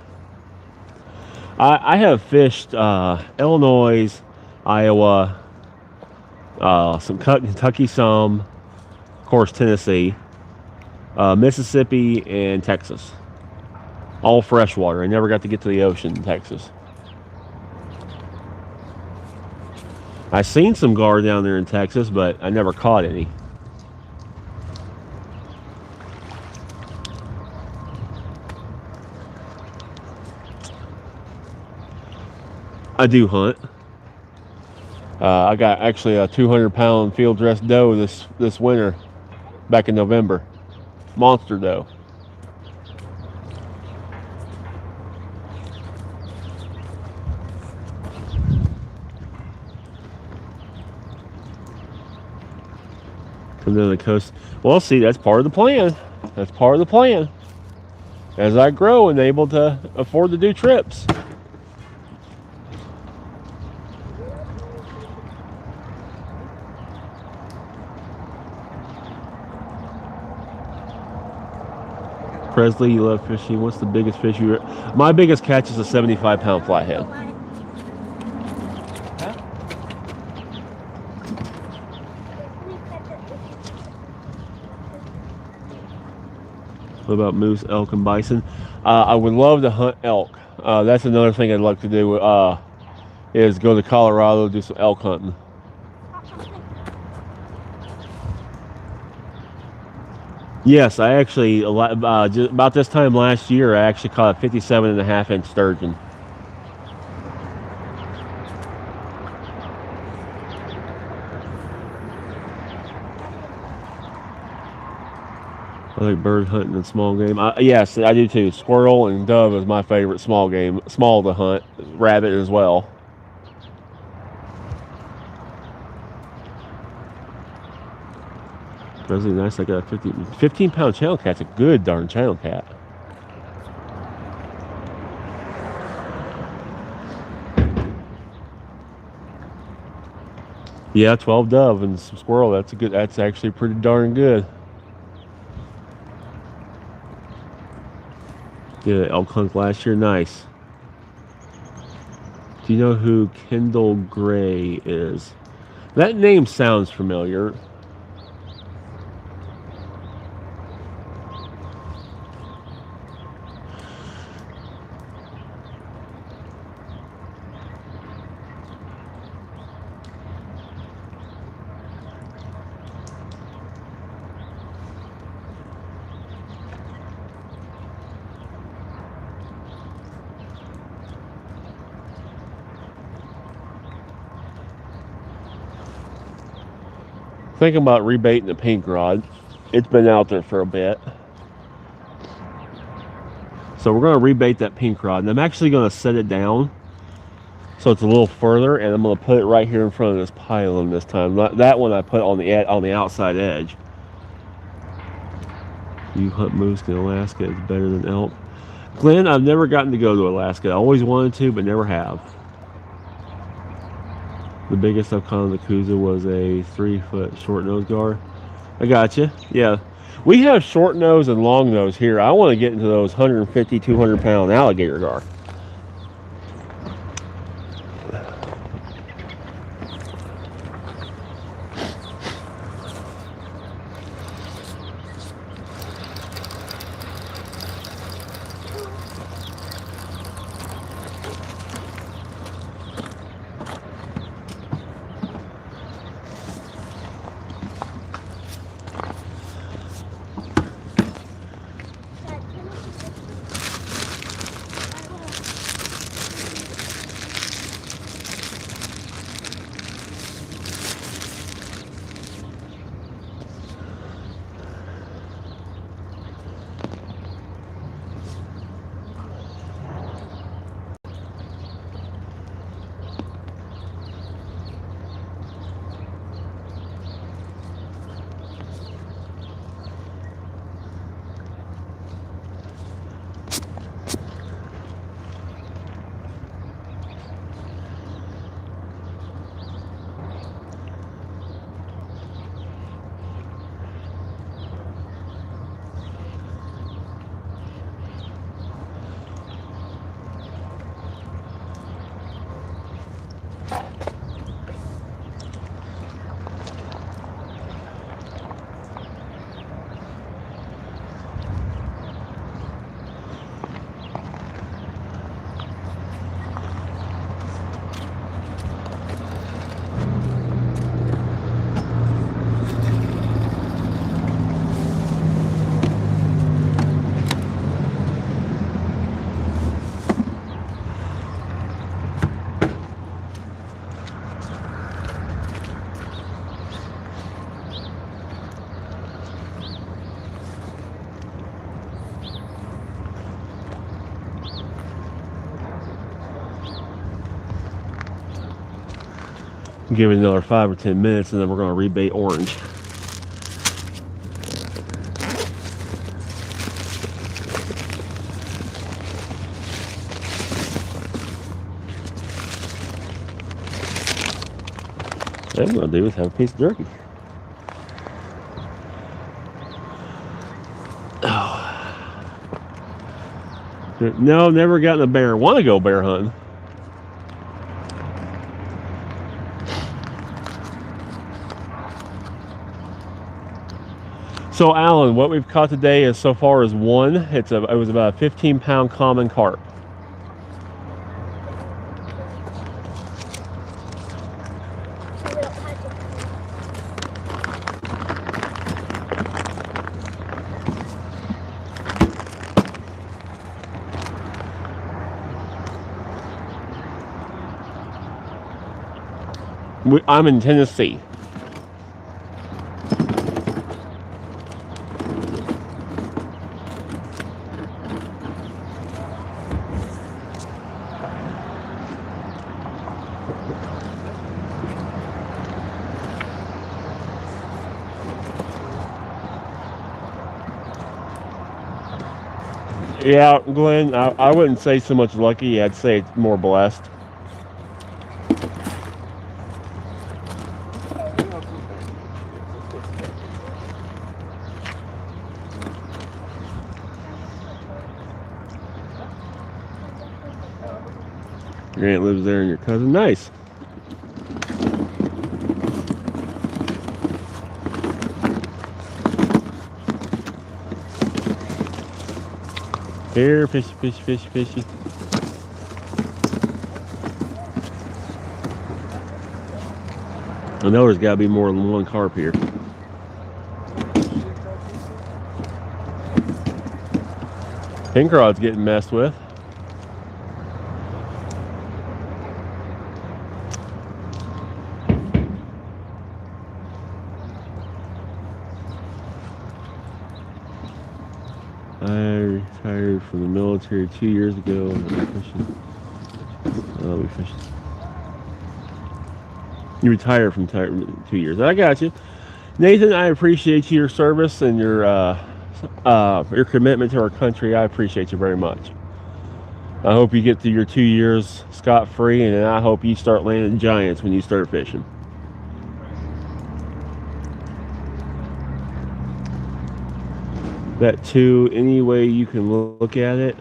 I have fished Illinois, Iowa, some Kentucky, some, of course, Tennessee, Mississippi, and Texas. All freshwater. I never got to get to the ocean in Texas. I seen some gar down there in Texas, but I never caught any. I do hunt. I got actually a 200-pound field dress doe this winter, back in November. Monster doe. Come down the coast. Well, see, that's part of the plan. That's part of the plan. As I grow and able to afford to do trips. Presley, you love fishing. What's the biggest fish you... My biggest catch is a 75-pound flathead. What about moose, elk, and bison? I would love to hunt elk. That's another thing I'd like to do, is go to Colorado, do some elk hunting. Yes, I actually, just about this time last year, I actually caught a 57.5-inch sturgeon. I like bird hunting and small game. Yes, I do too. Squirrel and dove is my favorite small game. Small to hunt. Rabbit as well. Really nice. I got a 15-pound channel cat's a good darn channel cat. Yeah, 12 dove and some squirrel. That's actually pretty darn good. Did an elk hunt last year. Nice. Do you know who Kendall Gray is? That name sounds familiar. Thinking about rebaiting the pink rod. It's been out there for a bit. So we're going to rebait that pink rod, and I'm actually going to set it down so it's a little further, and I'm going to put it right here in front of this pylon this time. That one I put on the outside edge. You hunt moose in Alaska, it's better than elk. Glenn, I've never gotten to go to Alaska. I always wanted to, but never have. The biggest I've caught on the Kuza was a 3-foot short nose gar. I got you. Yeah, we have short nose and long nose here. I want to get into those 150, 200 pound alligator gar. Give it another 5 or 10 minutes, and then we're going to rebait orange. What I'm going to do is have a piece of jerky. Oh. No, never gotten a bear. Want to go bear hunting. So Alan, what we've caught today is so far is one. It was about a 15-pound common carp. I'm in Tennessee. Yeah, Glenn, I wouldn't say so much lucky. I'd say it's more blessed. Your aunt lives there and your cousin. Nice. Here, fishy, fishy, fishy, fishy. I know there's got to be more than one carp here. Pink rod's getting messed with. military 2 years ago. We fishing. You retired from 2 years. I got you, Nathan. I appreciate your service and your commitment to our country. I appreciate you very much. I hope you get through your 2 years scot-free, and I hope you start landing giants when you start fishing. That too, any way you can look at it.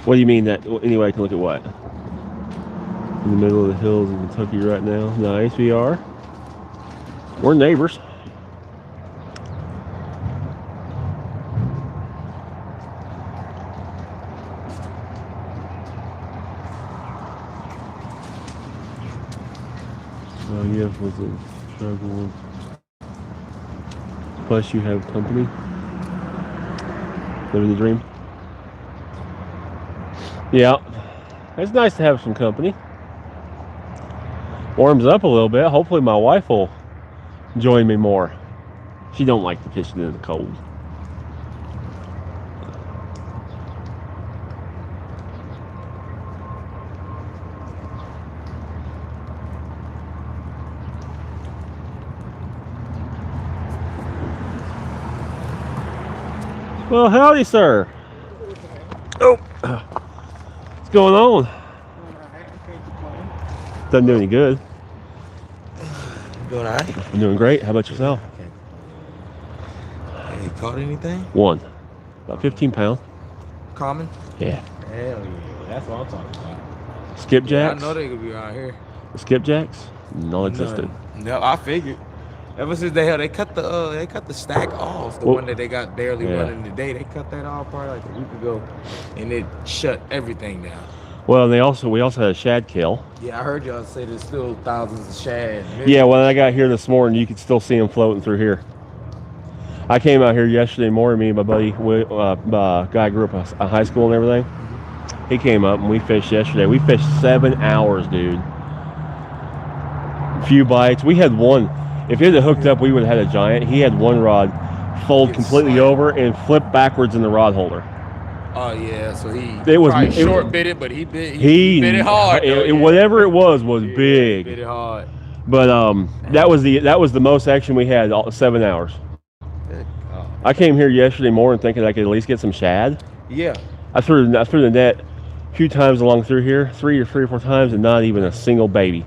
What do you mean that any way I can look at what? In the middle of the hills of Kentucky right now. Nice, we are. We're neighbors. Yeah, was a struggle. Plus, you have company. Living the dream. Yeah, it's nice to have some company. Warms up a little bit. Hopefully, my wife will join me more. She don't like the fishing in the cold. Well, howdy, sir. Oh, what's going on? Doesn't do any good. Doing all right? I'm doing great. How about yourself? Have you caught anything? One. About 15 pounds. Common? Yeah. Hell yeah. That's what I'm talking about. Skipjacks? Yeah, I know they could be around here. The skipjacks? Non-existent. No, I figured. Ever since they cut the stack off, the one that they got barely running today, they cut that off probably like a week ago, and it shut everything down. Well, we also had a shad kill. Yeah, I heard y'all say there's still thousands of shad. Yeah, when I got here this morning, you could still see them floating through here. I came out here yesterday morning. Me and my buddy, guy I grew up in high school and everything. He came up and we fished yesterday. We fished 7 hours, dude. Few bites. We had one. If it had hooked up, we would have had a giant. He had one rod fold completely over and flip backwards in the rod holder. Oh yeah, so he short bit it, but he bit it hard. Whatever it was big. Bit it hard. But that was the most action we had, 7 hours. I came here yesterday morning thinking I could at least get some shad. Yeah. I threw the net a few times along through here, three or four times, and not even a single baby.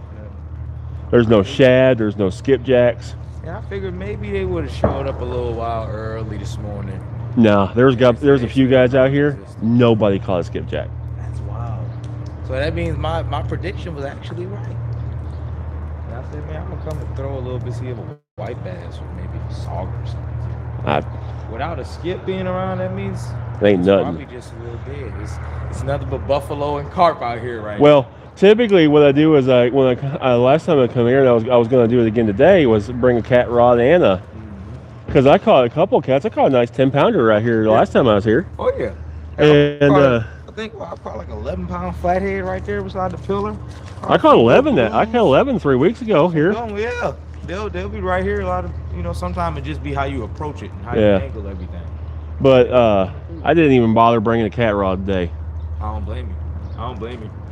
There's no shad, there's no skipjacks. Yeah, I figured maybe they would have showed up a little while early this morning. No, there's a few guys out here. Nobody caught a skipjack. That's wild. So that means my prediction was actually right. And I said, man, I'm gonna come and throw a little bit, see if a white bass or maybe a sauger or something. Without a skip being around, that means ain't nothing. Probably just a little dead. It's nothing but buffalo and carp out here right now. Typically, what I do is last time I come here, and I was going to do it again today, was bring a cat rod and because I caught a couple cats. I caught a nice 10-pounder right here last time I was here. Oh yeah. And I think I caught like 11-pound flathead right there beside the pillar. I caught 11 I caught 11 3 weeks ago here. Oh yeah. They'll be right here. A lot of sometimes it just be how you approach it and how you angle everything. But I didn't even bother bringing a cat rod today. I don't blame you.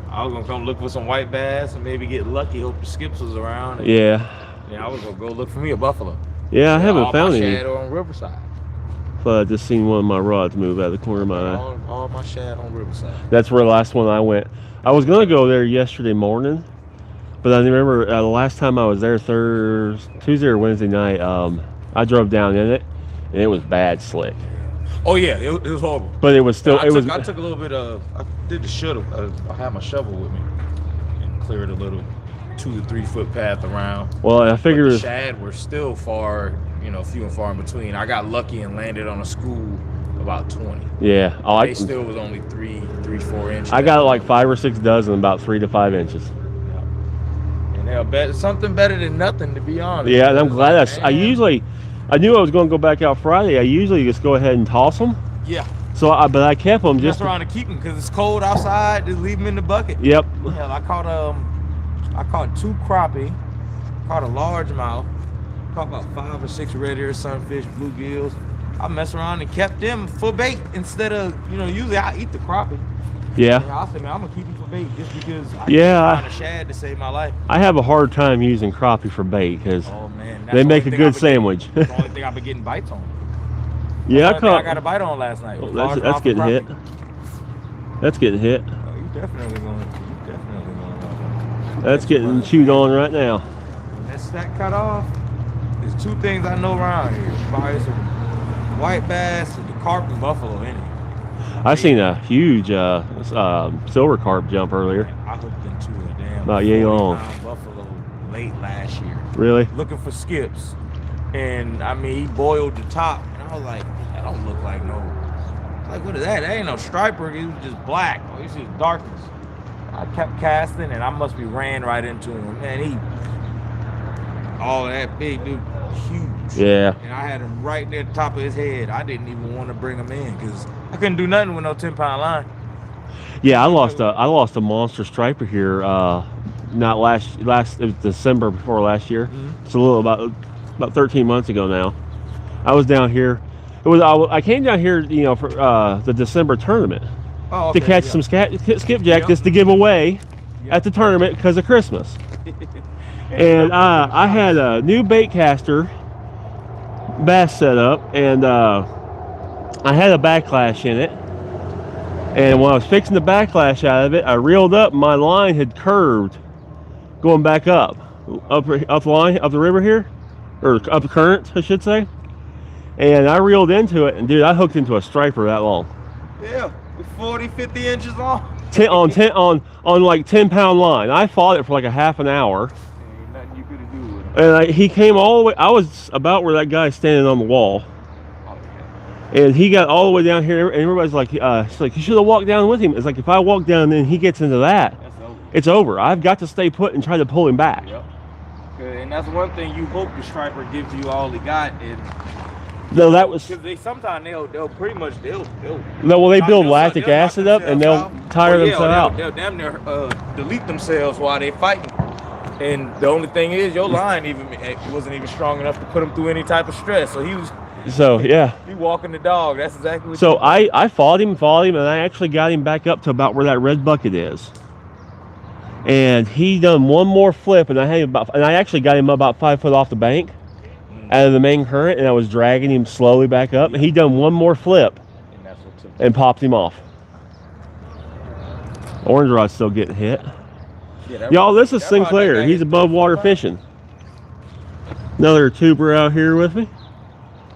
I was gonna come look for some white bass and maybe get lucky. Hope the skips was around. Yeah, I was gonna go look for me a buffalo. Yeah, I haven't found any. Shad on Riverside. But I just seen one of my rods move out of the corner of my eye. All my shad on Riverside. That's where the last one I went. I was gonna go there yesterday morning, but I remember the last time I was there Tuesday or Wednesday night. I drove down in it, and it was bad slick. Oh yeah, it was horrible. But it was still. I took a little bit of. I did the shuttle. I had my shovel with me and cleared a little 2 to 3 foot path around. Well, I figured the shad were still far, few and far in between. I got lucky and landed on a school about 20. Yeah, they still was only 3-4 inches. I got like 5 or 6 dozen, about 3 to 5 inches. Yeah. And they'll bet something better than nothing, to be honest. Yeah, and I'm glad I knew I was going to go back out Friday. I usually just go ahead and toss them. Yeah. So, but I kept them just around to keep them because it's cold outside. Just leave them in the bucket. Yep. Hell, I caught 2 crappie, caught a largemouth, caught about 5 or 6 red ear sunfish, bluegills, I mess around and kept them for bait instead of, you know, usually I eat the crappie. Yeah. And I said, man, I'm gonna keep them for bait just because I Yeah. find a shad to save my life. I have a hard time using crappie for bait because Oh man, they make a good sandwich. That's the only thing I've been getting bites on. Yeah, I got a bite on last night. Oh, that's getting hit. That's getting hit. Oh, you definitely going. That's getting chewed on right now. When that stack cut off, there's two things I know around here: probably some white bass and the carp and buffalo in it. I seen a huge silver carp jump earlier. I hooked into a damn about yay long buffalo late last year. Really? Looking for skips, and I mean he boiled the top, and I was like, that don't look like no. Like, what is that? That ain't no striper. It was just black. Oh, you see the darkness. I kept casting, and I must be ran right into him. Man, that big dude, huge. Yeah. And I had him right near the top of his head. I didn't even want to bring him in because I couldn't do nothing with no 10-pound line. Yeah, I lost a monster striper here. Not last it was December before last year. It's a little about 13 months ago now. I was down here. I came down here, you know, for the December tournament to catch some skipjack just to give away at the tournament because of Christmas. And I had a new bait caster bass set up, and I had a backlash in it. And when I was fixing the backlash out of it, I reeled up. My line had curved, going back up the river here, or up the current, I should say. And I reeled into it, and dude, I hooked into a striper that long. Yeah, 40, 50 inches long. on like 10-pound line. I fought it for like a half an hour. Ain't nothing you could do with him. And he came all the way. I was about where that guy's standing on the wall. And he got all the way down here, and everybody's like, it's like, you should have walked down with him. It's like, if I walk down and he gets into that, it's over. I've got to stay put and try to pull him back. Yep. And that's one thing you hope the striper gives you all he got. No, that was. Because sometimes they'll pretty much they'll no, well, they build lactic acid up and they'll tire themselves out. They'll damn near delete themselves while they're fighting. And the only thing is, your line wasn't even strong enough to put him through any type of stress. So he was. So yeah. He walking the dog. That's exactly what. So I fought him, and I actually got him back up to about where that red bucket is. And he done one more flip, and I actually got him about 5 foot off the bank, out of the main current, and I was dragging him slowly back up. And he done one more flip, and popped him off. Orange rod's still getting hit. Yeah, y'all, this is Sinclair. He's above water fishing. Another tuber out here with me.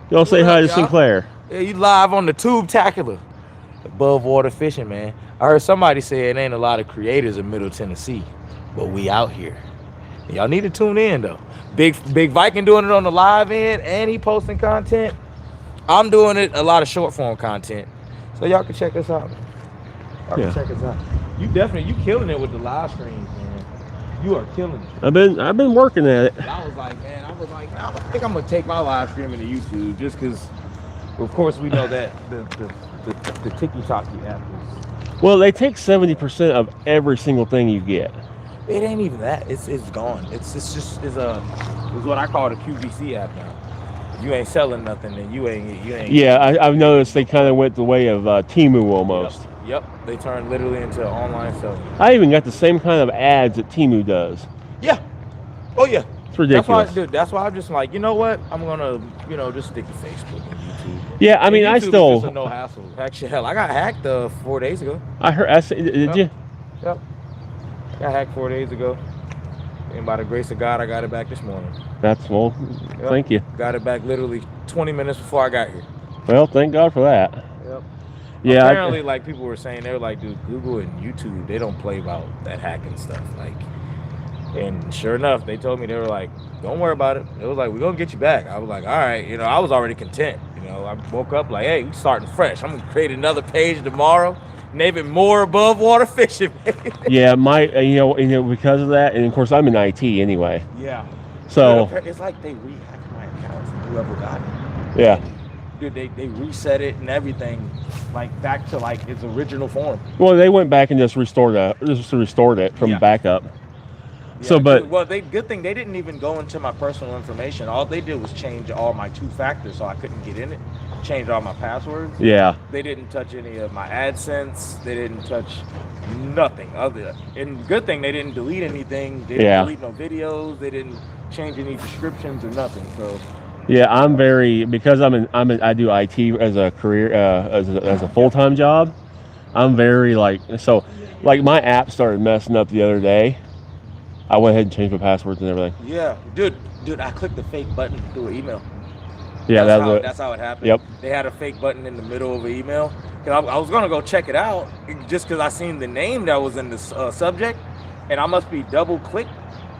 Y'all say hi to Sinclair. Yeah, you live on the Tube Tacular. Above water fishing, man. I heard somebody say it ain't a lot of creators in Middle Tennessee, but we out here. Y'all need to tune in though. Big Viking doing it on the live end, and he posting content. I'm doing it a lot of short form content, so y'all can check us out. Y'all can check us out. You killing it with the live streams, man. You are killing it. I've been working at it. And I was like, I think I'm gonna take my live streaming to YouTube just because, of course, we know that the TikTok app is. Well, they take 70% of every single thing you get. It ain't even that. It's gone. It's what I call the QVC app now. If you ain't selling nothing, then you ain't. Yeah, I've noticed they kind of went the way of Temu almost. Yep, they turned literally into online selling. I even got the same kind of ads that Temu does. Yeah. Oh yeah. It's ridiculous. That's why I'm just like, you know what? I'm gonna, just stick to Facebook and YouTube. Yeah, I mean, YouTube I still. is just a no hassle. Actually, hell, I got hacked 4 days ago. I heard. Did you? Yep. Got hacked 4 days ago. And by the grace of God, I got it back this morning. Thank you. Got it back literally 20 minutes before I got here. Well, thank God for that. Yep. Yeah. Apparently, like people were saying, they were like, dude, Google and YouTube, they don't play about that hacking stuff. Like, and sure enough, they told me, they were like, don't worry about it. It was like, we're gonna get you back. I was like, all right, I was already content. I woke up like, hey, we starting fresh. I'm gonna create another page tomorrow. Name it more above water fishing. Yeah, because of that, and of course I'm in IT anyway. Yeah. So it's like they rehacked my accounts. Whoever got it. Yeah. Dude, they reset it and everything, like back to like its original form. Well, they went back and just restored it from backup. Yeah, so, but good thing they didn't even go into my personal information. All they did was change all my 2 factors, so I couldn't get in it. changed all my passwords. Yeah. They didn't touch any of my AdSense. They didn't touch nothing other. And good thing they didn't delete anything. They didn't delete no videos. They didn't change any descriptions or nothing. So. Yeah, I'm very, because I do IT as a career, as a full-time job. I'm very like my app started messing up the other day. I went ahead and changed my passwords and everything. Yeah, dude, I clicked the fake button through an email. Yeah, that's how it happened. Yep. They had a fake button in the middle of an email. I was gonna go check it out just because I seen the name that was in the subject, and I must be double clicked,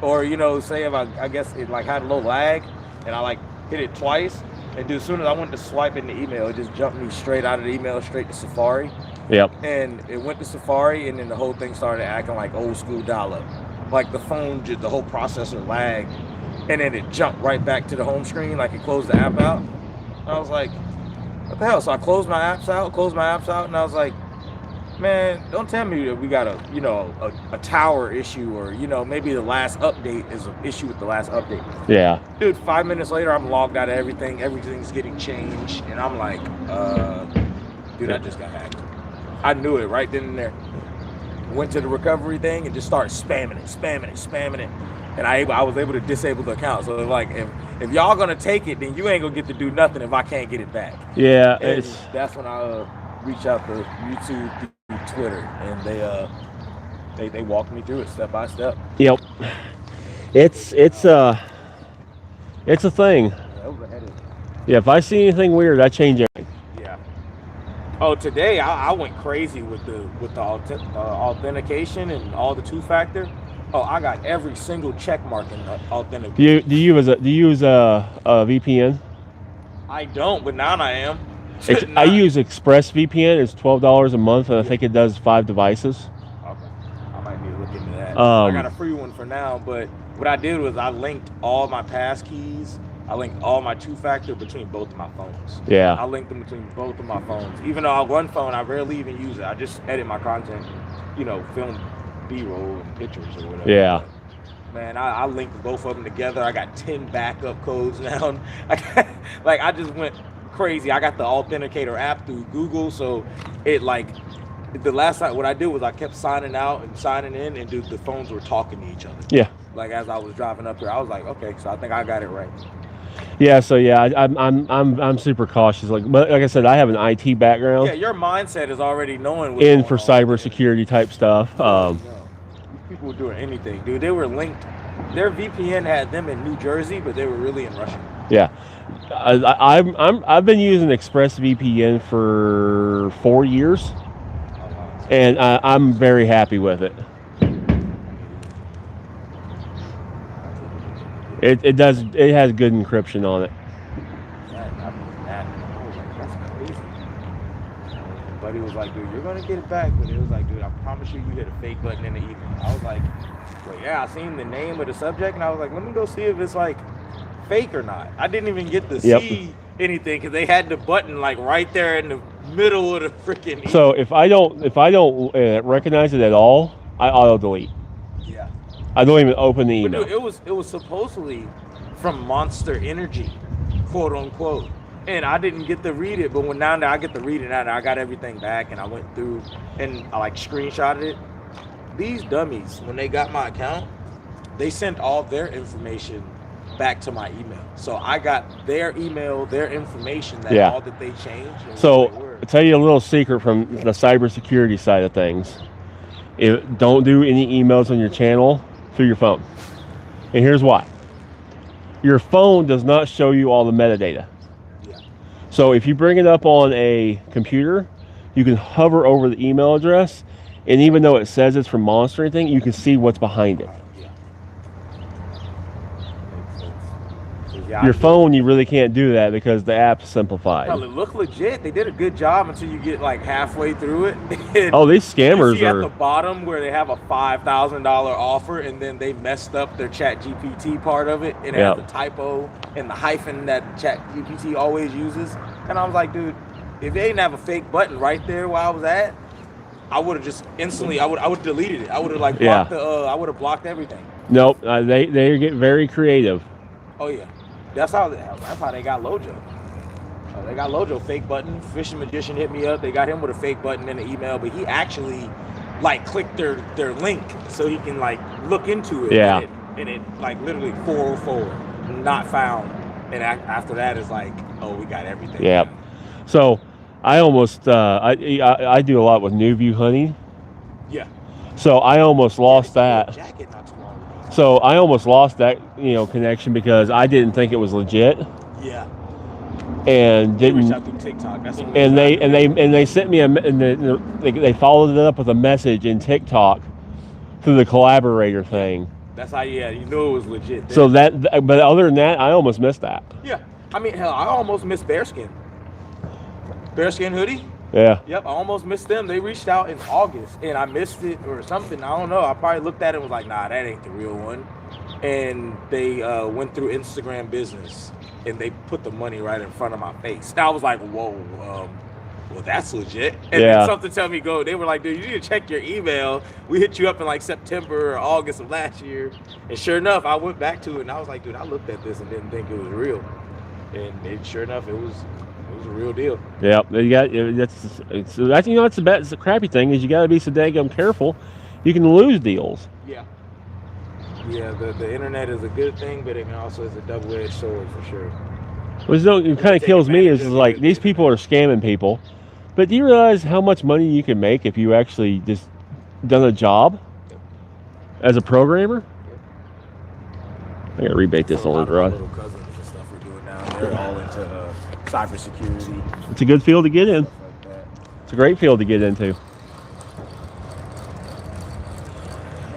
or say if I guess it like had a little lag, and I like hit it twice, and dude, as soon as I went to swipe in the email, it just jumped me straight out of the email, straight to Safari. Yep. And it went to Safari, and then the whole thing started acting like old school dial-up. Like the phone, the whole processor lagged, and then it jumped right back to the home screen, like it closed the app out. And I was like, what the hell? So I closed my apps out, and I was like, man, don't tell me that we got a tower issue, or maybe the last update is an issue with the last update. Yeah. Dude, 5 minutes later, I'm logged out of everything. Everything's getting changed, and I'm like, dude, I just got hacked. I knew it right then and there. Went to the recovery thing and just started spamming it. And I was able to disable the account. So like, if y'all gonna take it, then you ain't gonna get to do nothing if I can't get it back. Yeah, and that's when I reached out to YouTube through Twitter, and they walked me through it step by step. Yep. It's a thing. That was a headache. Yeah, if I see anything weird, I change it. Yeah. Oh, today I went crazy with the authentication and all the two-factor. Oh, I got every single check mark in the authentication. Do you use a VPN? I don't, but now I am. I use ExpressVPN. It's $12 a month, and I think it does 5 devices. Okay, I might need to look into that. I got a free one for now, but what I did was I linked all my pass keys. I linked all my two-factor between both of my phones. Yeah. I linked them between both of my phones. Even though one phone, I rarely even use it. I just edit my content, film B-roll and pictures or whatever. Yeah. Man, I linked both of them together. I got 10 backup codes now. I just went crazy. I got the Authenticator app through Google, so it the last time what I did was I kept signing out and signing in, and the phones were talking to each other. Yeah. Like as I was driving up here, I was like, okay, so I think I got it right. Yeah, so yeah, I'm super cautious. But like I said, I have an IT background. Yeah, your mindset is already knowing what's in for cybersecurity type stuff. People were doing anything, dude. They were linked. Their VPN had them in New Jersey, but they were really in Russia. Yeah, I've been using ExpressVPN for 4 years, and I'm very happy with it. It has good encryption on it. That's crazy. Buddy was like, dude, you're gonna get it back, but it was like, dude, I promise you hit a fake button in the email. I was like, well, yeah, I seen the name of the subject, and I was like, let me go see if it's like fake or not. I didn't even get to see anything because they had the button like right there in the middle of the freaking email. So if I don't recognize it at all, I auto delete. Yeah. I don't even open the email. Dude, it was supposedly from Monster Energy, quote unquote, and I didn't get to read it. But now that I get to read it now, that I got everything back, and I went through and I screenshotted it. These dummies, when they got my account, they sent all their information back to my email. So I got their email, their information, all that they changed. So I'll tell you a little secret from the cybersecurity side of things. Don't do any emails on your channel through your phone. And here's why. Your phone does not show you all the metadata. Yeah. So if you bring it up on a computer, you can hover over the email address, and even though it says it's from Monster or anything, you can see what's behind it. Yeah, your phone, you really can't do that because the app's simplified. Well, it looked legit. They did a good job until you get halfway through it. Oh, these scammers are at the bottom where they have a $5,000 offer, and then they messed up their ChatGPT part of it, and it has the typo and the hyphen that ChatGPT always uses. And I was like, dude, if they didn't have a fake button right there where I was at, I would have just instantly, I would deleted it. I would have blocked I would have blocked everything. Nope, they get very creative. Oh yeah. That's how they got Lojo. They got Lojo fake button. Fishing Magician hit me up. They got him with a fake button in the email, but he actually like clicked their link so he can like look into it. Yeah. And it like literally 404 not found. And after that is like, oh, we got everything. Yeah. So I almost I do a lot with new view hunting. Yeah. So I almost lost that. Jacket not too long ago. So I almost lost that, you know, connection because I didn't think it was legit. Yeah. And didn't. They reached out through TikTok. That's what And they sent me they followed it up with a message in TikTok through the collaborator thing. That's how you knew it was legit. Then. So but other than that, I almost missed that. Yeah. I mean, hell, I almost missed Bearskin. Bearskin hoodie. Yeah. Yep, I almost missed them. They reached out in August, and I missed it or something. I don't know. I probably looked at it and was like, nah, that ain't the real one. And they went through Instagram business, and they put the money right in front of my face. And I was like, whoa, well, that's legit. And then something tell me go. They were like, dude, you need to check your email. We hit you up in like September or August of last year. And sure enough, I went back to it, and I was like, dude, I looked at this and didn't think it was real. And sure enough, it was a real deal. Yeah, you got that's you know it's the crappy thing is you got to be so daggum careful. You can lose deals. Yeah. Yeah, the internet is a good thing, but it also is a double-edged sword for sure. What kind of kills me is like these people are scamming people, but do you realize how much money you can make if you actually just done a job as a programmer? I gotta rebait this orange rod. Little cousins and stuff we're doing now. They're all into cybersecurity. It's a good field to get in. Like that. It's a great field to get into.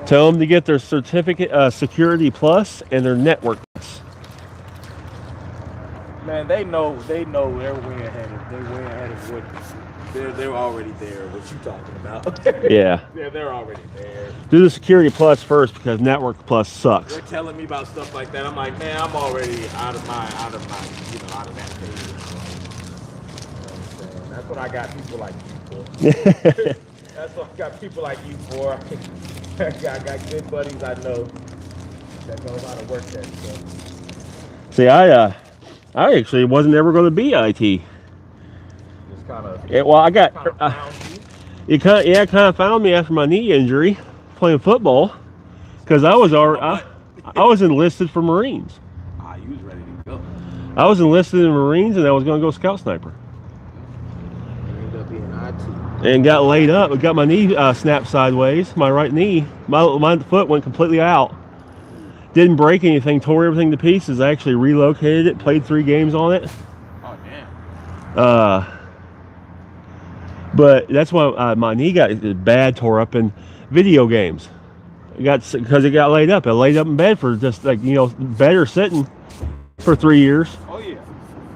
Tell them to get their certificate, Security Plus, and their Network Plus. Man, they know they're way ahead of what they're already there. What you talking about? Yeah. Yeah, they're already there. Do the Security Plus first because Network Plus sucks. They're telling me about stuff like that. I'm like, man, I'm already out of that phase. You know, that's what I got people like you for. That's what I got people like you for. I got good buddies I know that knows how to work that stuff. See, I actually wasn't ever going to be IT. Just kind of. Yeah, well, I got. It kind of found me after my knee injury playing football because I was enlisted for Marines. You was ready to go. I was enlisted in Marines and I was going to go scout sniper. You ended up being IT. And got laid up. I got my knee snapped sideways. My right knee. My foot went completely out. Didn't break anything. Tore everything to pieces. I actually relocated it. Played 3 games on it. Oh damn. But that's why my knee got bad tore up in video games. Because it got laid up. I laid up in bed for just like bed or sitting for 3 years. Oh yeah.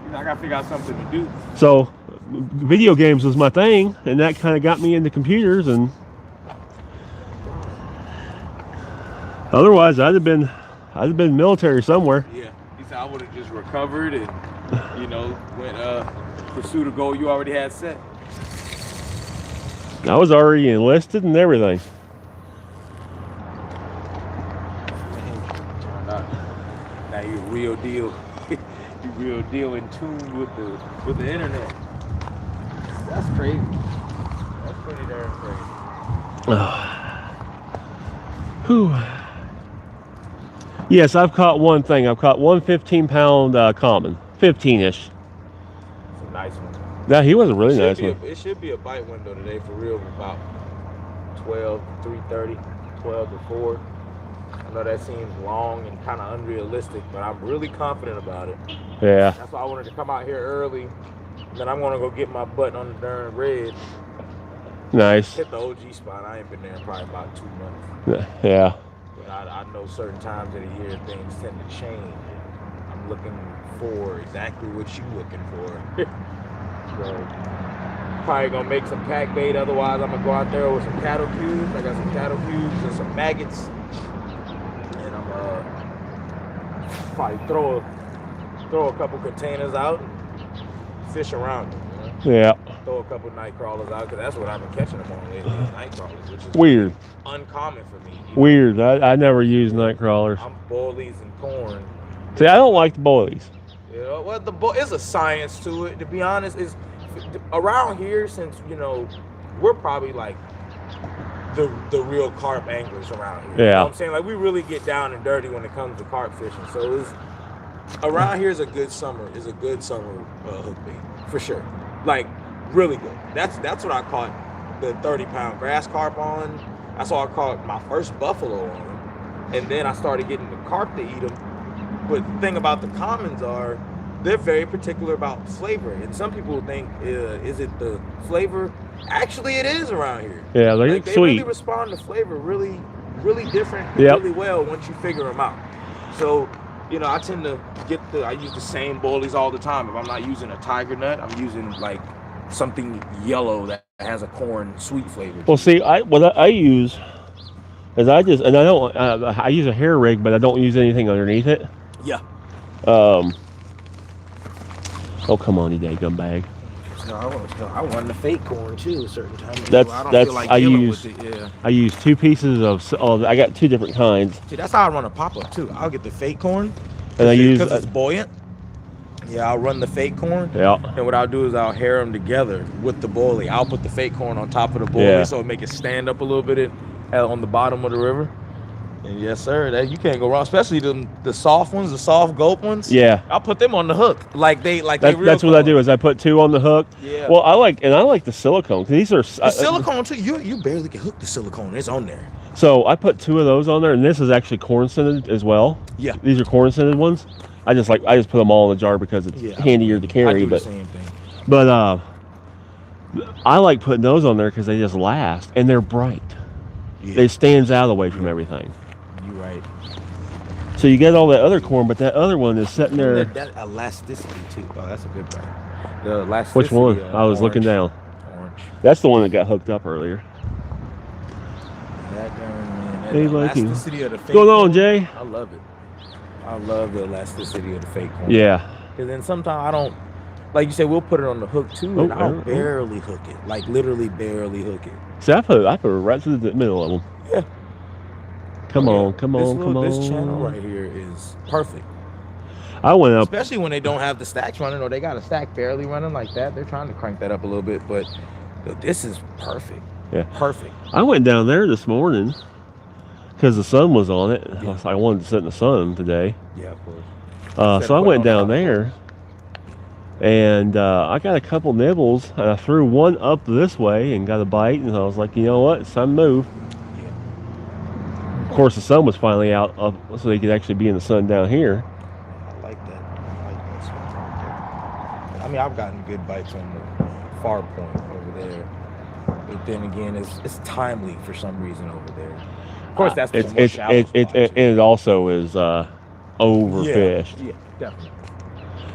I gotta figure out something to do. So video games was my thing, and that kind of got me into computers. And otherwise, I'd have been military somewhere. Yeah, he said I would have just recovered and went pursue the goal you already had set. I was already enlisted and everything. Now you're real deal. You real deal in tune with the internet. That's crazy. That's pretty darn crazy. Whew. Yes, I've caught one thing. I've caught one 15-pound common, 15-ish. It's a nice one. Now he was a really nice one. It should be a bite window today for real, about 12, 3:30, 12 to 4. I know that seems long and kind of unrealistic, but I'm really confident about it. Yeah. That's why I wanted to come out here early. Then I'm gonna go get my butt on the darn red. Nice. Hit the OG spot. I ain't been there in probably about 2 months. Yeah. But I know certain times of the year things tend to change. I'm looking for exactly what you're looking for. So probably gonna make some pack bait. Otherwise, I'm gonna go out there with some cattle cubes. I got some cattle cubes and some maggots, and I'm probably throw a couple containers out and fish around them. Yeah. Throw a couple night crawlers out because that's what I've been catching them on lately. Night crawlers, which is Weird. uncommon for me. Weird. I never use night crawlers. I'm boilies and corn. See, I don't like the boilies. Yeah, well, it's a science to it. To be honest, is around here, since we're probably like the real carp anglers around here. Yeah. You know what I'm saying? Like, we really get down and dirty when it comes to carp fishing. So around here is a good summer hook bait for sure. Like, really good. That's what I caught the 30-pound grass carp on. That's all I caught my first buffalo on. And then I started getting the carp to eat them. But the thing about the commons are, they're very particular about flavor. And some people think, is it the flavor? Actually, it is around here. Yeah, they sweet. really respond to flavor really, really different, really well once you figure them out. So, I tend to I use the same boilies all the time. If I'm not using a tiger nut, I'm using like something yellow that has a corn sweet flavor. Well, see, what I use is I use a hair rig, but I don't use anything underneath it. Yeah. Oh, come on, you daggum bag. No, I want the fake corn too. A certain time. I use 2 pieces of. I got 2 different kinds. See, that's how I run a pop up too. I'll get the fake corn, and because it's buoyant. Yeah, I'll run the fake corn. Yeah. And what I'll do is I'll hair them together with the boilie. I'll put the fake corn on top of the boilie, so it make it stand up a little bit on the bottom of the river. And yes, sir, you can't go wrong. Especially the soft ones, the soft gulp ones. Yeah. I'll put them on the hook, That's what I do. Is I put 2 on the hook. Yeah. Well, I like the silicone. These are the silicone too. You barely can hook the silicone. It's on there. So I put 2 of those on there, and this is actually corn scented as well. Yeah. These are corn scented ones. I just put them all in the jar because it's handier to carry. I do the same thing. But I like putting those on there because they just last and they're bright. Yeah. They stands out away from everything. You're right. So you get all that other corn, but that other one is sitting there. That elasticity too. Oh, that's a good part. The elasticity. Which one? I was looking down. Orange. That's the one that got hooked up earlier. The elasticity of the fake What's going on, Jay? I love it. I love the elasticity of the fake corn. Yeah. Because then sometimes I don't, like you said, we'll put it on the hook too, and I'll barely hook it. Like, literally barely hook it. See, I put it right to the middle of them. Yeah. Come on. This channel right here is perfect. I went up. Especially when they don't have the stacks running, or they got a stack barely running like that. They're trying to crank that up a little bit, but this is perfect. Yeah. Perfect. I went down there this morning because the sun was on it. Yeah. I wanted to sit in the sun today. Yeah, of course. So I went down there, and I got a couple nibbles, and I threw one up this way and got a bite, and I was like, you know what, it's time to move. Yeah. Of course, the sun was finally out, so they could actually be in the sun down here. I like that. I mean, I've gotten good bites on the far point over there, but then again, it's timely for some reason over there. Of course, that's it also is overfished. Yeah, definitely.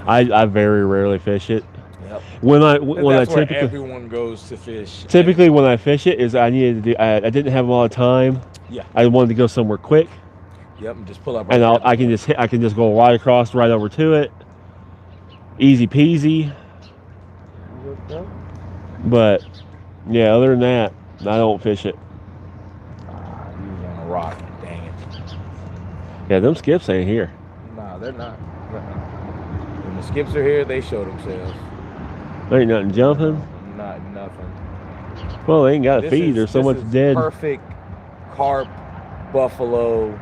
I very rarely fish it. Yep. When I typically everyone goes to fish. Typically, when I fish it, is I needed to do. I didn't have a lot of time. Yeah. I wanted to go somewhere quick. Yep, and just pull up. And I can just go right across, right over to it. Easy peasy. But yeah, other than that, I don't fish it. You on a rock, dang it. Yeah, them skips ain't here. Nah, they're not. When the skips are here, they show themselves. There ain't nothing jumping. Not nothing. Well, they ain't got to feed. There's so much dead. Perfect carp, buffalo,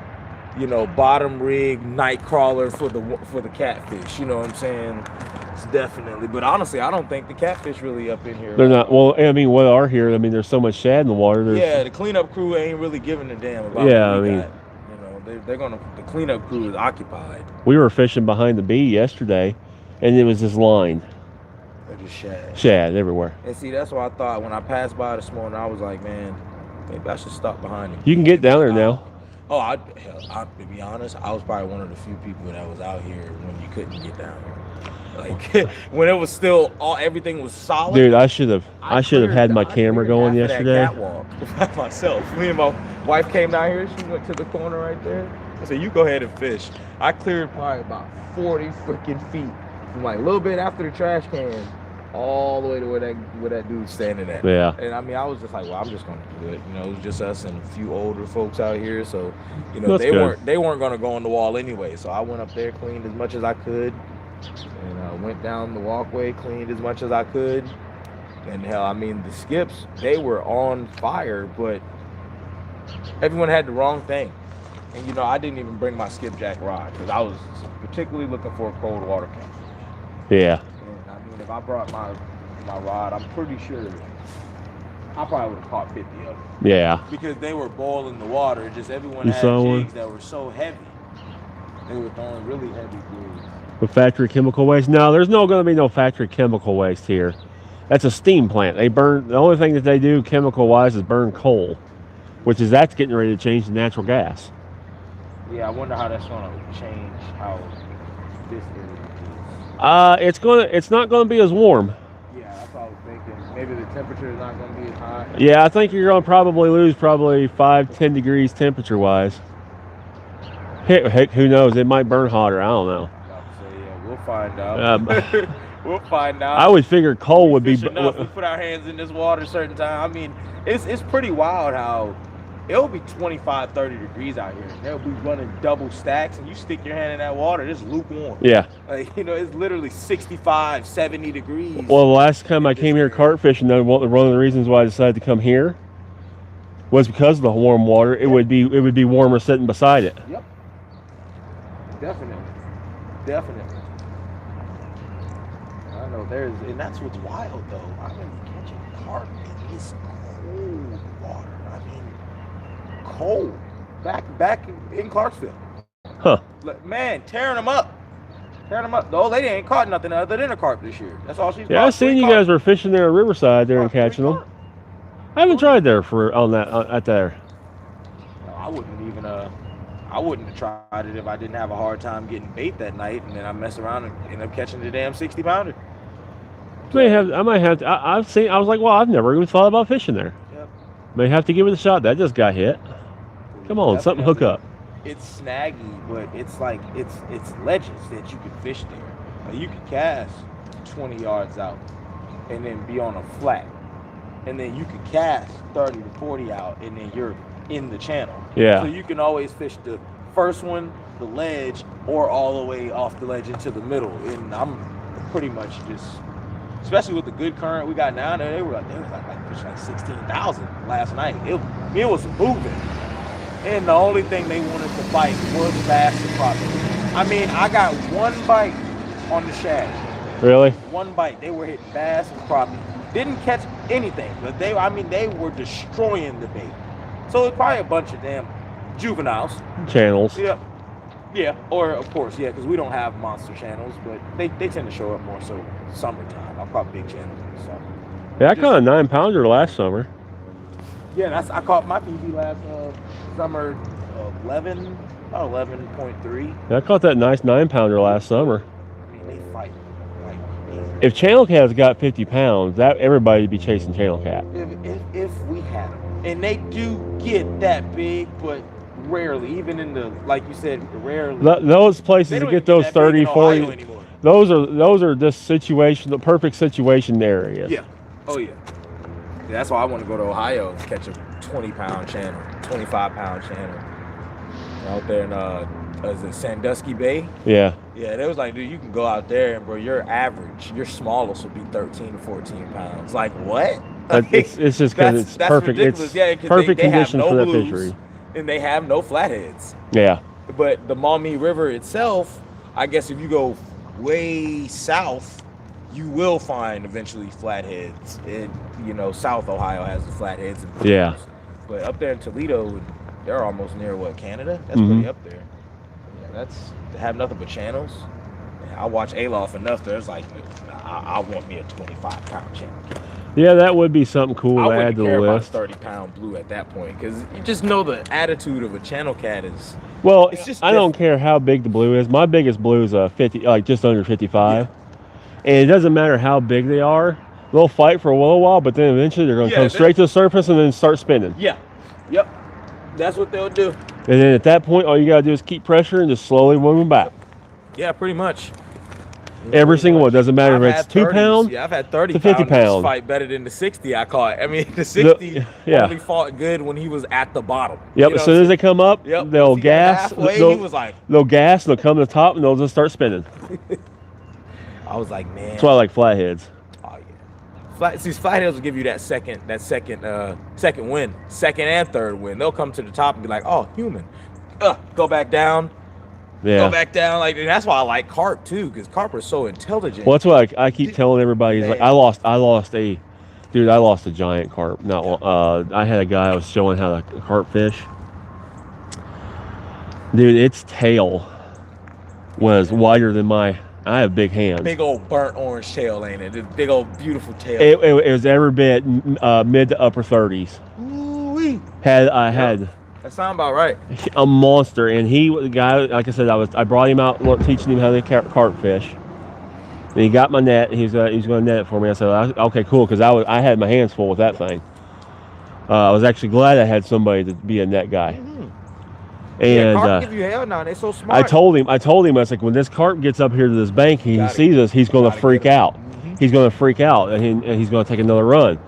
bottom rig, night crawler for the catfish. You know what I'm saying? It's definitely. But honestly, I don't think the catfish really up in here. They're not. Well, I mean, what are here? I mean, there's so much shad in the water. The cleanup crew ain't really giving a damn about. Yeah, I mean, the cleanup crew is occupied. We were fishing behind the bee yesterday, and it was this line. Just shad. Shad everywhere. And see, that's what I thought when I passed by this morning. I was like, man, maybe I should stop behind it. You can get down there now. Oh, to be honest, I was probably one of the few people that was out here when you couldn't get down here. Like when it was still everything was solid. Dude, I should have had my camera going yesterday. Catwalk myself. Me and my wife came down here. She went to the corner right there. I said, "You go ahead and fish." I cleared probably about 40 freaking feet from like a little bit after the trash can, all the way to where that dude's standing at. Yeah. And I mean, I was just like, well, I'm just gonna do it. It was just us and a few older folks out here, so they weren't gonna go on the wall anyway. So I went up there, cleaned as much as I could. And went down the walkway, cleaned as much as I could. And hell, I mean, the skips, they were on fire, but everyone had the wrong thing. And you know, I didn't even bring my skipjack rod because I was particularly looking for a cold water cap. Yeah. And I mean, if I brought my rod, I'm pretty sure I probably would have caught 50 of them. Yeah. Because they were boiling the water. Just everyone You had saw one? jigs that were so heavy. They were throwing really heavy blues. With factory chemical waste? No, there's no going to be no factory chemical waste here. That's a steam plant. They burn, the only thing that they do chemical wise is burn coal, which is that's getting ready to change to natural gas. Yeah, I wonder how that's going to change how this area is. It's not going to be as warm. Yeah, that's what I was thinking. Maybe the temperature is not going to be as high. Yeah, I think you're going to probably lose 5-10 degrees temperature wise. Heck, who knows? It might burn hotter. I don't know. So yeah, we'll find out. We'll find out. I would figure coal would be. Enough. We put our hands in this water a certain time. I mean, it's pretty wild how it'll be 25, 30 degrees out here. They'll be running double stacks, and you stick your hand in that water, it's lukewarm. Yeah. Like, you know, it's literally 65, 70 degrees. Well, the last time I came here carp fishing, one of the reasons why I decided to come here was because of the warm water. It would be warmer sitting beside it. Yep. Definitely. Definitely. I know and that's what's wild though. I've been catching carp in this cold water. I mean, cold. Back in Clarksville. Huh. Man, tearing them up. Tearing them up. The old lady ain't caught nothing other than a carp this year. That's all she's caught. Yeah, I seen you guys were fishing there at Riverside there and catching them. I haven't tried there at there. No, I wouldn't even I wouldn't have tried it if I didn't have a hard time getting bait that night, and then I mess around and end up catching the damn 60-pounder. I might have to. I was like, well, I've never even thought about fishing there. Yep. May have to give it a shot. That just got hit. Come on, something hook up. It's snaggy, but it's like it's ledges that you can fish there. Like you can cast 20 yards out and then be on a flat, and then you can cast 30 to 40 out, and then you're in the channel. Yeah. So you can always fish the first one, the ledge, or all the way off the ledge into the middle. And I'm pretty much just, especially with the good current we got down there, they was like fishing like 16,000 last night. It was moving. And the only thing they wanted to bite was bass and crappie. I mean, I got one bite on the shad. Really? One bite. They were hitting bass and crappie. Didn't catch anything, but they were destroying the bait. So it's probably a bunch of damn juveniles. Channels. Yep. Yeah, or of course, yeah, because we don't have monster channels, but they tend to show up more so summertime. I'll caught big channels in the summer. Yeah, I caught a 9-pounder last summer. Yeah, I caught my PB last summer, 11.3. Yeah, I caught that nice 9-pounder last summer. I mean, they fight like if Channel Cat's got 50 pounds, that everybody'd be chasing Channel Cat. If we had them. And they do get that big, but rarely, even in the, like you said, rarely. Those places that get those 30, 40, those are just the perfect situation areas. Yeah. Oh, yeah. That's why I want to go to Ohio and catch a 20-pound channel, 25-pound channel. Out there in, is it Sandusky Bay? Yeah. Yeah, they was like, dude, you can go out there and, bro, your smallest will be 13 to 14 pounds. Like, what? It's just because it's perfect. Ridiculous. It's perfect condition for that fishery. And they have no flatheads. Yeah. But the Maumee River itself, I guess if you go way south, you will find eventually flatheads. And, you know, South Ohio has the flatheads. And yeah. But up there in Toledo, they're almost near, Canada? That's pretty up there. Yeah, they have nothing but channels. I watch Alof enough. There's like, I want me a 25-pound channel. Yeah, that would be something cool to add to the list. 30-pound blue at that point, because you just know the attitude of a channel cat is. Well, it's just I don't care how big the blue is. My biggest blue is 50, like just under 55, and it doesn't matter how big they are. They'll fight for a little while, but then eventually they're going to come straight to the surface and then start spinning. Yeah. Yep. That's what they'll do. And then at that point, all you got to do is keep pressure and just slowly move them back. Yeah, pretty much. Every single one. Doesn't matter if it's 2 pounds. Yeah, I've had 30 to 50 pounds fight better than the 60 I caught. I mean, the 60 only fought good when he was at the bottom. Yep. As soon as they come up, they'll gas. He was like, they'll gas. They'll come to the top, and they'll just start spinning. I was like, man. That's why I like flatheads. Oh yeah. Flatheads will give you that second win, second and third win. They'll come to the top and be like, oh, human. Go back down. Yeah. Go back down. Like, and that's why I like carp too, because carp are so intelligent. Well, that's what I keep telling everybody. Is like, I lost a giant carp. I had a guy I was showing how to carp fish. Dude, its tail was wider than I have big hands. Big old burnt orange tail, ain't it? This big old beautiful tail. It was every bit mid to upper 30s. Ooh-wee. Had that sound about right. A monster, and he was the guy. Like I said, I brought him out teaching him how to carp fish. And he got my net. He was going to net it for me. I said, okay, cool, because I had my hands full with that thing. I was actually glad I had somebody to be a net guy. And carp give you hell now. They're so smart. I told him, I was like, when this carp gets up here to this bank, he sees us, he's going to freak out. He's going to freak out, and he's going to take another run.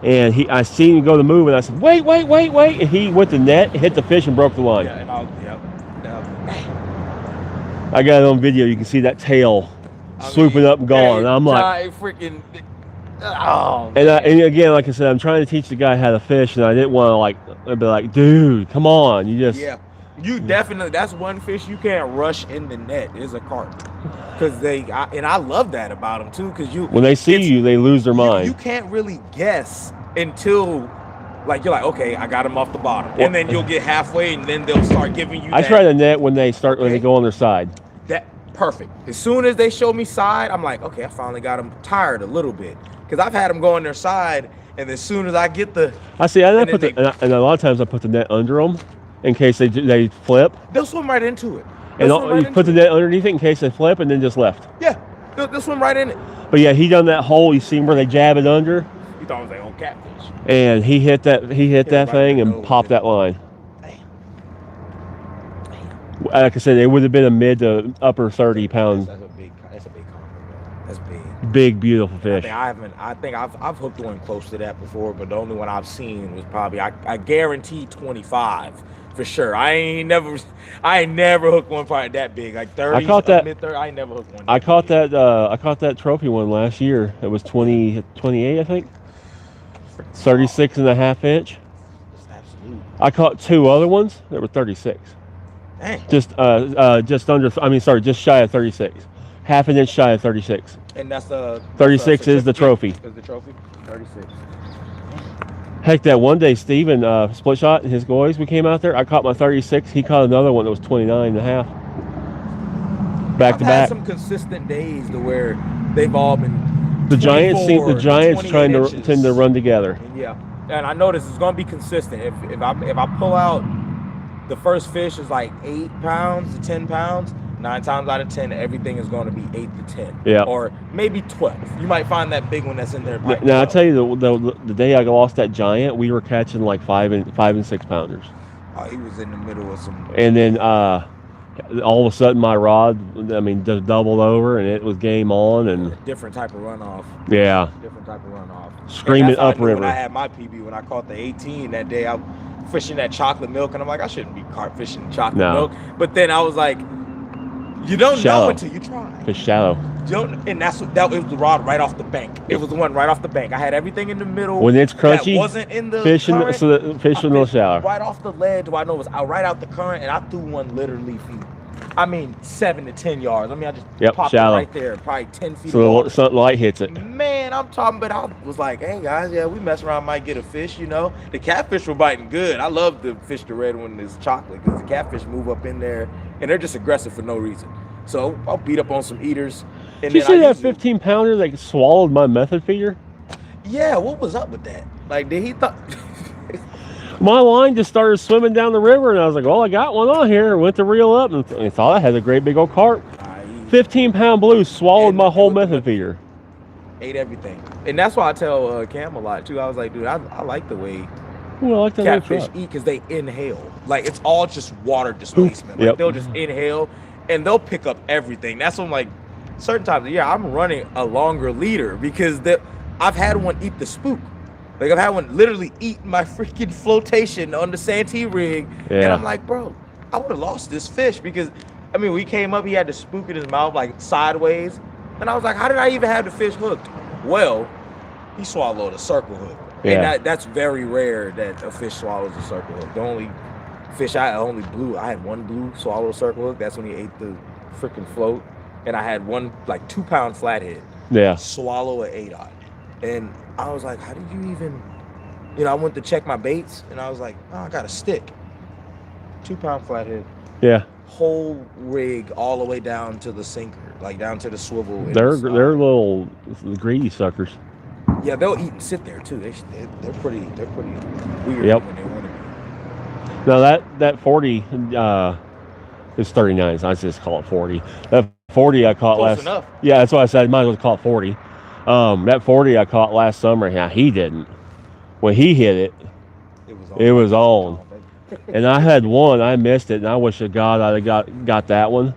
And I seen him go to move, and I said, wait. And he went to net, hit the fish, and broke the line. I got it on video. You can see that tail swooping up and gone. And I'm like, freaking. And again, like I said, I'm trying to teach the guy how to fish, and I didn't want to be like, dude, come on, you just. Yeah. You definitely, that's one fish you can't rush in the net is a carp, because and I love that about them too, because when they see you, they lose their mind. You can't really guess until you're like, okay, I got them off the bottom, and then you'll get halfway, and then they'll start giving you. I try to net when they go on their side. That perfect. As soon as they show me side, I'm like, okay, I finally got them tired a little bit, because I've had them go on their side, and as soon as I get and a lot of times I put the net under them. In case they flip, they'll swim right into it. You put the net underneath it in case they flip, and then just left. Yeah, they'll swim right in it. But yeah, he done that hole. You see where they jab it under. You thought it was their own catfish. And he hit that thing and popped that line. Damn. Like I said, it would have been a mid to upper 30 pound. That's a big compliment. That's big. Big, beautiful fish. I think I've hooked one close to that before, but the only one I've seen was probably I guarantee 25. For sure. I ain't never hooked one probably that big. Like 30. I caught that. Mid-30. I ain't never hooked one. I caught that trophy one last year. It was 28, I think. 36 and a half inch. Absolutely. I caught two other ones that were 36. Dang. Just shy of 36. Half an inch shy of 36. And that's the 36 is the trophy. Is the trophy 36. Heck, that one day, Steven, split shot and his boys, we came out there. I caught my 36. He caught another one that was 29 and a half. Back to back. I've had some consistent days to where they've all been. The Giants tend to run together. Yeah, and I noticed it's going to be consistent. If I pull out the first fish is like 8 pounds to 10 pounds. 9 times out of 10, everything is going to be 8 to 10. Yeah. Or maybe 12. You might find that big one that's in there. Now I tell you, the day I lost that giant, we were catching like 5 and 6 pounders. Oh, he was in the middle of some. And then all of a sudden, my rod, just doubled over, and it was game on. And different type of runoff. Yeah. Different type of runoff. Screaming upriver. When I had my PB, when I caught the 18 that day, I was fishing that chocolate milk, and I'm like, I shouldn't be carp fishing chocolate milk. But then I was like. You don't know until you try. It's shallow. And that was the rod right off the bank. It was the one right off the bank. I had everything in the middle. When it's crunchy, that wasn't in the fish current. So the fish was a little shallow. Right off the ledge, I know it was right out the current, and I threw one literally from 7 to 10 yards. I just popped shallow. it right there, probably 10 feet. So the light hits it. Man, I'm talking, but I was like, hey guys, yeah, we mess around, might get a fish, The catfish were biting good. I love to fish the red one that's chocolate, because the catfish move up in there, and they're just aggressive for no reason. So I'll beat up on some eaters. And did you see that 15 pounder that swallowed my method feeder? Yeah, what was up with that? Like, did he thought? My line just started swimming down the river, and I was like, well, I got one on here. Went to reel up, and I thought I had a great big old carp. 15-pound blue swallowed my whole method feeder. Ate everything. And that's why I tell Cam a lot, too. I was like, dude, I like the way I like catfish eat, because they inhale. Like, it's all just water displacement. Like, they'll just inhale. And they'll pick up everything. That's when, like, certain times, I'm running a longer leader, because I've had one eat the spook. Like, I've had one literally eat my freaking flotation on the Santee rig. Yeah. And I'm like, bro, I would have lost this fish, because, we came up, he had the spook in his mouth, like, sideways. And I was like, how did I even have the fish hooked? Well, he swallowed a circle hook. Yeah. And that's very rare that a fish swallows a circle hook. The only fish I had one blue swallow a circle hook. That's when he ate the freaking float. And I had one like 2-pound flathead. Yeah. Swallow an 8-aught. And I was like, how did you even, I went to check my baits and I was like, oh, I got a stick. 2-pound flathead. Yeah. Whole rig all the way down to the sinker, like down to the swivel. They're little greedy suckers. Yeah, they'll eat and sit there too. They're pretty weird Yep. when they want to be. Now that 40 is 39. So I just call it 40. That 40 I caught Close last. enough. Yeah, that's why I said I might as well call it 40. That 40 I caught last summer. Yeah, he didn't. When he hit it, it was on. And I had one, I missed it, and I wish to God I'd have got that one.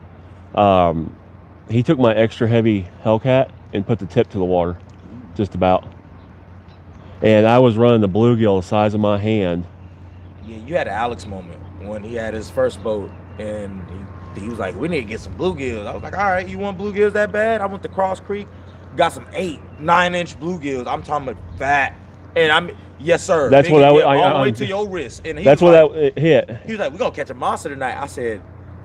He took my extra heavy Hellcat and put the tip to the water, just about. And I was running the bluegill the size of my hand. Yeah, you had an Alex moment when he had his first boat, and he was like, we need to get some bluegills. I was like, all right, you want bluegills that bad? I went to Cross Creek, got some 8-9-inch bluegills. I'm talking about fat. And yes, sir. That's what all the way to your wrist. And that's what that hit. He was like, we're going to catch a monster tonight. I said,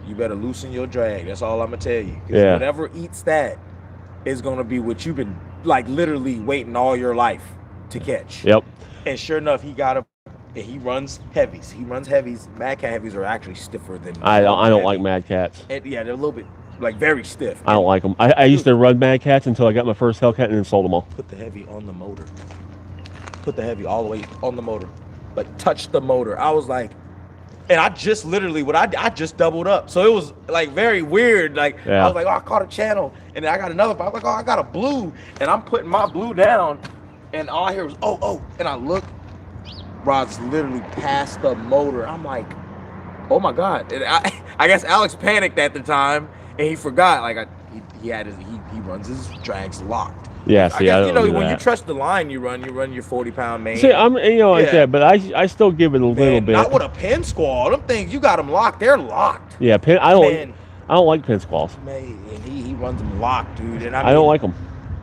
you better loosen your drag. That's all I'm going to tell you. Because yeah. whatever eats that is going to be what you've been, like, literally waiting all your life to catch. Yep. And sure enough, he runs heavies. He runs heavies. Mad Cat heavies are actually stiffer than I don't like Mad Cats. And yeah, they're a little bit, like, very stiff. I don't like them. I used to run Mad Cats until I got my first Hellcat and then sold them all. Put the heavy on the motor. Put the heavy all the way on the motor. Like, touch the motor. I was like, and I just literally, I just doubled up. So it was, like, very weird. Like, yeah. I was like, oh, I caught a channel. And then I got another. I was like, oh, I got a blue. And I'm putting my blue down. And all I hear was, oh. And I look, rod's literally past the motor. I'm like, oh my God. And I guess Alex panicked at the time. And he forgot. Like, he runs his drags locked. Yeah, see, I don't do when that. you trust the line, you run your 40-pound main. See, I'm like that, but I still give it a little bit. Not with a pin squall. Them things, you got them locked. They're locked. Yeah, I don't like pin squalls. Man, and he runs them locked, dude. And I don't like them.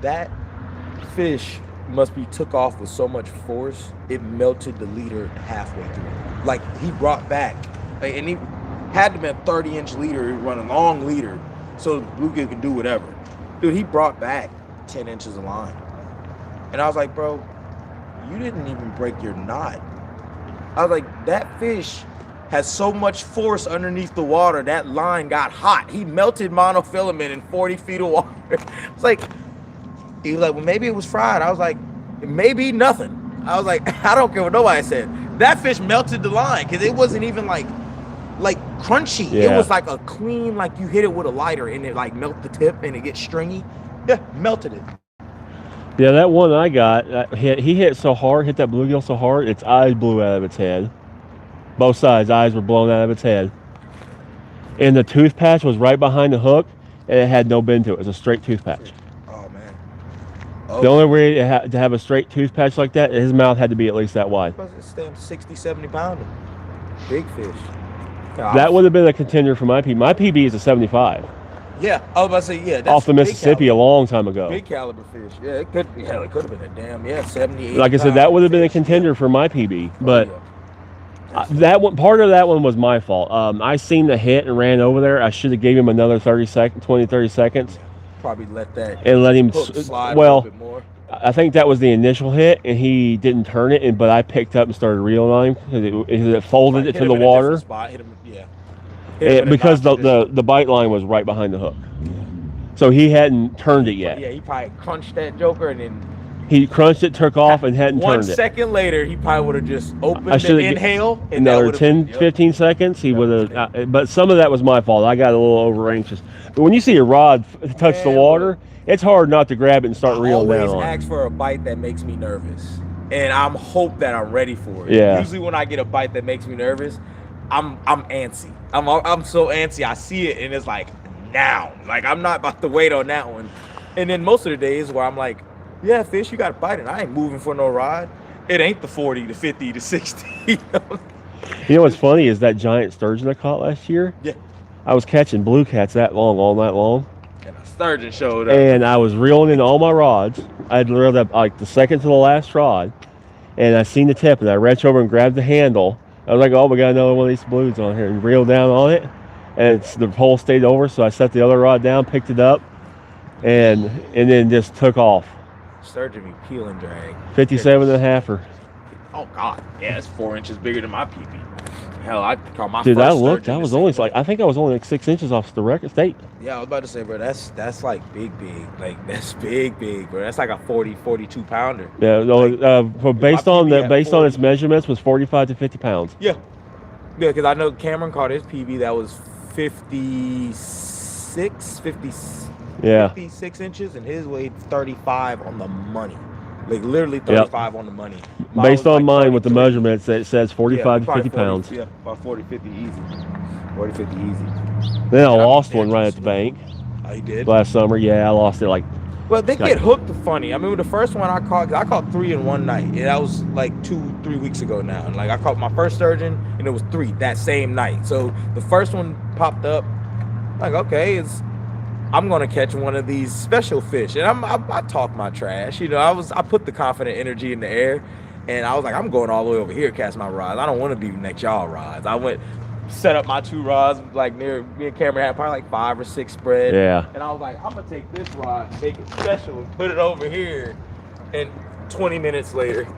That fish must be took off with so much force, it melted the leader halfway through. Like, he brought back, and he had to be a 30-inch leader, he run a long leader, so bluegill could do whatever. Dude, he brought back 10 inches of line. And I was like, bro, you didn't even break your knot. I was like, that fish has so much force underneath the water, that line got hot. He melted monofilament in 40 feet of water. It's like, he was like, well, maybe it was fried. I was like, maybe nothing. I was like, I don't care what nobody said. That fish melted the line because it wasn't even like crunchy. Yeah. It was like a clean, like you hit it with a lighter and it like melt the tip and it gets stringy. Yeah, melted it. Yeah, that one I got, he hit so hard, hit that bluegill so hard, its eyes blew out of its head. Both sides, eyes were blown out of its head. And the tooth patch was right behind the hook, and it had no bend to it. It was a straight tooth patch. Oh, man. Okay. The only way to have a straight tooth patch like that, his mouth had to be at least that wide. It's damn 60, 70 pounder. Big fish. That would have been a contender for my PB. My PB is a 75. Yeah, I was about to say, yeah. That's off the Mississippi a long time ago. Big caliber fish. Yeah, it could be. Hell, it could have been a damn, 70, 80 Like I said, that would have been a contender for my PB. But that one, part of that one was my fault. I seen the hit and ran over there. I should have gave him another 30 seconds. Probably let that and let him slide a little bit more. I think that was the initial hit, and he didn't turn it. But I picked up and started reeling on him because it folded it to the water. Because the bite line was right behind the hook, so he hadn't turned it yet. Yeah, he probably crunched that joker and then he crunched it, took off, and hadn't turned it. 1 second later, he probably would have just opened and inhale. And another 15 seconds, he would have. But some of that was my fault. I got a little over anxious. But when you see a rod touch the water, it's hard not to grab it and start reeling down on it. I always ask for a bite that makes me nervous, and I'm hope that I'm ready for it. Yeah. Usually when I get a bite that makes me nervous, I'm antsy. I'm so antsy. I see it and it's like now. Like I'm not about to wait on that one. And then most of the days where I'm like, yeah, fish, you got to bite it. I ain't moving for no rod. It ain't the 40 to 50 to 60. You know what's funny is that giant sturgeon I caught last year. Yeah. I was catching blue cats that long, all night long. a sturgeon showed up. And I was reeling in all my rods. I had reeled up like the second to the last rod, and I seen the tip, and I reached over and grabbed the handle. I was like, oh, we got another one of these blues on here, and reeled down on it, and the pole stayed over, so I set the other rod down, picked it up, and then just took off. Sturgeon be peel and drag. 57 and a halfer. Oh God, yeah, it's 4 inches bigger than my PB. Hell, I caught my Dude, first that was only like, I think I was only like 6 inches off the record state. Yeah, I was about to say, bro, that's like big, like that's big, bro. That's like a 42 pounder. Yeah, no, Like, based my on PB based at on 40. its measurements was 45 to 50 pounds. Yeah, because I know Cameron caught his PB that was 56 inches, and his weighed 35 on the money. Like literally 35 on the money. Based on like mine with the 33. measurements, it says 45 to 50 pounds. Yeah, about 40, 50 easy. 40, 50 easy. Then I lost one right at the bank Oh, you did? last summer. Yeah, I lost it like. Well, they get hooked funny. I mean, the first one I caught 3 in one night. And that was like 2-3 weeks ago now. And like I caught my first sturgeon, and it was 3 that same night. So the first one popped up. Like, okay, I'm gonna catch one of these special fish, and I talk my trash. You know, I put the confident energy in the air, and I was like, I'm going all the way over here to cast my rods. I don't want to be next y'all rods. I went set up my 2 rods like near me and Cameron had probably like 5 or 6 spread. Yeah. And I was like, I'm gonna take this rod, make it special, and put it over here. And 20 minutes later,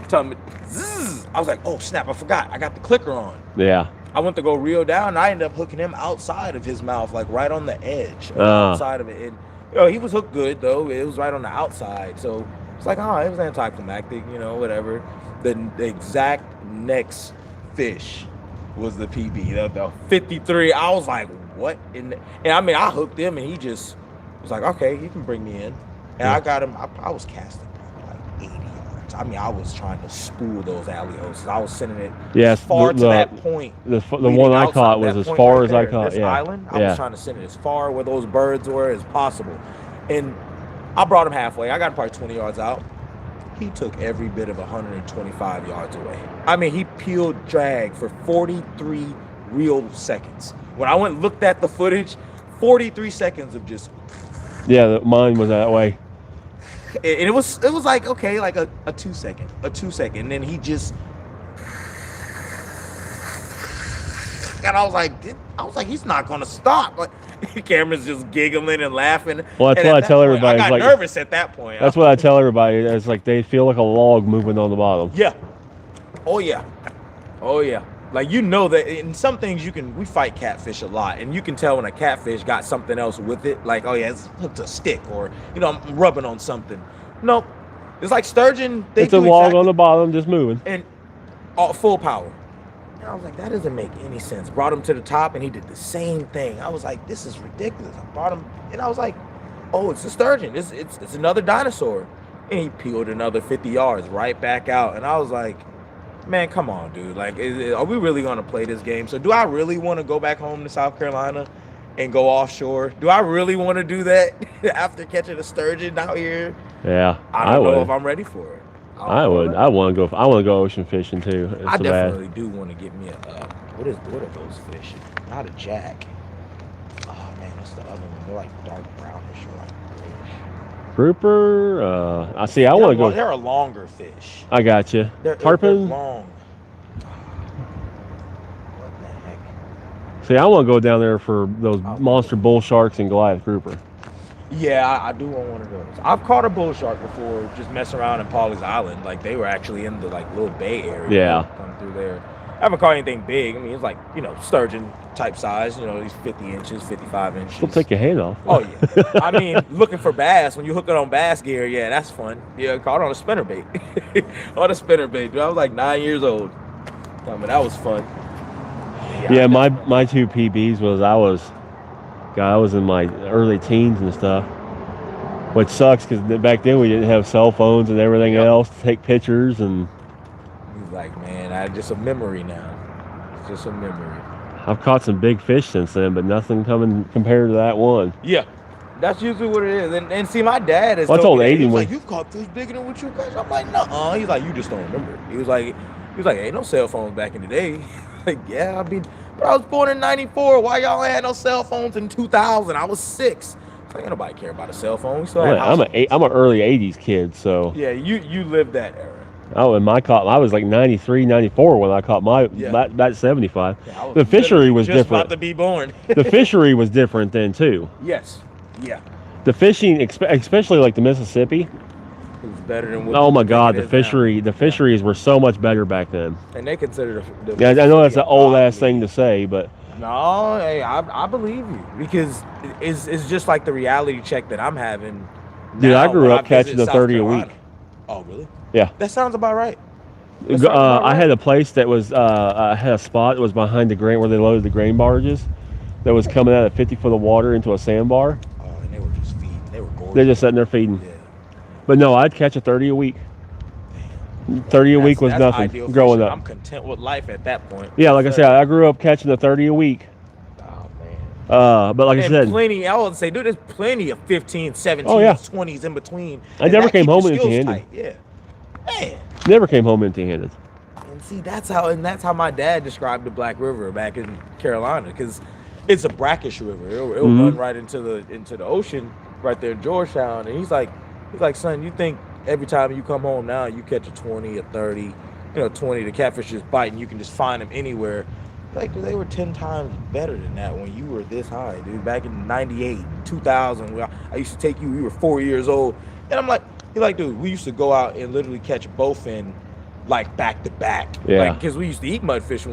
tell me, zzz, I was like, oh snap, I forgot, I got the clicker on. Yeah. I went to go reel down, and I ended up hooking him outside of his mouth, like right on the edge, outside of it. And he was hooked good though. It was right on the outside, so it's like, oh, it was anticlimactic, whatever. The exact next fish was the PB, the 53. I was like, what? And I mean, I hooked him, and he just was like, okay, you can bring me in. And I got him. I was casting probably like 80 yards. I mean, I was trying to spool those alley hoses. I was sending it far to that point. The one I caught was as far as I caught. This island, I was trying to send it as far where those birds were as possible. And I brought him halfway. I got him probably 20 yards out. He took every bit of 125 yards away. I mean, he peeled drag for 43 real seconds. When I went and looked at the footage, 43 seconds of just. Yeah, mine was that way. And it was like, okay, like a 2 second. And then he just. And I was like, he's not gonna stop. Like, Cameron's just giggling and laughing. Well, that's what I tell everybody. I got nervous at that point. That's what I tell everybody. It's like they feel like a log moving on the bottom. Yeah. Oh yeah. Like, that in some things we fight catfish a lot, and you can tell when a catfish got something else with it. Like, oh yeah, it's hooked to a stick, or I'm rubbing on something. Nope. It's like sturgeon. It's a log on the bottom, just moving. And full power. And I was like, that doesn't make any sense. Brought him to the top, and he did the same thing. I was like, this is ridiculous. I brought him, and I was like, oh, it's a sturgeon. It's another dinosaur. And he peeled another 50 yards right back out. And I was like, man, come on, dude. Like, are we really going to play this game? So do I really want to go back home to South Carolina and go offshore? Do I really want to do that after catching a sturgeon out here? Yeah, I don't know if I'm ready for it. I would. I want to go ocean fishing too. I definitely do want to get me a what are those fish? Not a jack. Oh man, what's the other one? They're like dark brownish or like grayish. Grouper. I see. I want to go. They're a longer fish. I got you. Tarpon. They're long. What the heck? See, I want to go down there for those monster bull sharks and Goliath grouper. Yeah, I do want one of those. I've caught a bull shark before, just messing around in Pawleys Island. Like, they were actually in the like little bay area. Yeah. Come through there. I haven't caught anything big. I mean, it's like, sturgeon type size. These 50 inches, 55 inches. She'll take your hand off. Oh yeah. I mean, looking for bass when you hook it on bass gear. Yeah, that's fun. Yeah, caught on a spinnerbait. On a spinnerbait, dude. I was like 9 years old. I mean, that was fun. Yeah, my 2 PBs I was in my early teens and stuff, which sucks because back then we didn't have cell phones and everything else to take pictures. And he's like, man, just a memory now. It's just a memory. I've caught some big fish since then, but nothing coming compared to that one. Yeah, that's usually what it is. And see, my dad is. Well, I told Aiden, he's like, you've caught fish bigger than what you catch. I'm like, nuh-uh. He's like, you just don't remember. He was like, ain't no cell phones back in the day. Like, yeah, but I was born in '94. Why y'all ain't had no cell phones in 2000? I was 6. Ain't nobody care about a cell phone. We still I'm an early 80s kid, so. Yeah, you lived that era. Oh, and I was like 93, 94 when I caught that 75. Yeah, the fishery was just different. About to be born. The fishery was different then too. Yes. Yeah. The fishing, especially like the Mississippi. It was better than what. Oh my God, the fisheries were so much better back then. And they consider the yeah, I know that's an old ass thing to say, but. No, hey, I believe you, because it's just like the reality check that I'm having. Dude, I grew up catching the 30 a week. Oh, really? Yeah. That sounds about right. I had a place that was, I had a spot that was behind the grain where they loaded the grain barges that was coming out at 50 foot of water into a sandbar. Oh, and they were just feeding. They were gorgeous. They're just sitting there feeding. Yeah. But no, I'd catch a 30 a week. 30 a week was nothing growing up. I'm content with life at that point. Yeah, like I said, I grew up catching the 30 a week. Oh, man. But like I said, plenty, I would say, dude, there's plenty of 15, 17, 20s in between. I never came home empty-handed. Yeah. Man. Never came home empty-handed. And see, that's how my dad described the Black River back in Carolina, because it's a brackish river. It'll run right into the ocean right there in Georgetown. And he's like, son, you think every time you come home now, you catch a 20, a 30, 20, the catfish is biting, you can just find them anywhere. Like, dude, they were 10 times better than that when you were this high, dude. Back in 98, 2000, I used to take you, we were 4 years old. And I'm like, you're like, dude, we used to go out and literally catch bowfin like back to back. Yeah. Because we used to eat mudfish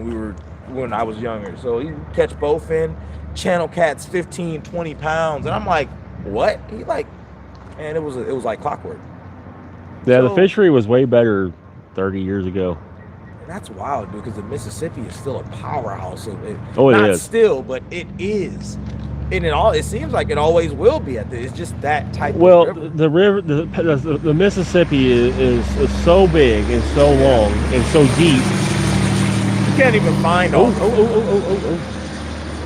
when I was younger. So you catch bowfin, channel cats 15, 20 pounds. And I'm like, what? He's like, man, it was like clockwork. Yeah, the fishery was way better 30 years ago. That's wild, dude, because the Mississippi is still a powerhouse. It is. Still, but it is. And it seems like it always will be. It's just that type of river. The river, the Mississippi is so big and so long and so deep. You can't even find all. Oh.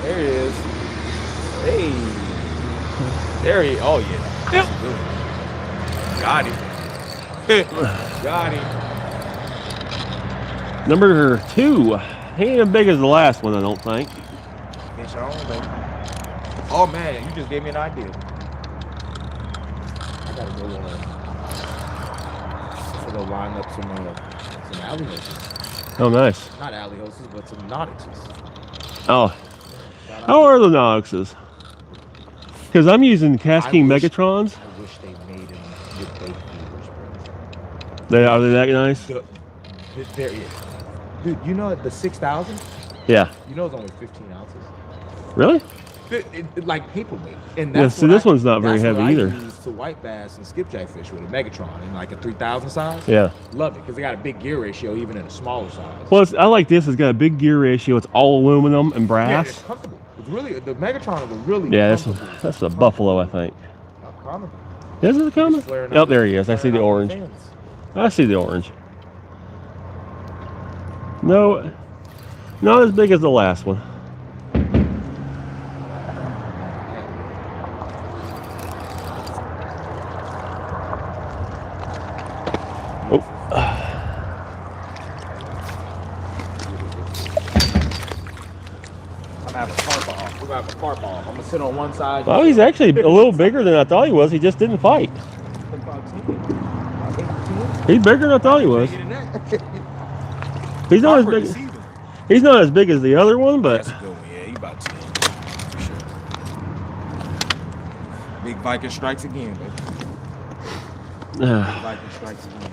There he is. Hey. There he. Oh yeah. Yep. Got him. Got him. Number 2. He ain't as big as the last one, I don't think. Fish on, baby. Oh man, you just gave me an idea. I gotta go line up some alley hoses. Oh, nice. Not alley hoses, but some nautics. Oh. How are the nautics? Because I'm using Casking Megatrons. I wish they made them with bait feeders, Are they that nice? Dude, you know the 6,000? Yeah. You know it's only 15 ounces. Really? Like paperweight. And that's this one's not very heavy either. I use to white bass and skipjack fish with a Megatron in like a 3,000 size. Yeah. Love it because they got a big gear ratio even in a smaller size. Well, I like this. It's got a big gear ratio. It's all aluminum and brass. Yeah, it's comfortable. It's really, the Megatron is really that's a buffalo, I think. Not common. Is it a common? Oh, there he is. I see the orange. I see the orange. No, not as big as the last one. Carp off. I'm gonna sit on one side. Oh, he's actually a little bigger than I thought he was. He just didn't fight. He's bigger than I thought he was. He's not as big. He's not as big as the other one, but. That's a good one. Yeah, he's about 10 for sure. Big Viking strikes again, baby. Big Viking strikes again.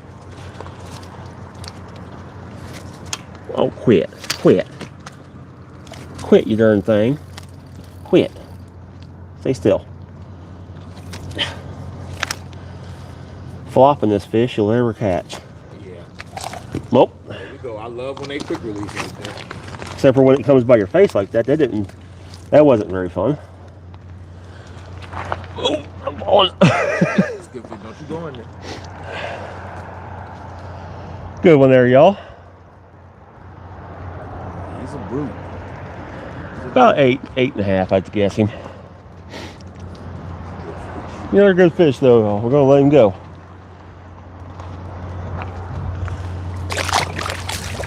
Oh, quit, you darn thing. Quit. Stay still. Flopping this fish you'll ever catch. Yeah. Nope. There we go. I love when they quick release right there. Except for when it comes by your face like that. That wasn't very fun. Oh, I'm on. It's good for don't you go in there. Good one there, y'all. He's a brute. About 8.5, I'd guess him. They're a good fish, though. We're gonna let him go.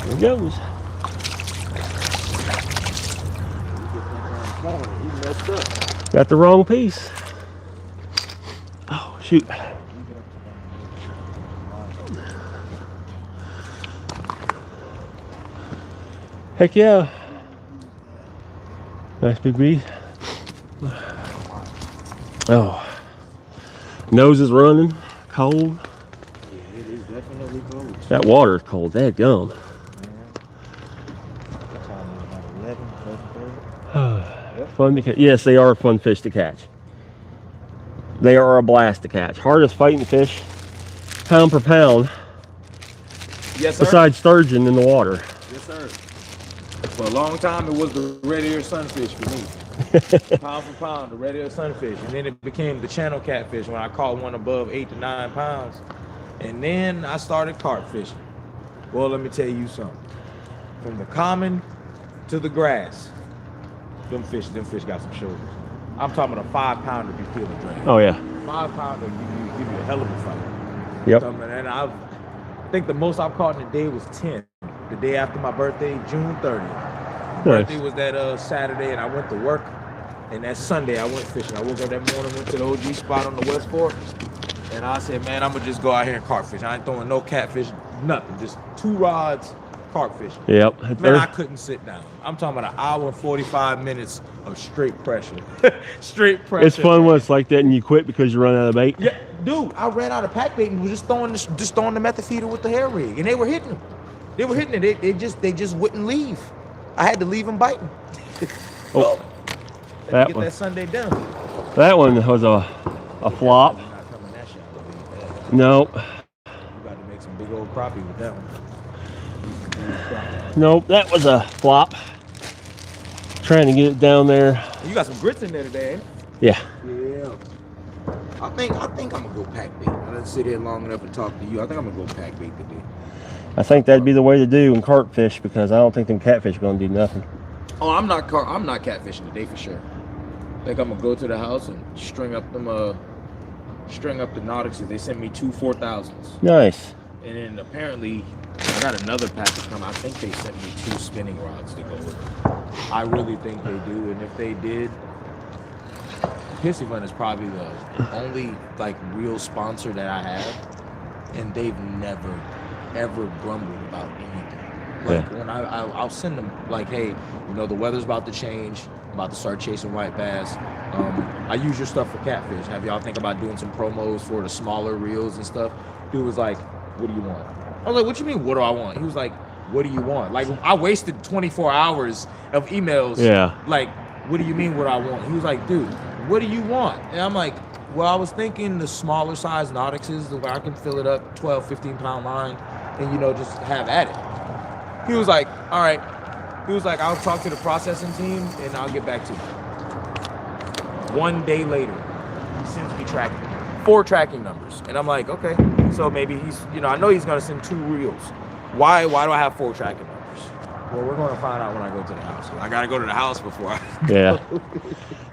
There he goes. He messed up. Got the wrong piece. shoot. Heck yeah. Nice big bead. Oh. Nose is running. Cold. Yeah, it is definitely cold. That water is cold. That gum. What time is it? About 11, 11:30? Fun to catch. Yes, they are fun fish to catch. They are a blast to catch. Hardest fighting fish, pound per pound, Yes, sir. besides sturgeon in the water. Yes, sir. For a long time, it was the red ear sunfish for me. Pound for pound, the red ear sunfish. And then it became the channel catfish when I caught one above 8 to 9 pounds. And then I started carp fishing. Well, let me tell you something. From the common to the grass, them fish got some shoulders. I'm talking about a 5-pounder if you feel the drag. Oh yeah. 5-pounder give you a hell of a fight. Yep. And I think the most I've caught in a day was 10. The day after my birthday, June 30th. My birthday was that Saturday, and I went to work. And that Sunday, I went fishing. I woke up that morning, went to the OG spot on the West Fork, and I said, man, I'm gonna just go out here and carp fish. I ain't throwing no catfish, nothing. Just 2 rods, carp fishing. Yep. Man, I couldn't sit down. I'm talking about an hour and 45 minutes of straight pressure. Straight pressure. It's fun when it's like that and you quit because you run out of bait. Yeah, dude, I ran out of pack bait and was just throwing the method feeder with the hair rig, and they were hitting them. They were hitting it. They just wouldn't leave. I had to leave them biting. Oh, that get that Sunday done. That one was a flop. Not coming that shot. Nope. You got to make some big old crappie with that one. Nope, that was a flop. Trying to get it down there. You got some grits in there today, ain't Yeah. you? Yeah. I think I'm gonna go pack bait. I didn't sit here long enough and talk to you. I think I'm gonna go pack bait today. I think that'd be the way to do in carp fish because I don't think them catfish are gonna do nothing. Oh, I'm not catfishing today for sure. I think I'm gonna go to the house and string up the Nautixes. They sent me 2 4,000s. Nice. And then apparently I got another package coming. I think they sent me 2 spinning rods to go with it. I really think they do, and if they did, Pissy Fun is probably the only like real sponsor that I have, and they've never ever grumbled about anything. Like when I'll send them like, hey, you know, the weather's about to change. I'm about to start chasing white bass. I use your stuff for catfish. Have y'all think about doing some promos for the smaller reels and stuff? Dude was like, what do you want? I was like, what you mean, what do I want? He was like, what do you want? Like, I wasted 24 hours of emails. Yeah. Like, what do you mean, what I want? He was like, dude, what do you want? And I'm like, well, I was thinking the smaller size Nautixes, where I can fill it up, 12, 15-pound line, and, you know, just have at it. He was like, all right. He was like, I'll talk to the processing team, and I'll get back to you. 1 day later, he sends me 4 tracking numbers. And I'm like, okay, so maybe he's, you know, I know he's going to send 2 reels. Why do I have 4 tracking numbers? Well, we're going to find out when I go to the house. I got to go to the house before I Yeah.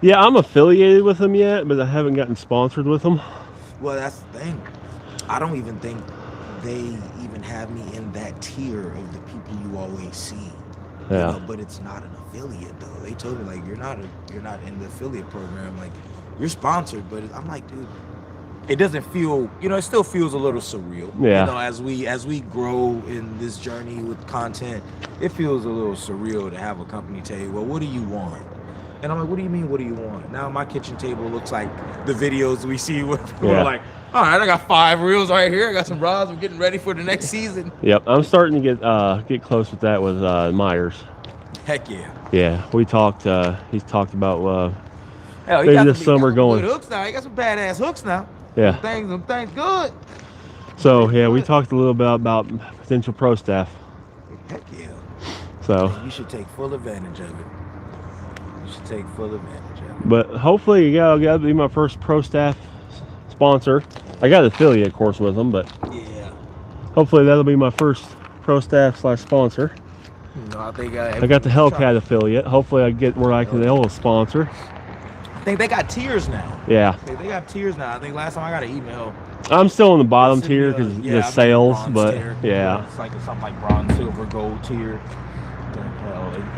Yeah, I'm affiliated with them yet, but I haven't gotten sponsored with them. Well, that's the thing. I don't even think they even have me in that tier of the people you always see. Yeah. You know, but it's not an affiliate though. They told me like you're not in the affiliate program. Like you're sponsored, but I'm like, dude, it doesn't feel, you know, it still feels a little surreal. Yeah. You know, as we grow in this journey with content, it feels a little surreal to have a company tell you, well, what do you want? And I'm like, what do you mean, what do you want? Now my kitchen table looks like the videos we see where people are like, all right, I got 5 reels right here. I got some rods. We're getting ready for the next season. Yep, I'm starting to get close with that with Meyers. Heck yeah. Yeah, we talked. He's talked about Hell, maybe this summer going. Good hooks now. He got some badass hooks now. Yeah. Them things good. So yeah, we talked a little bit about potential pro staff. Heck yeah. So you should take full advantage of it. You should take full advantage of it. But hopefully, yeah, I'll be my first pro staff sponsor. I got an affiliate, of course, with them, but yeah, hopefully that'll be my first pro staff / sponsor. No, I think I got the Hellcat affiliate. Hopefully, I get where I can sponsor. I think they got tiers now. Yeah, they got tiers now. I think last time I got an email. I'm still in the bottom tier because the sales, but tier. yeah, it's like something like bronze, silver, gold tier.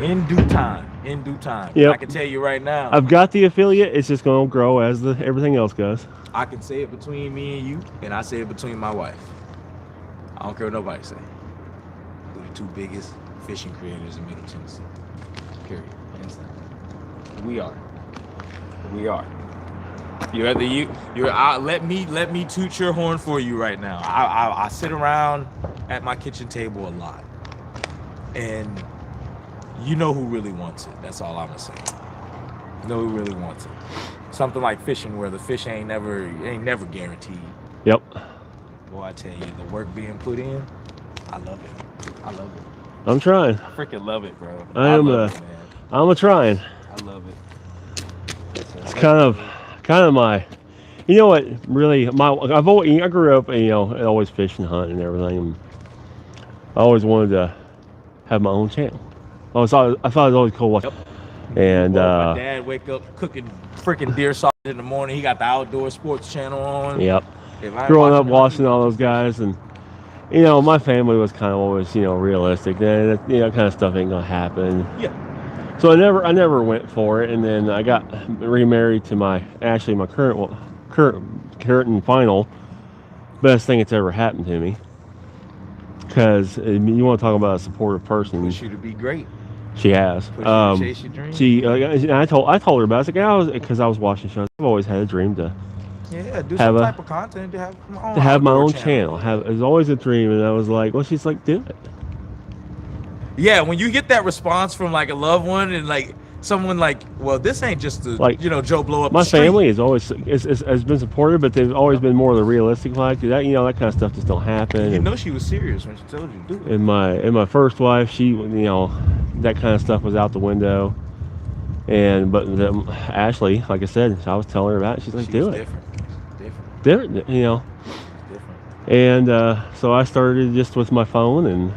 In due time. in due time. Yep. I can tell you right now. I've got the affiliate. It's just going to grow as everything else goes. I can say it between me and you, and I say it between my wife. I don't care what nobody say. We're the two biggest fishing creators in Middle Tennessee. Period. Hands down. We are. We are. Let me toot your horn for you right now. I sit around at my kitchen table a lot, and you know who really wants it. That's all I'm gonna say. You know who really wants it. Something like fishing, where the fish ain't never guaranteed. Yep. Boy, I tell you, the work being put in, I love it. I love it. I'm trying. I freaking love it, bro. I'm a trying. I love it. It's kind of my, you know what, really, I grew up, you know, always fish and hunt and everything. And I always wanted to have my own channel. I thought it was always cool. Yep. And my dad wake up cooking freaking deer sausage in the morning. He got the outdoor sports channel on. Yep. Growing up watching all those guys, and you know, my family was kind of always, you know, realistic. That, you know, kind of stuff ain't gonna happen. Yeah. So I never went for it, and then I got remarried to my current and final best thing that's ever happened to me. Because you want to talk about a supportive person. Push you to be great. She has. Push you to chase your dreams. I told her about it. I was like, because I was watching shows. I've always had a dream to do some type of content to have my own channel. It was always a dream, and I was like, well, she's like, do it. Yeah, when you get that response from like a loved one and like someone like, well, this ain't just you know, Joe blow up. My the street. family has always been supportive, but they've always been more of the realistic like that. You know, that kind of stuff just don't happen. You know, she was serious when she told you to do it. And my first wife, she, you know, that kind of stuff was out the window. But Ashley, like I said, I was telling her about it. She's like, do it. Different, you know. And so I started just with my phone and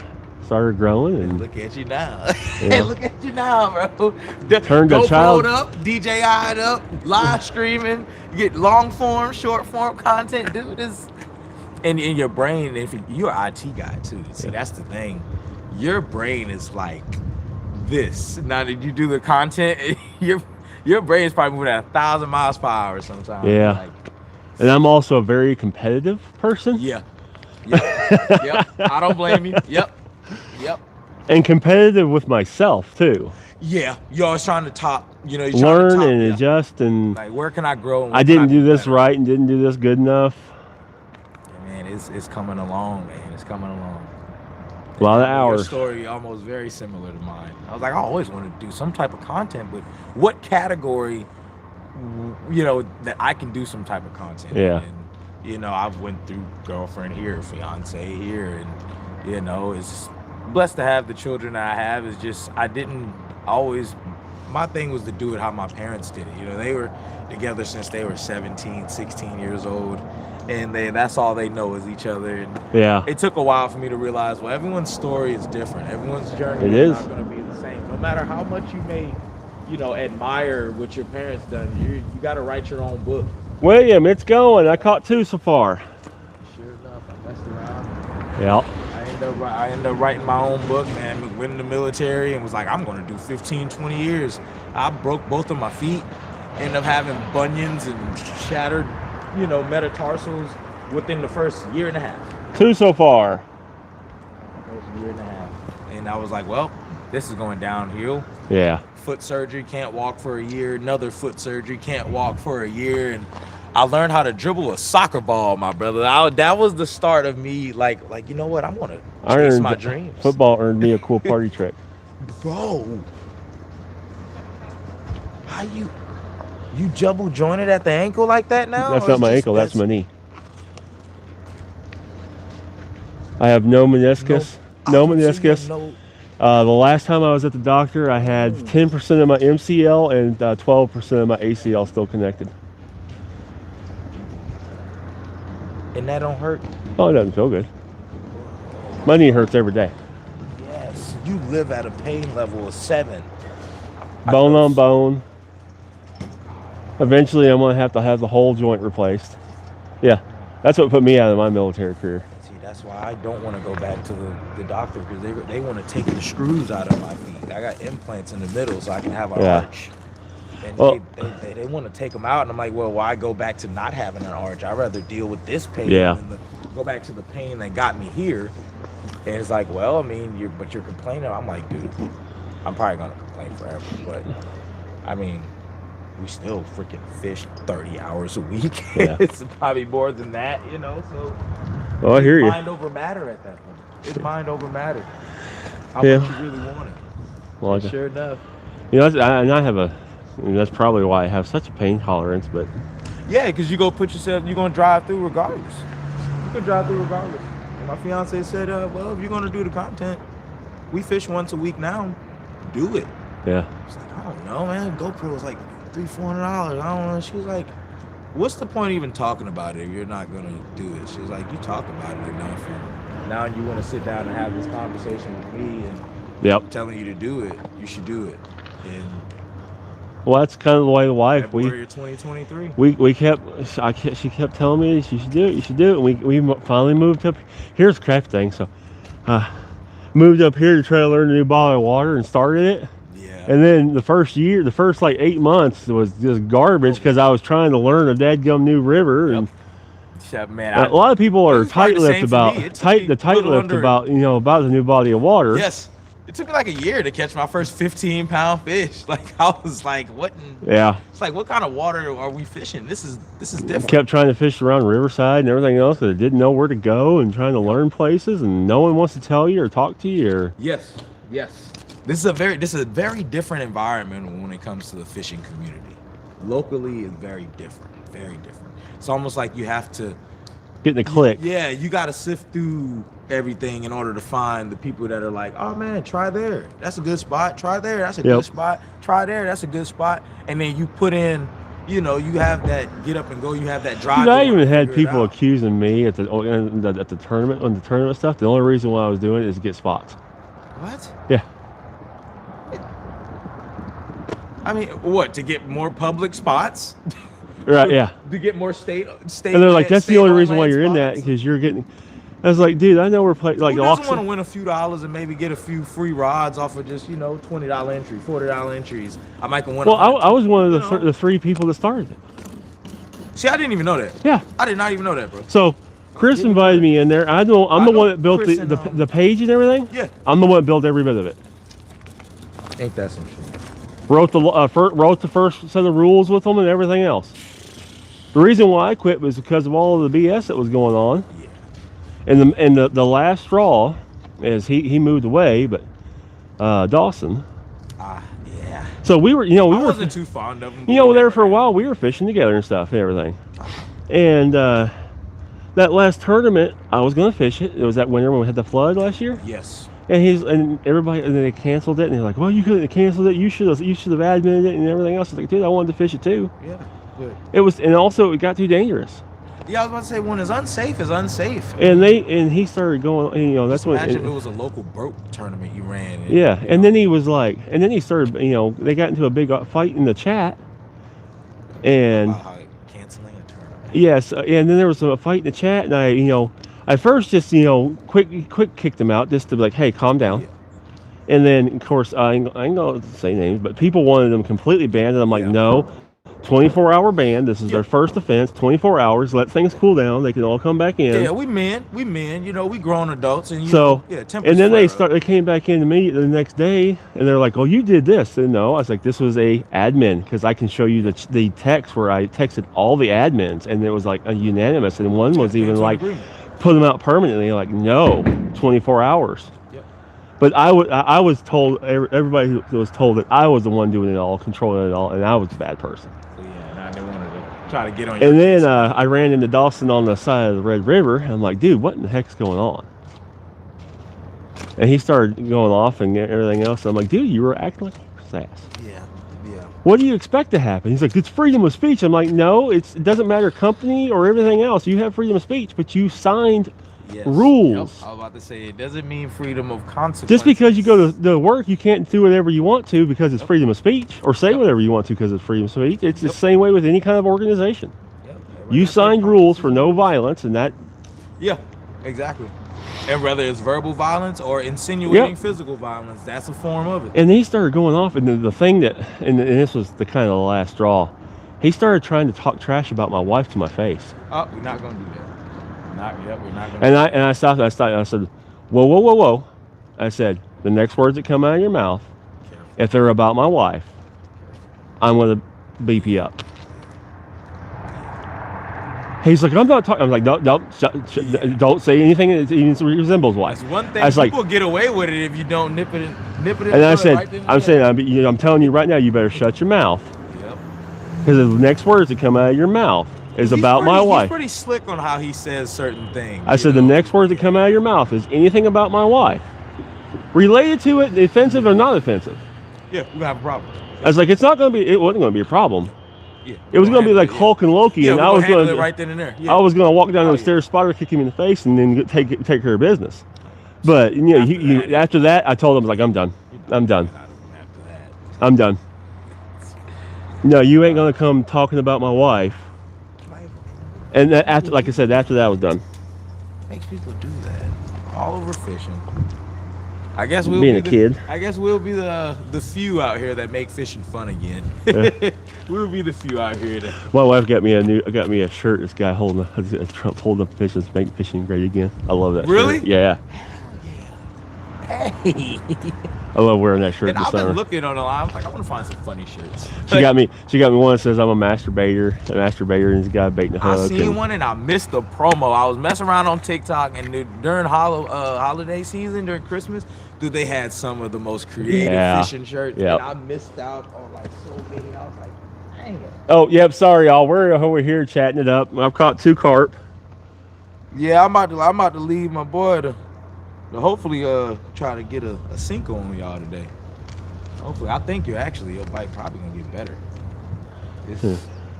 started growing, and look at you now. Yeah. Look at you now, bro. Turned a child up, DJI'd up, live streaming, you get long form, short form content, dude. This and in your brain, if you're an IT guy too, see, that's the thing. Your brain is like this. Now that you do the content, your brain is probably moving at 1,000 miles per hour sometimes. Yeah. Like, and I'm also a very competitive person. Yeah. Yep. I don't blame you. Yep. And competitive with myself too. Yeah, you're always trying to top. You know, learn and adjust, and like, where can I grow? I didn't do this right and didn't do this good enough. Yeah, man, it's coming along, man. It's coming along. A lot of hours. Your story almost very similar to mine. I was like, I always wanted to do some type of content, but what category, you know, that I can do some type of content. Yeah. And, you know, I've went through girlfriend here, fiance here, and you know, it's blessed to have the children that I have. Is just I didn't always. My thing was to do it how my parents did it. You know, they were together since they were 17, 16 years old. And that's all they know is each other. And yeah, it took a while for me to realize, well, everyone's story is different. Everyone's journey is not going to be the same. No matter how much you may, you know, admire what your parents done, you got to write your own book. William, it's going. I caught 2 so far. Sure enough, I messed around. Yeah. I ended up writing my own book, man. Went in the military and was like, I'm going to do 15, 20 years. I broke both of my feet. Ended up having bunions and shattered, you know, metatarsals within the first year and a half. 2 so far. First year and a half. And I was like, well, this is going downhill. Yeah. Foot surgery, can't walk for a year. Another foot surgery, can't walk for a year. And I learned how to dribble a soccer ball, my brother. That was the start of me, like you know what? I want to chase my dreams. Football earned me a cool party trick. Bro, how you double jointed at the ankle like that now? That's not my ankle. That's my knee. I have no meniscus. No meniscus. The last time I was at the doctor, I had 10% of my MCL and 12% of my ACL still connected. And that don't hurt? Oh, it doesn't feel good. My knee hurts every day. Yes, you live at a pain level of 7. Bone on bone. Eventually, I'm going to have the whole joint replaced. Yeah, that's what put me out of my military career. See, That's why I don't want to go back to the doctor, because they want to take the screws out of my feet. I got implants in the middle so I can have an arch. And they want to take them out, and I'm like, well, why go back to not having an arch? I'd rather deal with this pain than go back to the pain that got me here. And it's like, well, I mean, you're complaining. I'm like, dude, I'm probably gonna complain forever, but I mean, we still freaking fish 30 hours a week. Yeah. It's probably more than that, you know. So, I hear you. Mind over matter at that point. It's mind over matter. How much you really want it. Well, sure enough. You know, that's probably why I have such a pain tolerance. But yeah, because you're gonna drive through regardless. You can drive through regardless. And my fiance said, well, if you're gonna do the content, we fish once a week now. Do it. Yeah. It's like, I don't know, man. GoPro was like $300-400. I don't know. She was like, what's the point of even talking about it if you're not gonna do it? She was like, you talk about it enough, and now you want to sit down and have this conversation with me, and I'm telling you to do it. You should do it. And well, that's kind of the way the wife. February 2023. She kept telling me you should do it. You should do it. And we finally moved up. Here's the crap thing. So, moved up here to try to learn a new bottle of water and started it. Yeah. And then the first like 8 months was just garbage because I was trying to learn a dadgum new river. And man, a lot of people are tight-lipped about about the new body of water. Yes. It took me like a year to catch my first 15-pound fish. Like, I was like, what? It's like, what kind of water are we fishing? This is different. I kept trying to fish around Riverside and everything else, but I didn't know where to go and trying to learn places, and no one wants to tell you or talk to you. Or yes. This is a very different environment when it comes to the fishing community. Locally, is very different. Very different. It's almost like you have to get in the click. Yeah, you got to sift through everything in order to find the people that are like, oh man, try there, that's a good spot. Try there, that's a good spot. Try there, that's a good spot. And then you put in, you have that get up and go. You have that drive. Dude, I even had people accusing me at the tournament on the tournament stuff. The only reason why I was doing it is to get spots. What? Yeah. I mean, what, to get more public spots? Right. Yeah. To get more state. And they're like, that's the only reason why you're in that, because you're getting. I was like, dude, I know we're playing like. Who doesn't want to win a few dollars and maybe get a few free rods off of just $20 entry, $40 entries? I might can win. Well, I was one of the 3 people that started it. See, I didn't even know that. Yeah. I did not even know that, bro. So Chris invited me in there. I'm the one that built the page and everything. Yeah. I'm the one that built every bit of it. Ain't that some shit? Wrote the first set of rules with them and everything else. The reason why I quit was because of all of the BS that was going on. Yeah. And the last straw is he moved away, but Dawson. Yeah. So we were, I wasn't too fond of him. There for a while we were fishing together and stuff and everything. And that last tournament, I was gonna fish it. It was that winter when we had the flood last year. Yes. And everybody, and they canceled it, and they're like, well, you couldn't have canceled it. You should have admitted it and everything else. I was like, dude, I wanted to fish it too. Yeah. Good. And also it got too dangerous. Yeah, I was about to say, when it's unsafe, it's unsafe. And he started going, that's when. Imagine if it was a local broke tournament you ran. And then he was like, and then he started, they got into a big fight in the chat. And canceling a tournament. Yes, and then there was a fight in the chat, and I first just quick kicked him out just to be like, hey, calm down. Yeah. And then of course I ain't gonna say names, but people wanted them completely banned, and I'm like, no. 24-hour ban. This is their first offense. 24 hours. Let things cool down. They can all come back in. Yeah, we men. We grown adults, and and then they came back in to me the next day, and they're like, "Oh, you did this." And no, I was like, "This was a admin," because I can show you the text where I texted all the admins, and it was like a unanimous, and one was even like, "Put them out permanently." Like, no, 24 hours. But I was told, everybody was told that I was the one doing it all, controlling it all, and I was a bad person. I didn't want to try to get on. And then I ran into Dawson on the side of the Red River. And I'm like, dude, what in the heck's going on? And he started going off and everything else. And I'm like, dude, you were acting like a horse ass. Yeah. What do you expect to happen? He's like, it's freedom of speech. I'm like, no, it doesn't matter company or everything else. You have freedom of speech, but you signed rules. I was about to say, it doesn't mean freedom of consequences. Just because you go to work, you can't do whatever you want to because it's freedom of speech, or say whatever you want to because it's freedom of speech. It's the same way with any kind of organization. You signed rules for no violence, and that. Yeah. Exactly. And whether it's verbal violence or insinuating physical violence, that's a form of it. And he started going off, and the thing that, and this was the kind of the last straw, he started trying to talk trash about my wife to my face. Oh, we're not gonna do that. We're not gonna. And I stopped. I said, whoa, whoa, whoa, whoa. I said, the next words that come out of your mouth, if they're about my wife, I'm gonna beep you up. He's like, I'm not talking. I'm like, no, don't say anything that even resembles wife. That's one thing. People get away with it if you don't nip it in. And I said, I'm telling you right now, you better shut your mouth. Yep. Because the next words that come out of your mouth is about my wife. He's pretty slick on how he says certain things. I said, the next words that come out of your mouth is anything about my wife, related to it, offensive or not offensive. Yeah, we're gonna have a problem. I was like, it wasn't going to be a problem. Yeah, it was going to be like Hulk and Loki, and I was going to right then and there. Yeah. I was going to walk down the stairs, spotter, kick him in the face, and then take care of business. But you know, after that, I told him, like, I'm done. I'm done. I'm done. No, you ain't going to come talking about my wife. And after, like I said, after that, I was done. Makes people do that all over fishing. I guess we'll being a kid. I guess we'll be the few out here that make fishing fun again. Yeah. We'll be the few out here that. My wife got me a shirt. This guy holding up fish and make fishing great again. I love that. Really? Shirt. Yeah. Hey. I love wearing that shirt. And I've been looking on the line. I was like, I want to find some funny shirts. She got me one that says I'm a masturbator, and this guy baiting a hook. I seen one and I missed the promo. I was messing around on TikTok, and during holiday season, during Christmas, dude, they had some of the most creative fishing shirts, and I missed out on like so many. I was like, dang it. Oh, yep. Sorry, y'all. We're over here chatting it up. I've caught 2 carp. Yeah, I'm about to leave my boy to hopefully try to get a sink on y'all today. Hopefully, I think your bite probably gonna get better.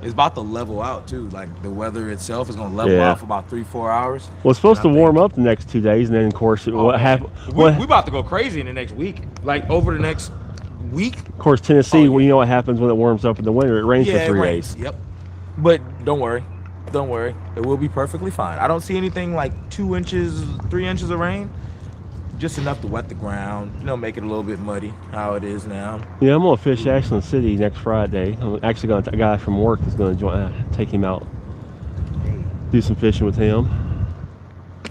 It's about to level out too. Like the weather itself is gonna level out for about 3-4 hours. Well, it's supposed to warm up the next 2 days, and then of course we about to go crazy in the next week. Like over the next week. Of course, Tennessee. Well, you know what happens when it warms up in the winter? It rains for 3 days. Yep. But don't worry, it will be perfectly fine. I don't see anything like 2 inches, 3 inches of rain. Just enough to wet the ground, make it a little bit muddy, how it is now. Yeah, I'm gonna fish Ashland City next Friday. I'm actually gonna, a guy from work is gonna take him out, do some fishing with him.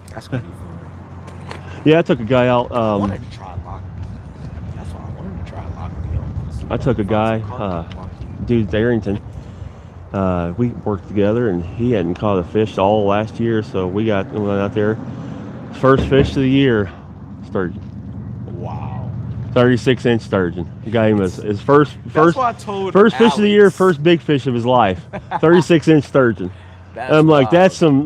That's gonna be fun. Yeah, I took a guy out. I wanted to try lockbill. That's why I wanted to try lockbill. I took a guy, dude, Darrington. We worked together, and he hadn't caught a fish all last year, so we went out there. First fish of the year. Sturgeon. Wow. 36-inch sturgeon. The guy was his first fish of the year, first big fish of his life. 36-inch sturgeon. I'm like, that's some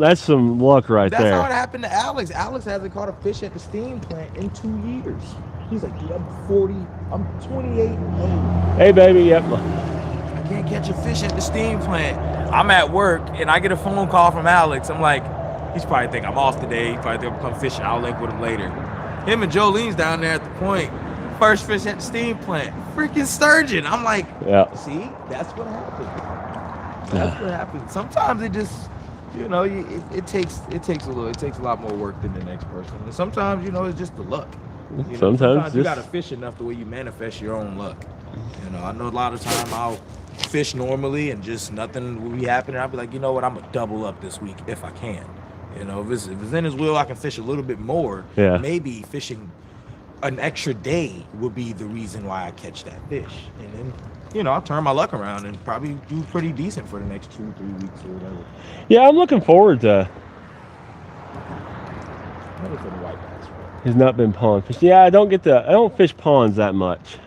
luck right there. That's how it happened to Alex. Alex hasn't caught a fish at the steam plant in 2 years. He's like, dude, I'm 40, I'm 28 old. Hey baby, yep. I can't catch a fish at the steam plant. I'm at work and I get a phone call from Alex. I'm like, he's probably think I'm off today. He probably think I'm come fishing. I'll link with him later. Him and Jolene's down there at the point. First fish at the steam plant. Freaking sturgeon. I'm like, see, that's what happened. That's what happened. Sometimes it just, it takes a lot more work than the next person. And sometimes, it's just the luck. Sometimes you gotta fish enough the way you manifest your own luck. I know a lot of time I'll fish normally and just nothing will be happening. I'll be like, you know what, I'm gonna double up this week if I can. If it's in his will, I can fish a little bit more. Yeah. Maybe fishing an extra day will be the reason why I catch that fish. And then, I'll turn my luck around and probably do pretty decent for the next 2-3 weeks or whatever. Yeah, I'm looking forward to. Maybe for the white bass. He's not been pond fishing. Yeah, I don't fish ponds that much.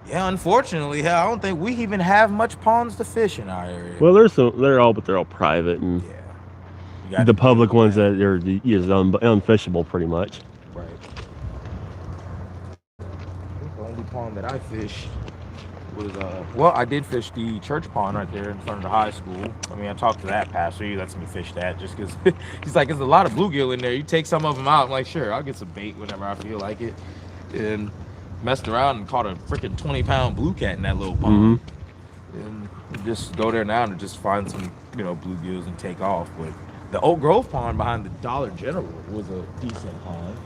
Yeah, unfortunately, I don't think we even have much ponds to fish in our area. Well, they're all private, and the public ones that are unfishable pretty much. Right. I think the only pond that I fished was I did fish the church pond right there in front of the high school. I mean, I talked to that pastor. He lets me fish that just because he's like, there's a lot of bluegill in there. You take some of them out. I'm like, sure, I'll get some bait whenever I feel like it. And messed around and caught a freaking 20-pound blue cat in that little pond. Mm-hmm. And just go there now and just find some, bluegills and take off. But The Oak Grove pond behind the Dollar General was a decent pond.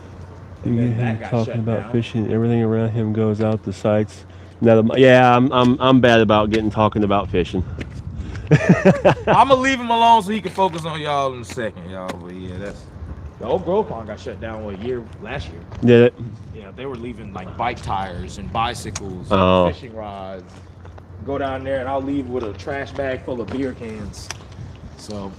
You And get then him that got talking shut about down. fishing. Everything around him goes out the sights. Now, yeah, I'm bad about talking about fishing. I'm gonna leave him alone so he can focus on y'all in a second, y'all. But yeah, that's the Oak Grove pond got shut down last year. Did it? Yeah, they were leaving like bike tires and bicycles Oh. and fishing rods. Go down there and I'll leave with a trash bag full of beer cans. So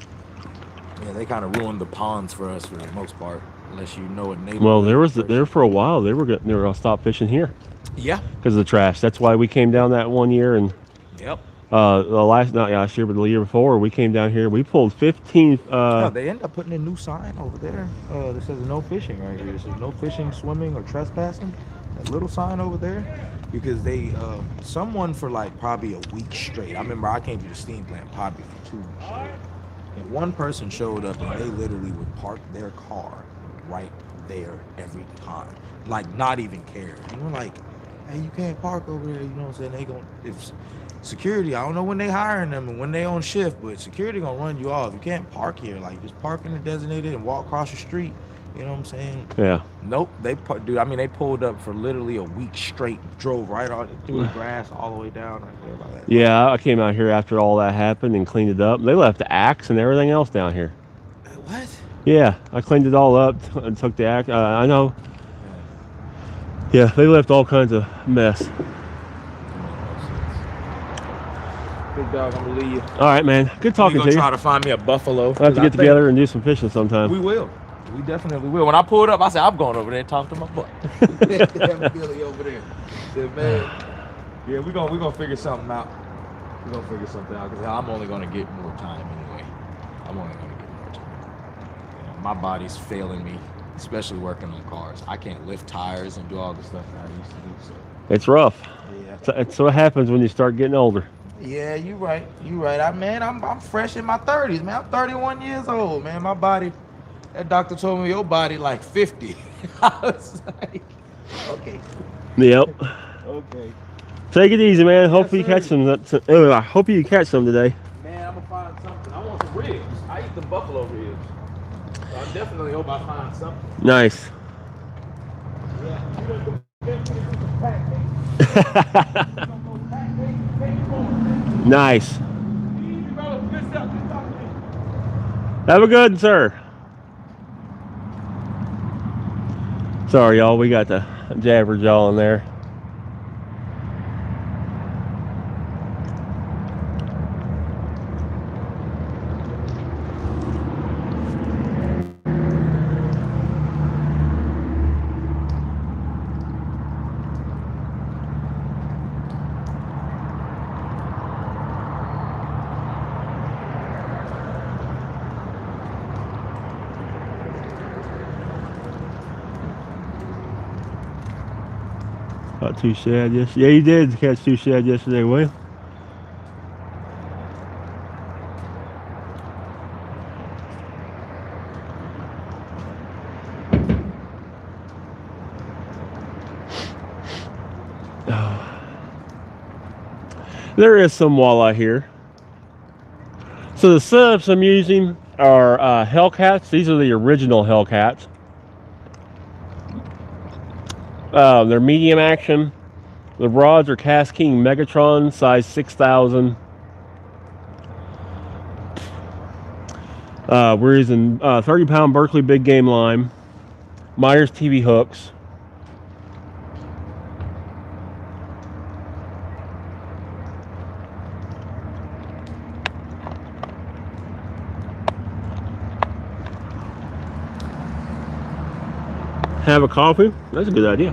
yeah, they kind of ruined the ponds for us for the most part, unless you know a neighborhood. Well, there for a while. They were gonna stop fishing here. Yeah. Because of the trash. That's why we came down that one year and. Yep. Not last year, but the year before, we came down here. We pulled 15. No, they ended up putting a new sign over there. That says no fishing right here. It says no fishing, swimming, or trespassing. That little sign over there, because they someone for like probably a week straight. I remember I came to the steam plant probably for 2 weeks straight, and one person showed up and they literally would park their car right there every time, like not even care. And we're like, hey, you can't park over there. You know what I'm saying? They gonna if security, I don't know when they hiring them and when they on shift, but security gonna run you off. You can't park here. Like, just park in the designated and walk across the street. You know what I'm saying? Yeah. Nope. They pulled up for literally a week straight, drove right on through the grass all the way down right there by that. Yeah, I came out here after all that happened and cleaned it up. They left the axe and everything else down here. What? Yeah, I cleaned it all up and took the axe. I know. Yeah, they left all kinds of mess. Big dog, I'm gonna leave you. All right, man. Good talking to you. Try to find me a buffalo. We'll have to get together and do some fishing sometime. We will. We definitely will. When I pulled up, I said, I'm going over there and talk to my boy. Billy over there. Said, man, yeah, we're gonna figure something out. We're gonna figure something out because I'm only gonna get more time anyway. I'm only gonna get more time. You know, my body's failing me, especially working on cars. I can't lift tires and do all the stuff that I used to do. So it's rough. Yeah. It's what happens when you start getting older. Yeah, you right. I'm fresh in my 30s, man. I'm 31 years old, man. My body, that doctor told me your body like 50. I was like, okay. Yep. Okay. Take it easy, man. Hopefully you sir. catch some. I hope you catch some today. Man, I'm gonna find something. I want some ribs. I eat the buffalo ribs. So I definitely hope I find something. Nice. Yeah. You done convinced me to do some pancakes. Nice. Have a good one, sir. Sorry, y'all. We got the jabber jaw in there. Caught 2 shad yesterday. Yeah, you did catch 2 shad yesterday, Will. There is some walleye here. So the setups I'm using are Hellcats. These are the original Hellcats. They're medium action. The rods are Cast King Megatron, size 6,000. We're using 30-pound Berkley Big Game line, Meyers TV hooks. Have a coffee? That's a good idea.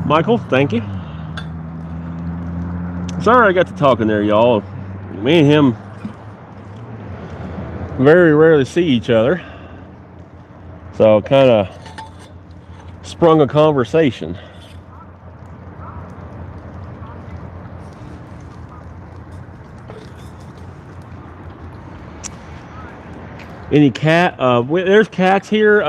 Michael, thank you. Sorry I got to talking there, y'all. Me and him very rarely see each other. So kind of sprung a conversation. Any cat? There's cats here.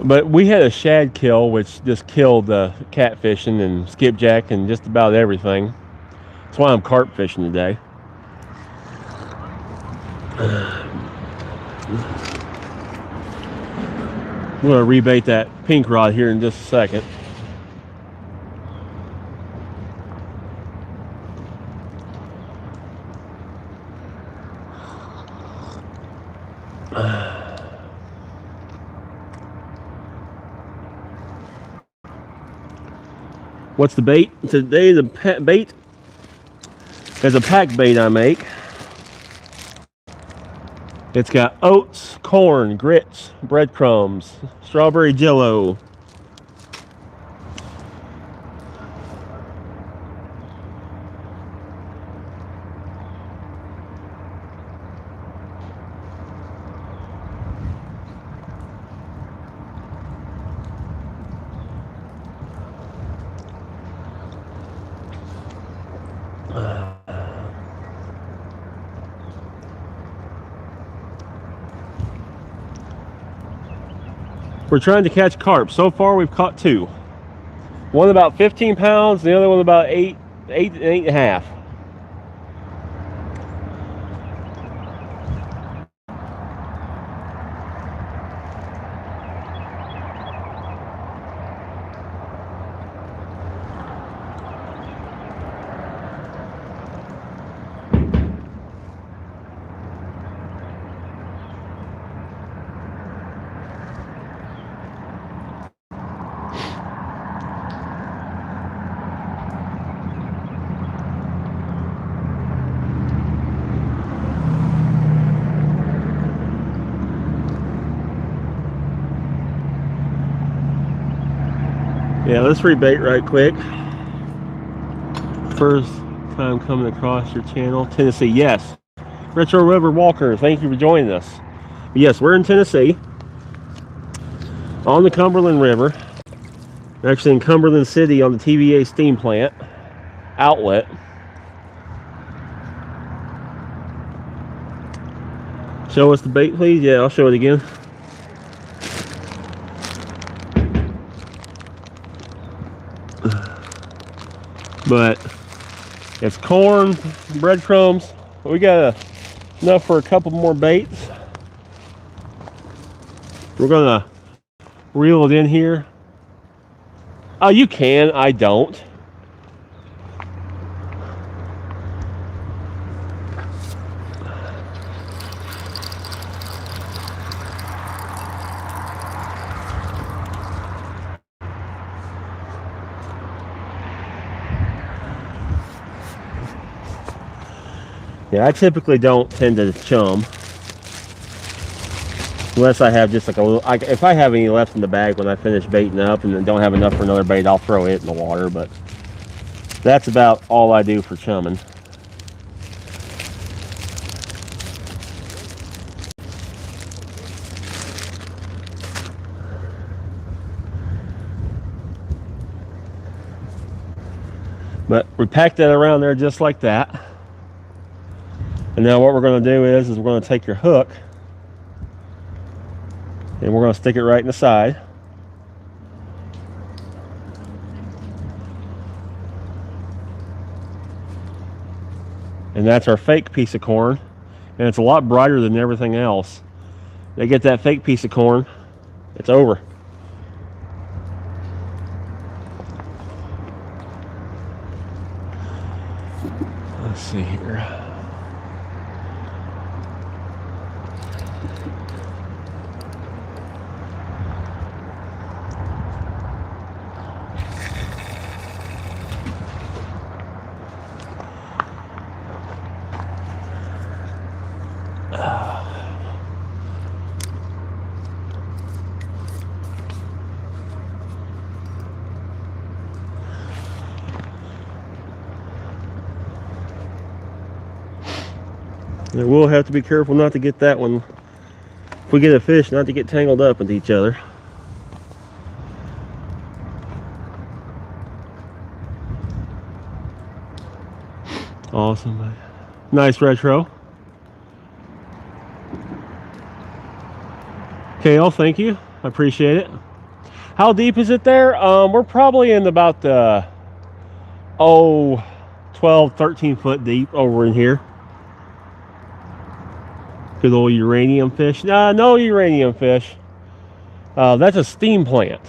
But we had a shad kill, which just killed the catfishing and skipjack and just about everything. That's why I'm carp fishing today. I'm going to rebait that pink rod here in just a second. What's the bait? Today the bait is a pack bait I make. It's got oats, corn, grits, breadcrumbs, strawberry jello. We're trying to catch carp. So far we've caught 2. One about 15 pounds, the other one about 8 and a half. Yeah, let's rebait right quick. First time coming across your channel. Tennessee, yes. Retro River Walker, thank you for joining us. Yes, we're in Tennessee. On the Cumberland River. We're actually in Cumberland City on the TVA steam plant outlet. Show us the bait, please. Yeah, I'll show it again. But it's corn, breadcrumbs. We got enough for a couple more baits. We're gonna reel it in here. Oh, you can. I don't. Yeah, I typically don't tend to chum unless I have just like a little. If I have any left in the bag when I finish baiting up and then don't have enough for another bait, I'll throw it in the water. But that's about all I do for chumming. But we pack that around there just like that. And now what we're going to do is we're going to take your hook and we're going to stick it right in the side. And that's our fake piece of corn. And it's a lot brighter than everything else. They get that fake piece of corn, it's over. Let's see here. And we'll have to be careful not to get that one, if we get a fish, not to get tangled up with each other. Awesome. Nice retro. Kale, thank you. I appreciate it. How deep is it there? We're probably in about 12, 13 foot deep over in here. Good old uranium fish. Nah, no uranium fish. That's a steam plant.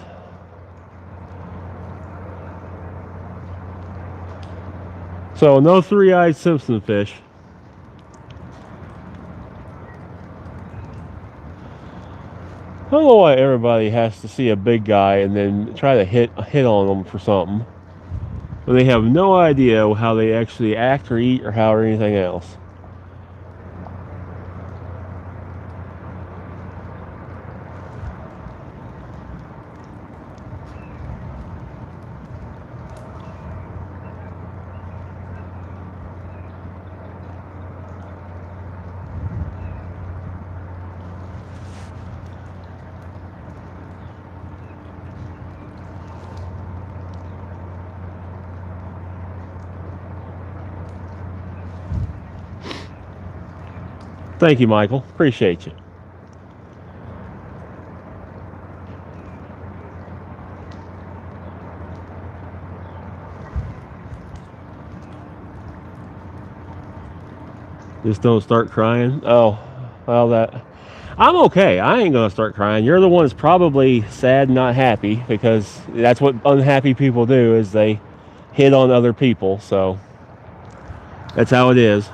So no three-eyed Simpson fish. I don't know why everybody has to see a big guy and then try to hit on them for something when they have no idea how they actually act or eat or how or anything else. Thank you, Michael. Appreciate you. Just don't start crying. Oh, well, I'm okay. I ain't gonna start crying. You're the one that's probably sad and not happy, because that's what unhappy people do, is they hit on other people. So that's how it is.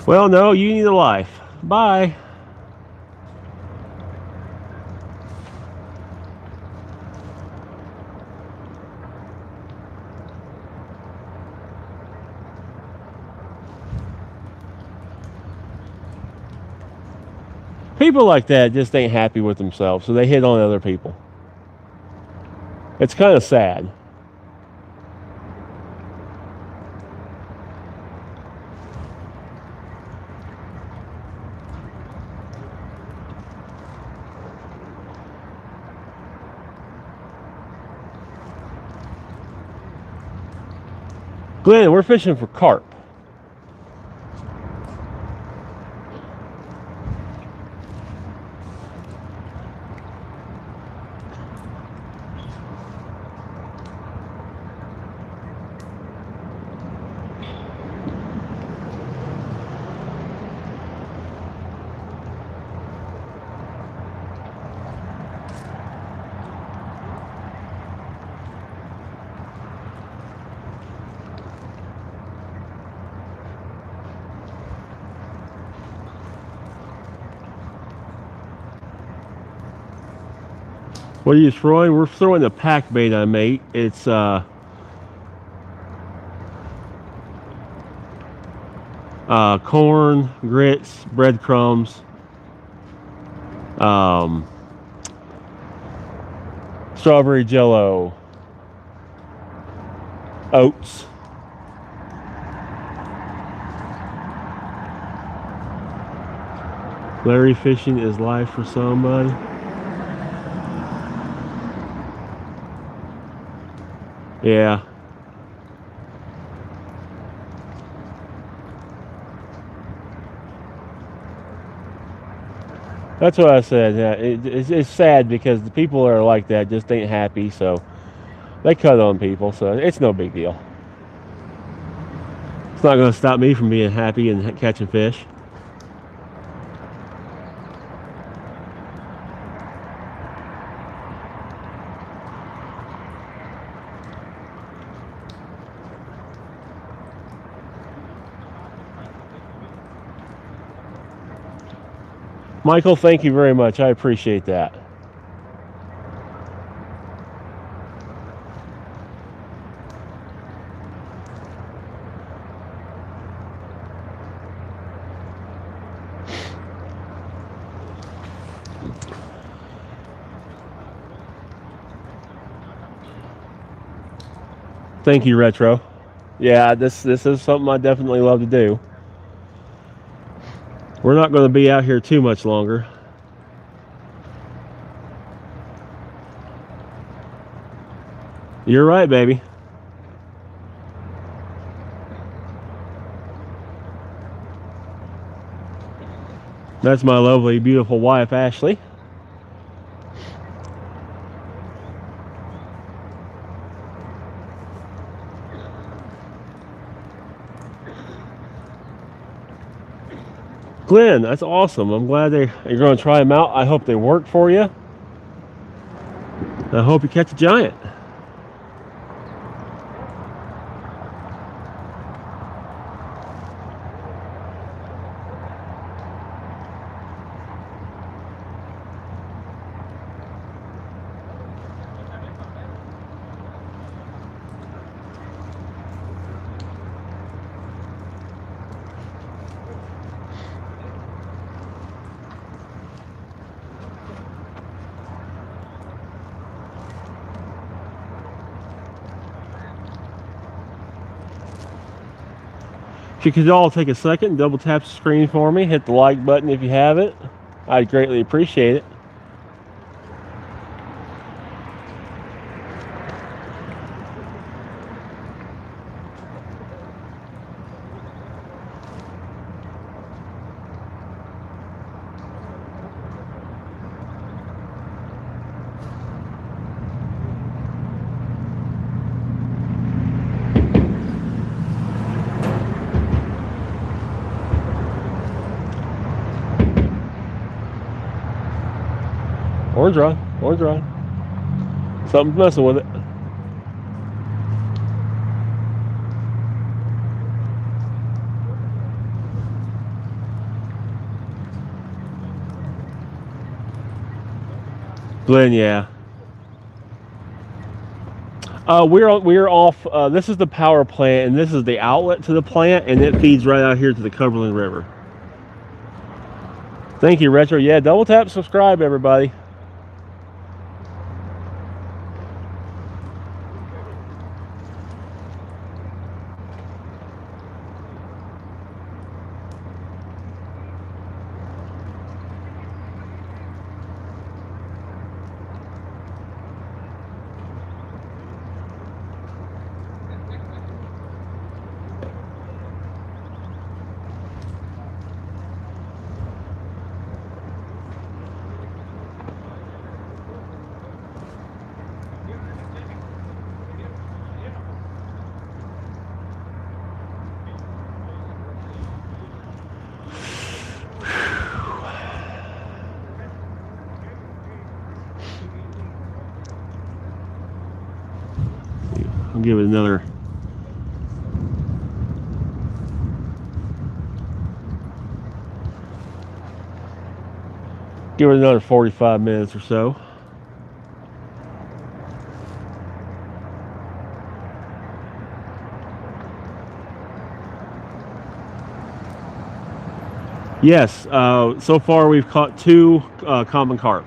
Well, no, you need a life. Bye. People like that just ain't happy with themselves, so they hit on other people. It's kind of sad. Glenn, we're fishing for carp. What are you throwing? We're throwing the pack bait I made. It's corn, grits, breadcrumbs, strawberry jello, oats. Larry fishing is life for somebody. Yeah. That's what I said. Yeah, it's sad because the people that are like that just ain't happy, so they cut on people, so it's no big deal. It's not going to stop me from being happy and catching fish. Michael, thank you very much. I appreciate that. Thank you, Retro. Yeah, this is something I definitely love to do. We're not going to be out here too much longer. You're right, baby. That's my lovely, beautiful wife, Ashley. Glenn, that's awesome. I'm glad you're going to try them out. I hope they work for you. I hope you catch a giant. If you could all take a second and double tap the screen for me, hit the like button if you haven't. I'd greatly appreciate it. Orange rod, orange rod. Something's messing with it. Glenn, yeah. We're off. This is the power plant, and this is the outlet to the plant, and it feeds right out here to the Cumberland River. Thank you, Retro. Yeah, double tap, subscribe, everybody. I'll give it another. Give it another 45 minutes or so. Yes, so far we've caught 2 common carp.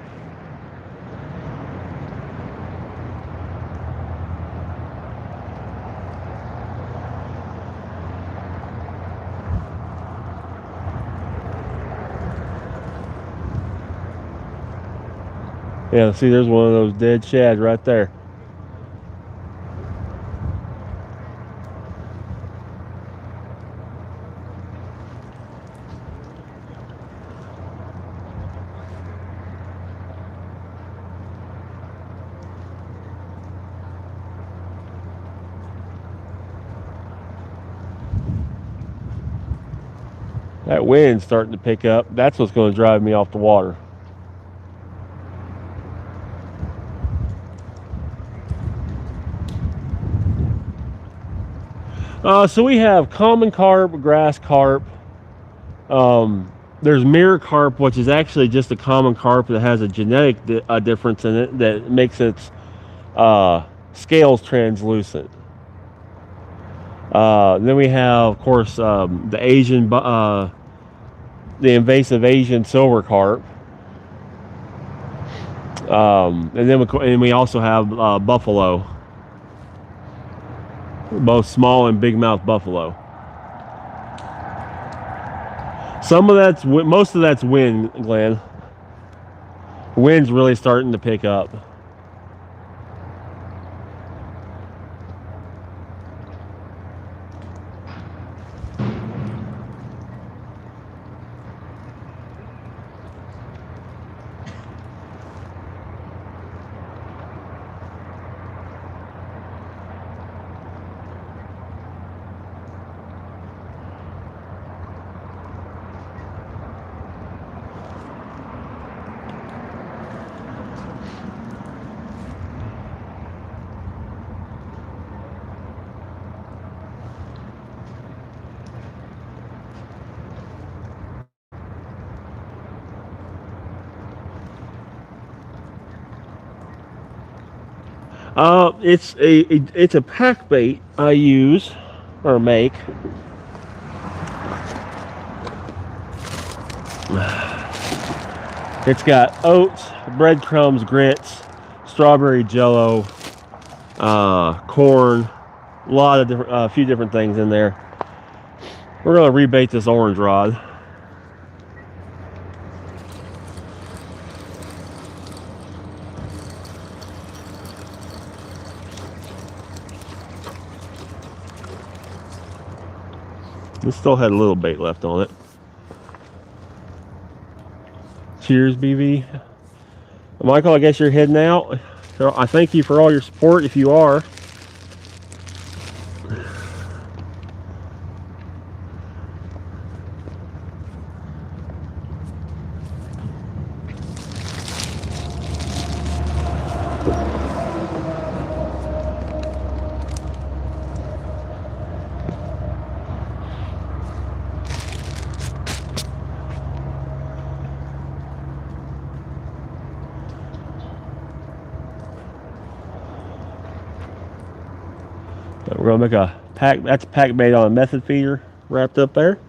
Yeah, see, there's one of those dead shad right there. That wind's starting to pick up. That's what's going to drive me off the water. So we have common carp, grass carp. There's mirror carp, which is actually just a common carp that has a genetic difference in it that makes its scales translucent. Then we have, of course, the Asian, the invasive Asian silver carp. And then we also have buffalo. Both small and big mouth buffalo. Most of that's wind, Glenn. Wind's really starting to pick up. It's a pack bait I use or make. It's got oats, breadcrumbs, grits, strawberry jello, corn, a lot of different, a few different things in there. We're gonna rebait this orange rod. It still had a little bait left on it. Cheers, BV. Michael, I guess you're heading out. So I thank you for all your support if you are. We're gonna make a pack. That's pack bait on a method feeder wrapped up there.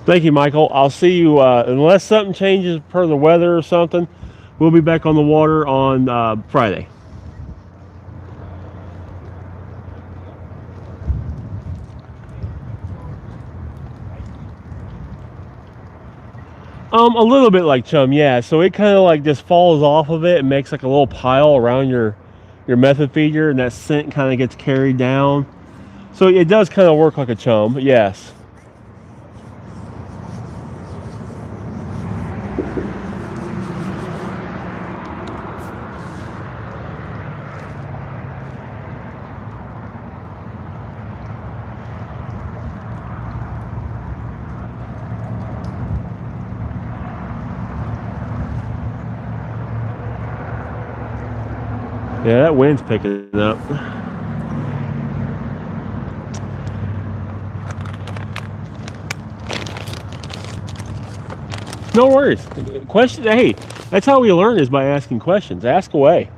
Thank you, Michael. I'll see you, unless something changes per the weather or something, we'll be back on the water on Friday. A little bit like chum, yeah. So it kind of like just falls off of it and makes like a little pile around your method feeder, and that scent kind of gets carried down. So it does kind of work like a chum, yes. Yeah, that wind's picking up. No worries. Question. Hey, that's how we learn, is by asking questions. Ask away.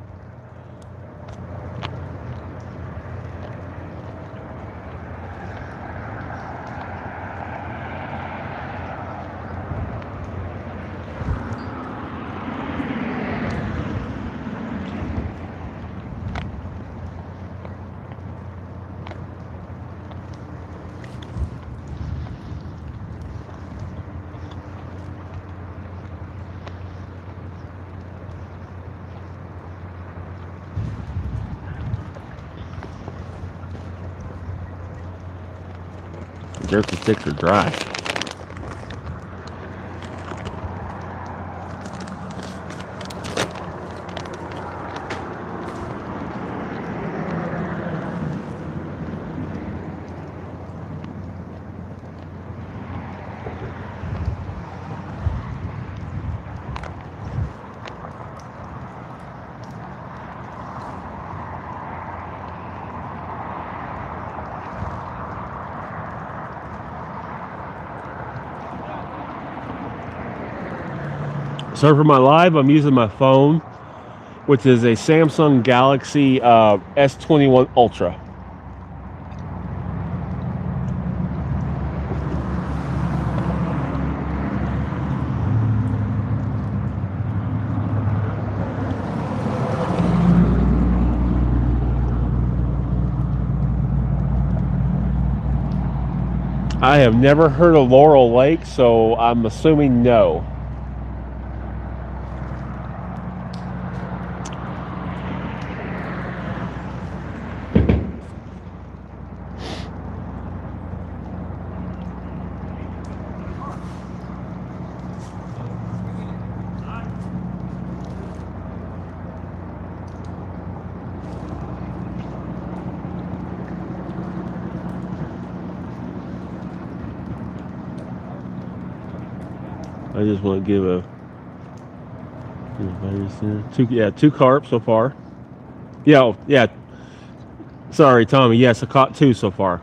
Jerky sticks are dry. So for my live, I'm using my phone, which is a Samsung Galaxy S21 Ultra. I have never heard of Laurel Lake, so I'm assuming no. I just want to give a two carp so far. Yeah, yeah. Sorry, Tommy. Yes, I caught 2 so far.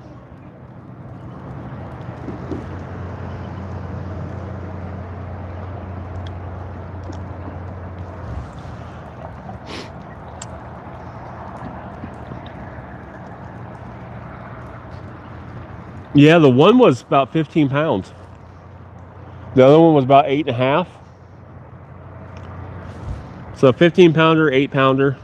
Yeah, the one was about 15 pounds. The other one was about 8.5. So 15 pounder, 8 pounder.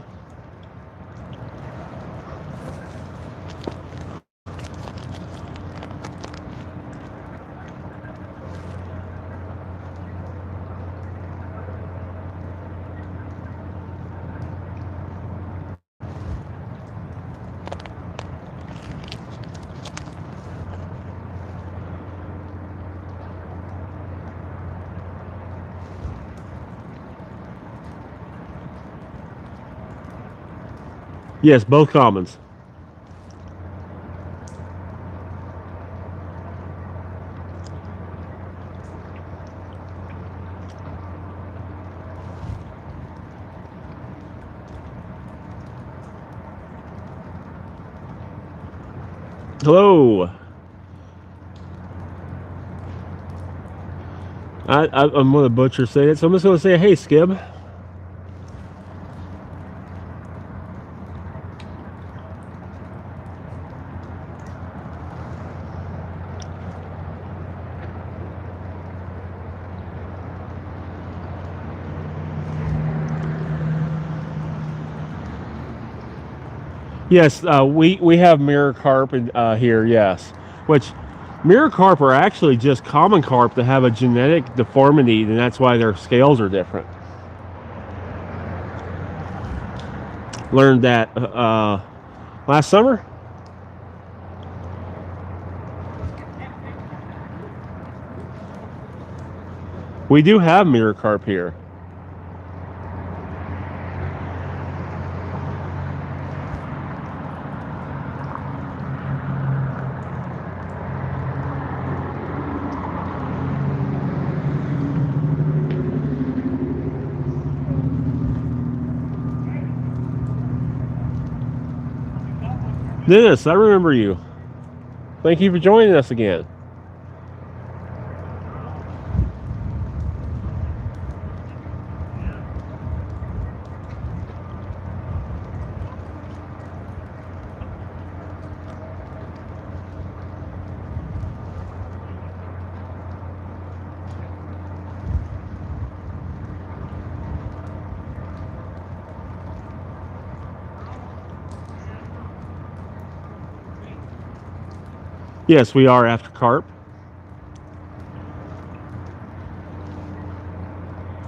Yes, both commons. Hello. I'm going to butcher say it, so I'm just going to say, hey, Skib. Yes, we have mirror carp in, here, yes. Which, mirror carp are actually just common carp that have a genetic deformity, and that's why their scales are different. Learned that last summer. We do have mirror carp here. Dennis, I remember you. Thank you for joining us again. Yes, we are after carp.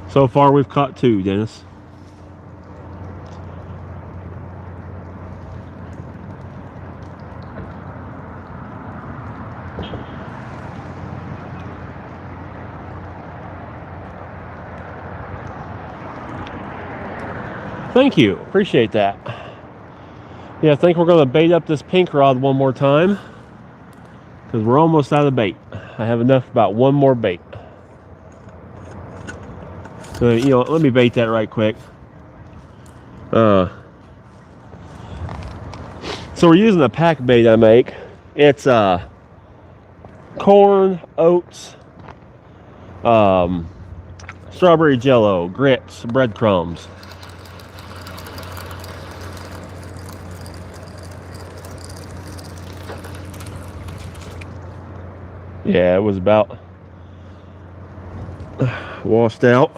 So far, we've caught 2, Dennis. Thank you. Appreciate that. Yeah, I think we're going to bait up this pink rod one more time, because we're almost out of bait. I have enough about one more bait. So, you know, let me bait that right quick. So we're using a pack bait I make. It's corn, oats, strawberry jello, grits, breadcrumbs. Yeah, it was about washed out.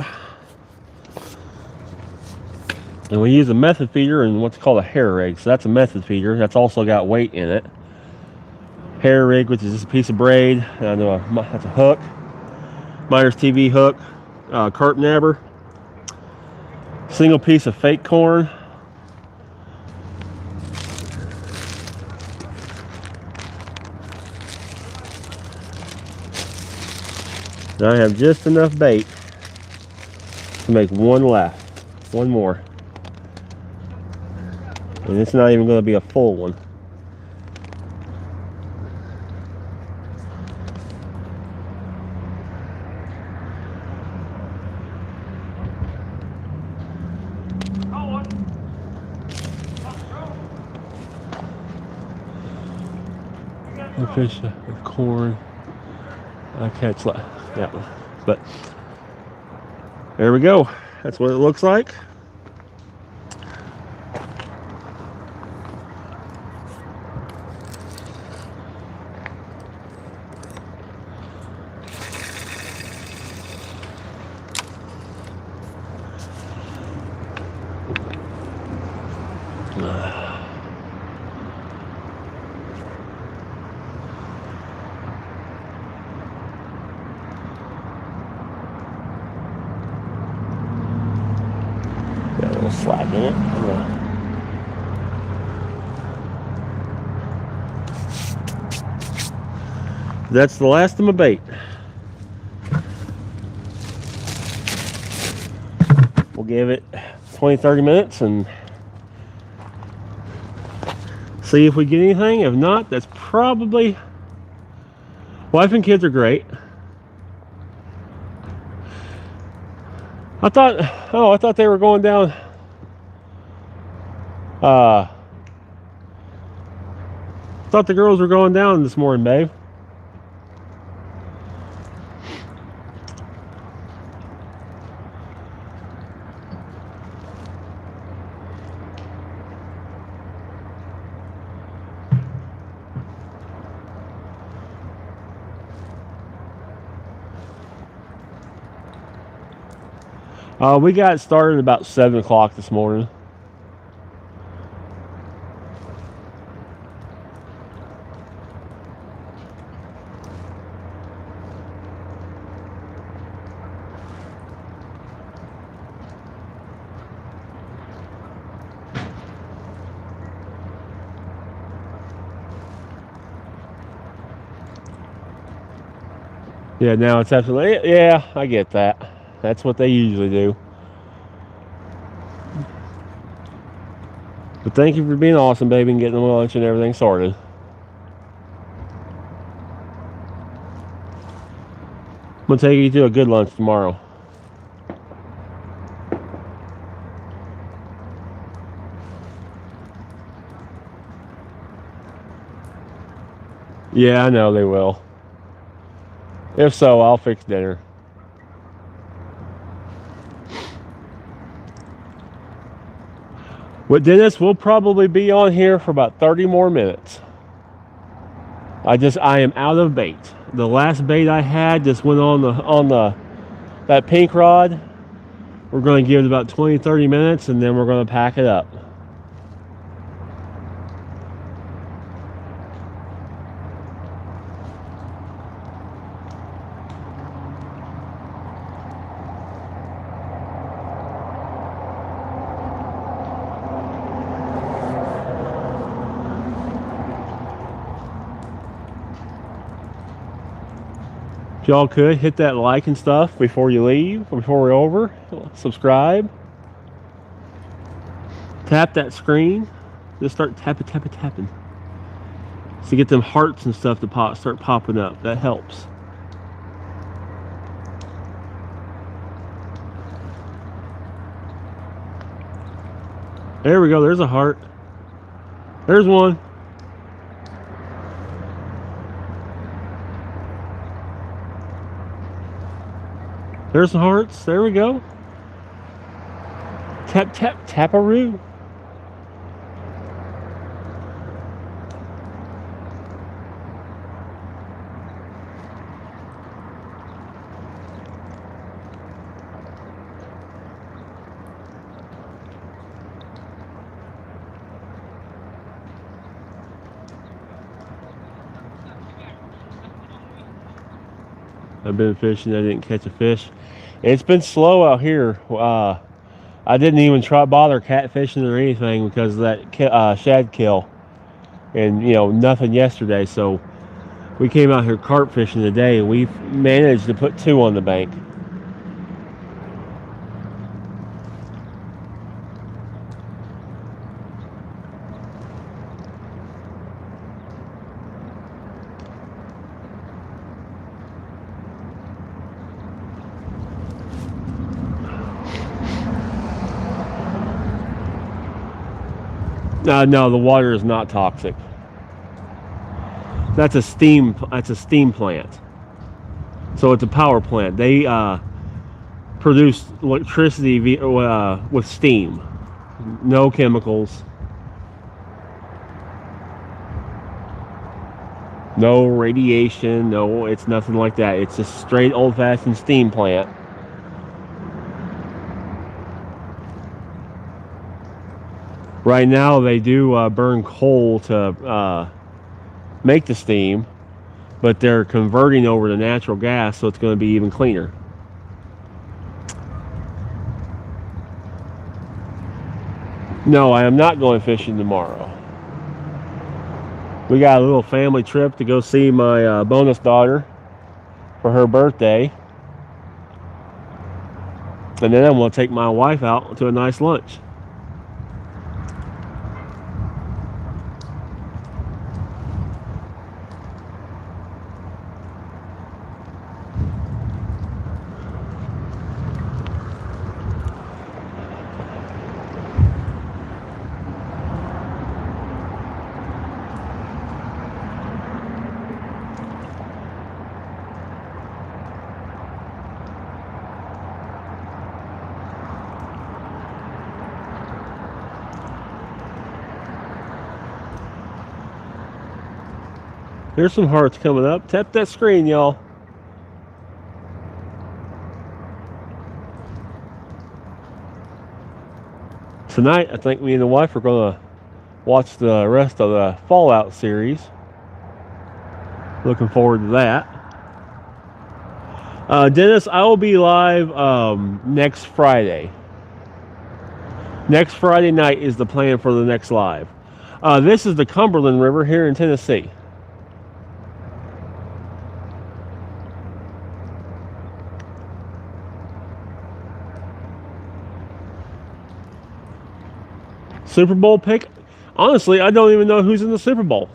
And we use a method feeder and what's called a hair rig. So that's a method feeder. That's also got weight in it. Hair rig, which is just a piece of braid. That's a hook. Meyers TV hook. Carp nabber. Single piece of fake corn. And I have just enough bait to make one left. One more. And it's not even going to be a full one. I fish with corn. I catch yeah, but there we go. That's what it looks like. Got a little slack in it. That's the last of my bait. We'll give it 20-30 minutes and see if we get anything. If not, that's probably... Wife and kids are great. I thought they were going down. Thought the girls were going down this morning, babe. We got started about 7 o'clock this morning. Yeah, now it's absolutely, yeah, I get that. That's what they usually do. But thank you for being awesome, baby, and getting the lunch and everything sorted. I'm gonna take you to a good lunch tomorrow. Yeah, I know they will. If so, I'll fix dinner. With Dennis, we'll probably be on here for about 30 more minutes. I am out of bait. The last bait I had just went on that pink rod. We're going to give it about 20-30 minutes and then we're going to pack it up. If y'all could hit that like and stuff before you leave, before we're over, subscribe, tap that screen, just start tapping to get them hearts and stuff to start popping up. That helps. There we go. There's a heart. There's one. There's the hearts. There we go. Tap, tap, tap-a-roo. I've been fishing. I didn't catch a fish. It's been slow out here. I didn't even bother catfishing or anything because of that shad kill, and nothing yesterday. So we came out here carp fishing today, and we've managed to put 2 on the bank. No, the water is not toxic. That's a steam plant. So it's a power plant. They produce electricity with steam. No chemicals. No radiation. No, it's nothing like that. It's a straight old-fashioned steam plant. Right now they do burn coal to make the steam, but they're converting over to natural gas, so it's going to be even cleaner. No, I am not going fishing tomorrow. We got a little family trip to go see my bonus daughter for her birthday. And then I'm going to take my wife out to a nice lunch. Here's some hearts coming up. Tap that screen, y'all. Tonight, I think me and the wife are going to watch the rest of the Fallout series. Looking forward to that. Dennis, I will be live next Friday. Next Friday night is the plan for the next live. This is the Cumberland River here in Tennessee. Super Bowl pick? Honestly, I don't even know who's in the Super Bowl.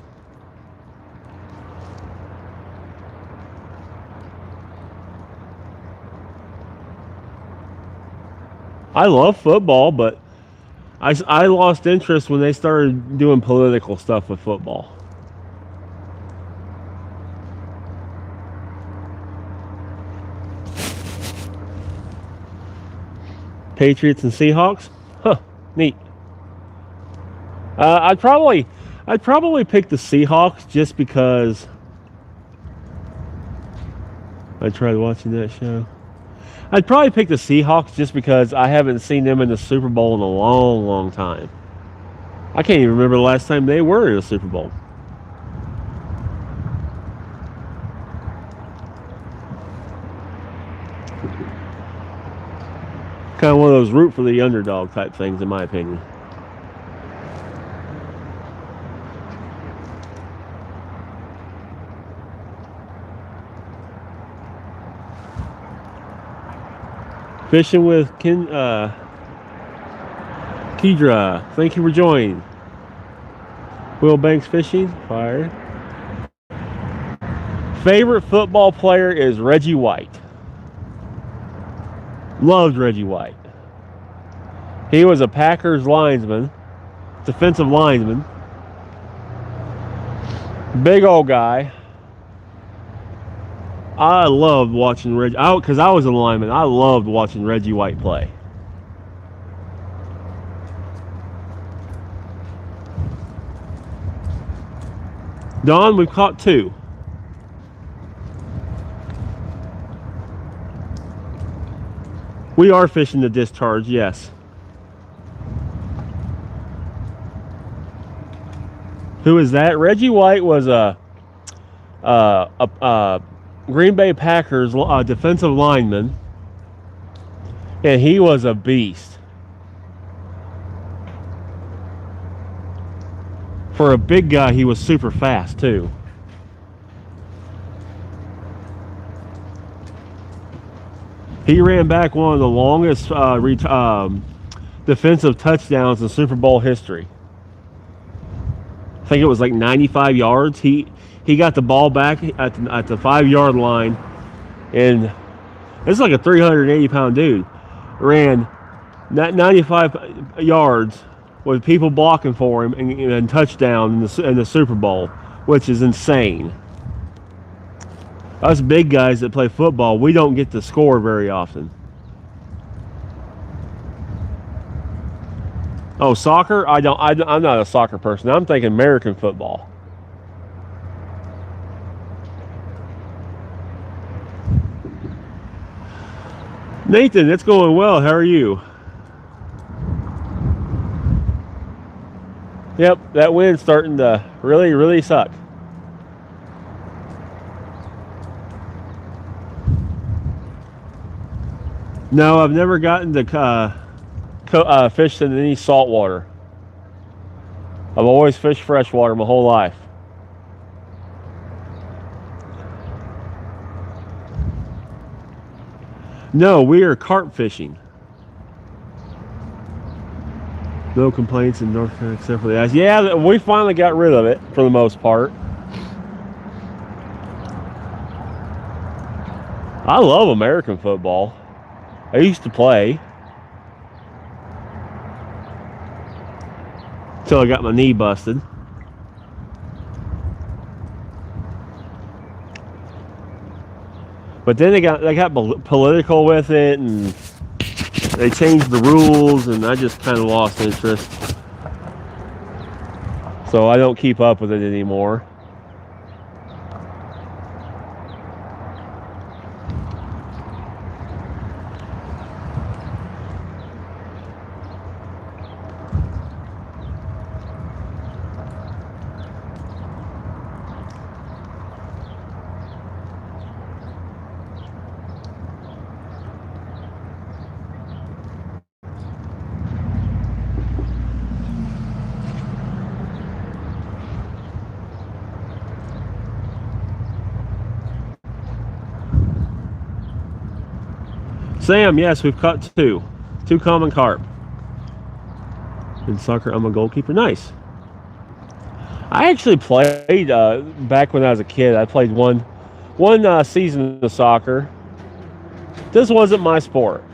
I love football, but I lost interest when they started doing political stuff with football. Patriots and Seahawks? Huh, neat. I'd probably pick the Seahawks just because I tried watching that show. I'd probably pick the Seahawks just because I haven't seen them in the Super Bowl in a long, long time. I can't even remember the last time they were in a Super Bowl. Kind of one of those root for the underdog type things, in my opinion. Fishing with Kedra. Thank you for joining. Will Banks Fishing. Fire. Favorite football player is Reggie White. Loved Reggie White. He was a Packers lineman, defensive lineman. Big old guy. I loved watching Reggie, because I was a lineman. I loved watching Reggie White play. Don, we've caught 2. We are fishing the discharge, yes. Who is that? Reggie White was a Green Bay Packers defensive lineman, and he was a beast. For a big guy, he was super fast too. He ran back one of the longest defensive touchdowns in Super Bowl history. I think it was like 95 yards. He got the ball back at the 5-yard line, and it's like a 380-pound dude. Ran 95 yards with people blocking for him and touchdown in the Super Bowl which is insane. Us big guys that play football, we don't get to score very often. Oh, soccer? I'm not a soccer person. I'm thinking American football. Nathan, it's going well. How are you? Yep, that wind's starting to really, really suck. No, I've never gotten to fish in any salt water. I've always fished freshwater my whole life. No, we are carp fishing. No complaints in North Carolina except for the ice. Yeah, we finally got rid of it for the most part. I love American football. I used to play until I got my knee busted. But then they got political with it, and they changed the rules, and I just kind of lost interest. So I don't keep up with it anymore. Sam, yes, we've caught two common carp. In soccer, I'm a goalkeeper. Nice. I actually played back when I was a kid. I played one season of soccer. This wasn't my sport.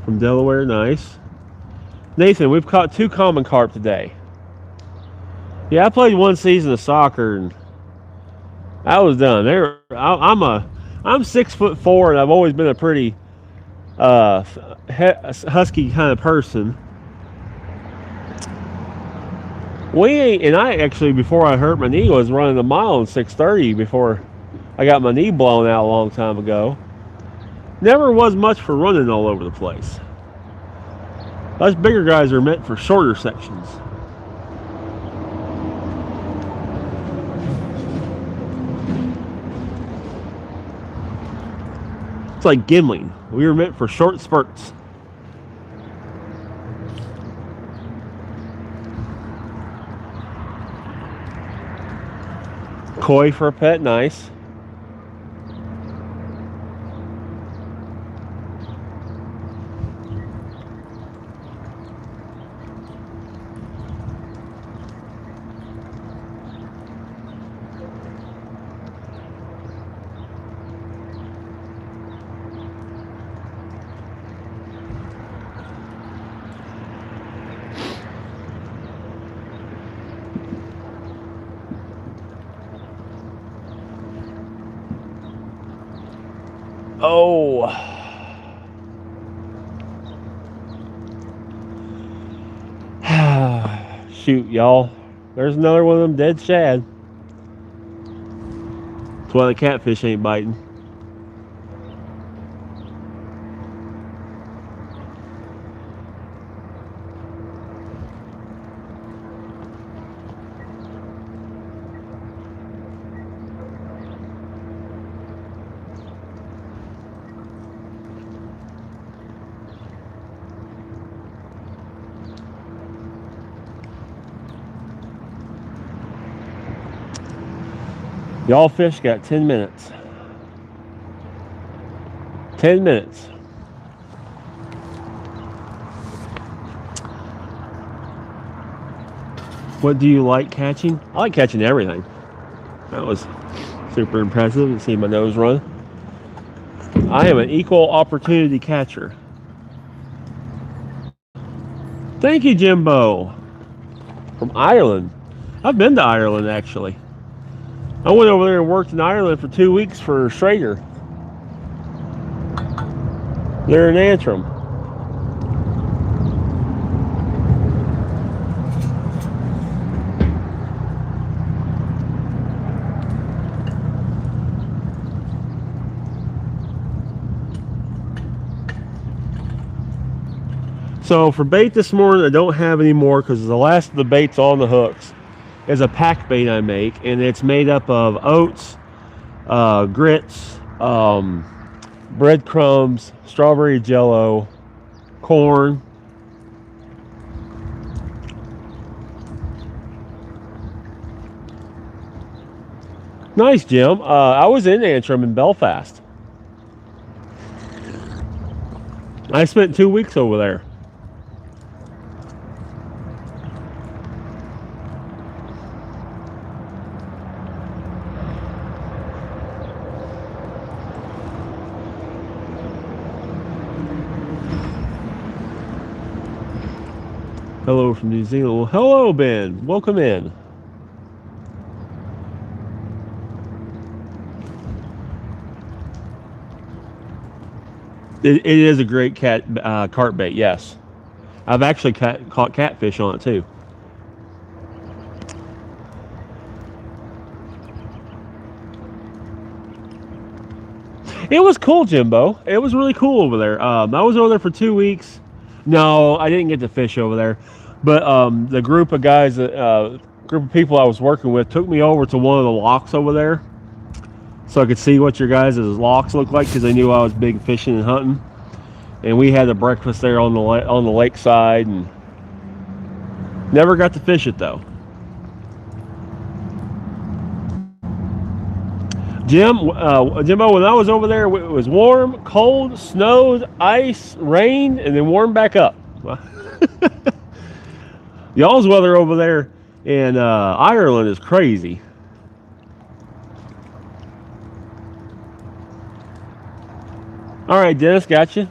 From Delaware, nice. Nathan, we've caught 2 common carp today. Yeah, I played 1 season of soccer and I was done. I'm 6'4" and I've always been a pretty husky kind of person. I actually, before I hurt my knee, was running a mile in 6:30 before I got my knee blown out a long time ago. Never was much for running all over the place. Us bigger guys are meant for shorter sections. It's like gimling. We were meant for short spurts. Koi for a pet, nice. Oh. Shoot, y'all. There's another one of them dead shad. That's why the catfish ain't biting. Y'all fish got 10 minutes. 10 minutes. What do you like catching? I like catching everything. That was super impressive to see my nose run. I am an equal opportunity catcher. Thank you, Jimbo. From Ireland. I've been to Ireland, actually. I went over there and worked in Ireland for 2 weeks for Schrader. They're in Antrim. So for bait this morning, I don't have any more because the last of the baits on the hooks is a pack bait I make, and it's made up of oats, grits, breadcrumbs, strawberry jello, corn. Nice, Jim. I was in Antrim in Belfast. I spent 2 weeks over there. Hello from New Zealand. Well, hello, Ben. Welcome in. It is a great carp bait, yes. I've actually caught catfish on it, too. It was cool, Jimbo. It was really cool over there. I was over there for 2 weeks. No, I didn't get to fish over there. But the group of guys, group of people I was working with took me over to one of the locks over there so I could see what your guys' locks look like, because they knew I was big fishing and hunting. And we had a breakfast there on the lakeside, and never got to fish it though. Jimbo, when I was over there, it was warm, cold, snowed, ice, rained, and then warmed back up. Y'all's weather over there in Ireland is crazy. All right, Dennis, got you.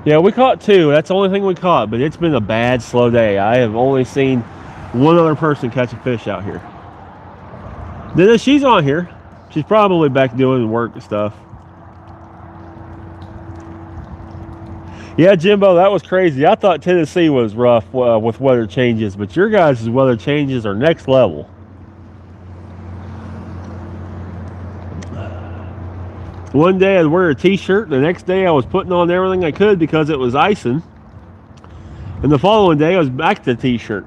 Yeah, we caught 2. That's the only thing we caught, but it's been a bad, slow day. I have only seen one other person catch a fish out here. Dennis, she's on here. She's probably back doing work and stuff. Yeah, Jimbo, that was crazy. I thought Tennessee was rough with weather changes, but your guys' weather changes are next level. One day I'd wear a t-shirt, the next day I was putting on everything I could because it was icing. And the following day I was back to the t-shirt.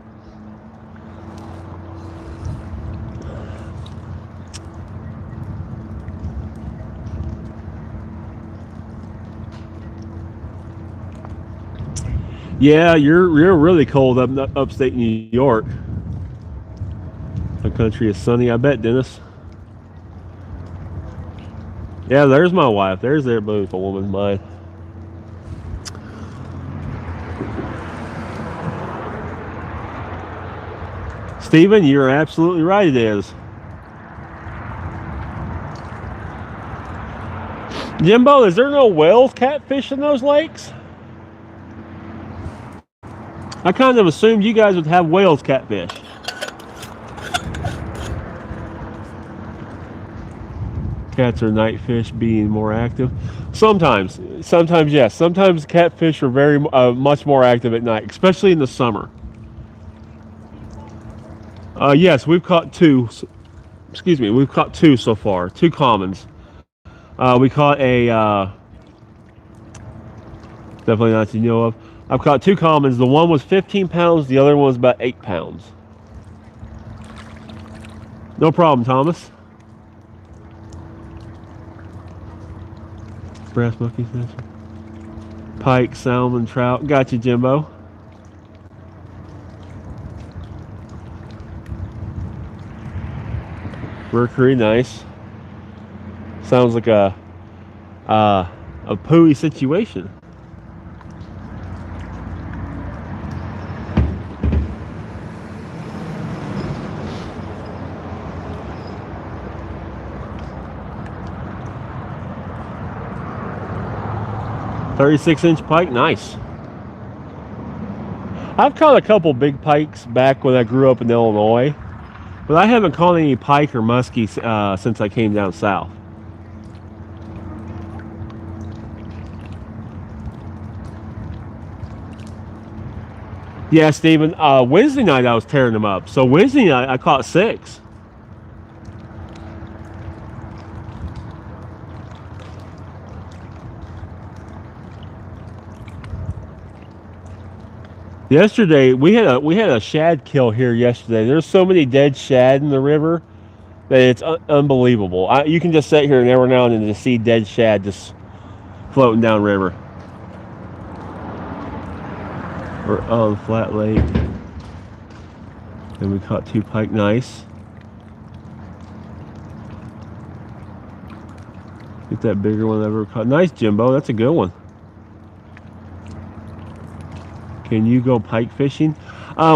Yeah, you're really cold up upstate New York. The country is sunny, I bet, Dennis. Yeah, there's my wife. There's their beautiful woman, mine. Steven, you're absolutely right, it is. Jimbo, is there no whales catfish in those lakes? I kind of assumed you guys would have whales catfish. Cats are night fish, being more active. Sometimes yes. Sometimes catfish are very much more active at night, especially in the summer. Yes, we've caught 2. Excuse me, we've caught 2 so far. 2 commons. We caught a definitely not to know of. I've caught 2 commons. The one was 15 pounds. The other one was about 8 pounds. No problem, Thomas. Brass monkeys, pike, salmon, trout. Got you, Jimbo. Mercury, nice. Sounds like a pooey situation. .36-inch pike, nice. I've caught a couple big pikes back when I grew up in Illinois, but I haven't caught any pike or muskie since I came down south. Yeah, Steven, Wednesday night I was tearing them up. So Wednesday night I caught 6. Yesterday we had a shad kill here yesterday. There's so many dead shad in the river that it's unbelievable. You can just sit here and every now and then just see dead shad just floating down river. We're on Flat Lake, and we caught 2 pike. Nice. Get that bigger one I've ever caught. Nice, Jimbo. That's a good one. Can you go pike fishing?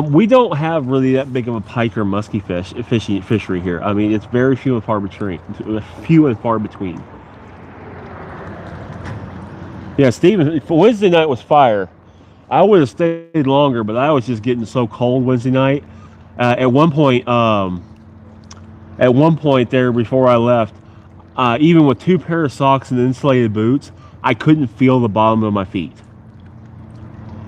We don't have really that big of a pike or musky fishery here. I mean, it's very few and far between. Yeah, Steven, Wednesday night was fire. I would have stayed longer, but I was just getting so cold Wednesday night. At one point there before I left, even with 2 pair of socks and insulated boots, I couldn't feel the bottom of my feet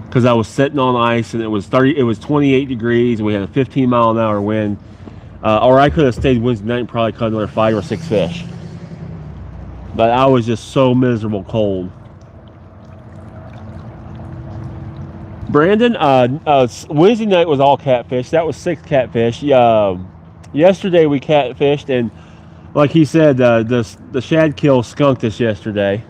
because I was sitting on ice and it was 28 degrees and we had a 15-mile-an-hour wind. Or I could have stayed Wednesday night and probably caught another 5 or 6 fish. But I was just so miserable cold. Brandon, Wednesday night was all catfish. That was 6 catfish. Yesterday we catfished, and like he said, the shad kill skunked us yesterday.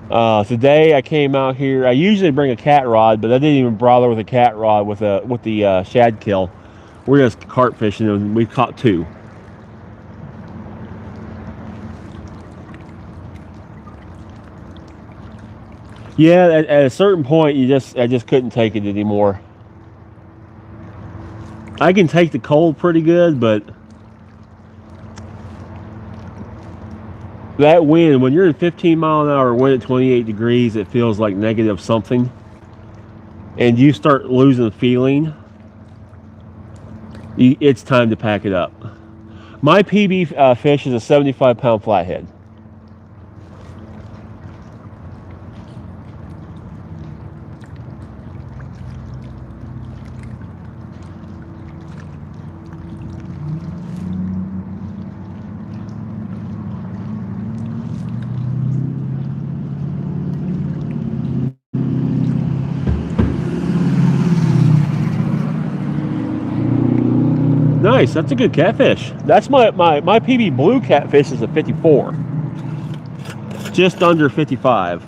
Today I came out here. I usually bring a cat rod, but I didn't even bother with a cat rod with the shad kill. We're just carp fishing, and we caught 2. Yeah, at a certain point, I just couldn't take it anymore. I can take the cold pretty good, but that wind, when you're in 15-mile-an-hour wind at 28 degrees, it feels like negative something, and you start losing feeling. It's time to pack it up. My PB fish is a 75-pound flathead. Nice, that's a good catfish. That's my PB blue catfish is a 54. Just under 55.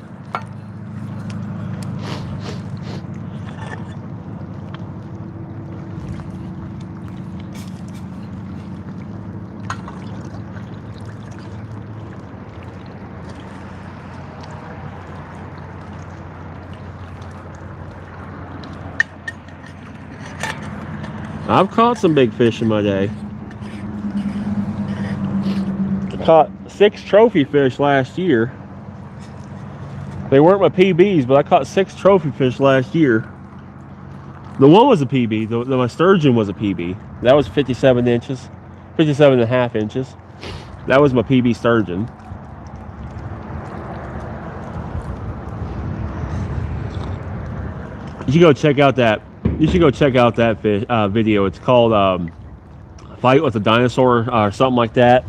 I've caught some big fish in my day. I caught 6 trophy fish last year. They weren't my PBs, but I caught 6 trophy fish last year. The one was a PB. My sturgeon was a PB. That was 57 inches, 57 and a half inches. That was my PB sturgeon. You should go check out that. Fish video. It's called "Fight with a Dinosaur" or something like that.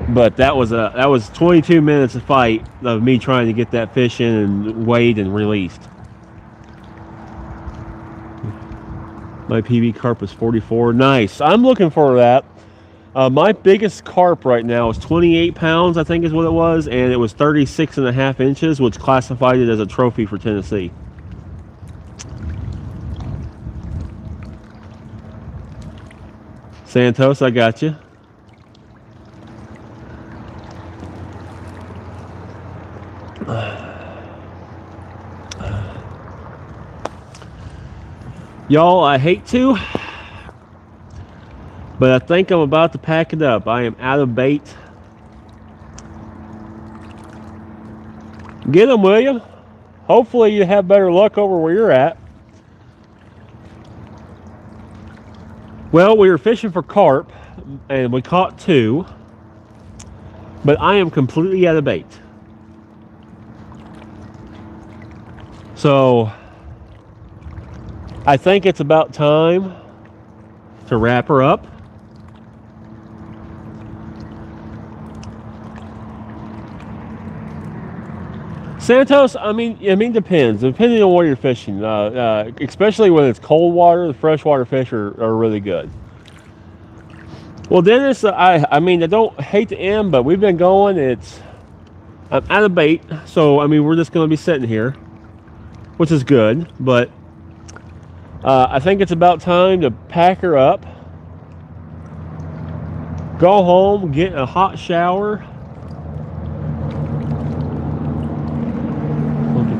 But that was 22 minutes of fight of me trying to get that fish in and weighed and released. My PB carp is 44. Nice. I'm looking for that. My biggest carp right now is 28 pounds, I think is what it was, and it was 36 and a half inches, which classified it as a trophy for Tennessee. Santos, I got you. Y'all, I hate to, but I think I'm about to pack it up. I am out of bait. Get them, William. hopefully you have better luck over where you're at. Well, we were fishing for carp, and we caught 2, but I am completely out of bait. So I think it's about time to wrap her up. Santos, I mean, depends. Depending on where you're fishing, especially when it's cold water, the freshwater fish are really good. Well, Dennis, I mean, I don't hate to end, but we've been going. I'm out of bait, so I mean, we're just going to be sitting here, which is good. But I think it's about time to pack her up, go home, get a hot shower.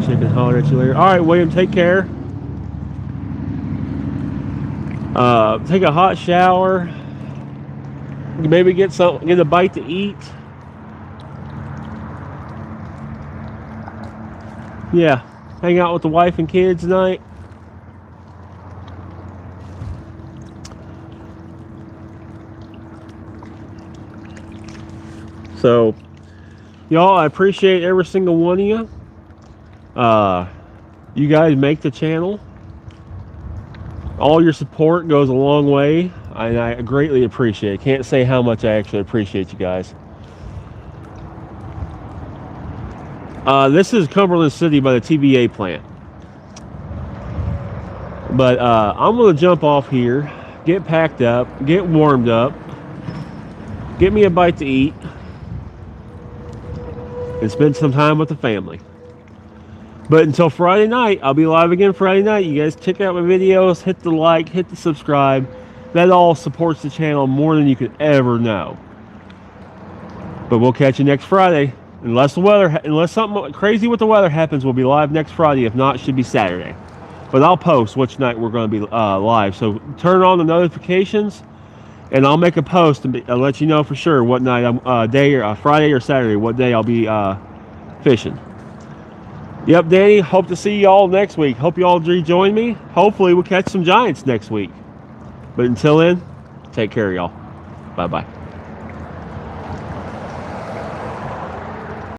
Chicken holler at you later. All right, William, take care. Take a hot shower. Maybe get a bite to eat. Yeah, hang out with the wife and kids tonight. So, y'all, I appreciate every single one of you. You guys make the channel. All your support goes a long way, and I greatly appreciate it. Can't say how much I actually appreciate you guys. This is Cumberland City by the TBVO plant. But I'm going to jump off here, get packed up, get warmed up, get me a bite to eat, and spend some time with the family. But until Friday night, I'll be live again Friday night. You guys check out my videos, hit the like, hit the subscribe. That all supports the channel more than you could ever know. But we'll catch you next Friday. Unless something crazy with the weather happens, we'll be live next Friday. If not, it should be Saturday. But I'll post which night we're going to be live. So turn on the notifications, and I'll make a post and I'll let you know for sure what night Friday or Saturday, what day I'll be fishing. Yep, Danny, hope to see y'all next week. Hope y'all rejoin me. Hopefully we'll catch some giants next week. But until then, take care, y'all. Bye-bye.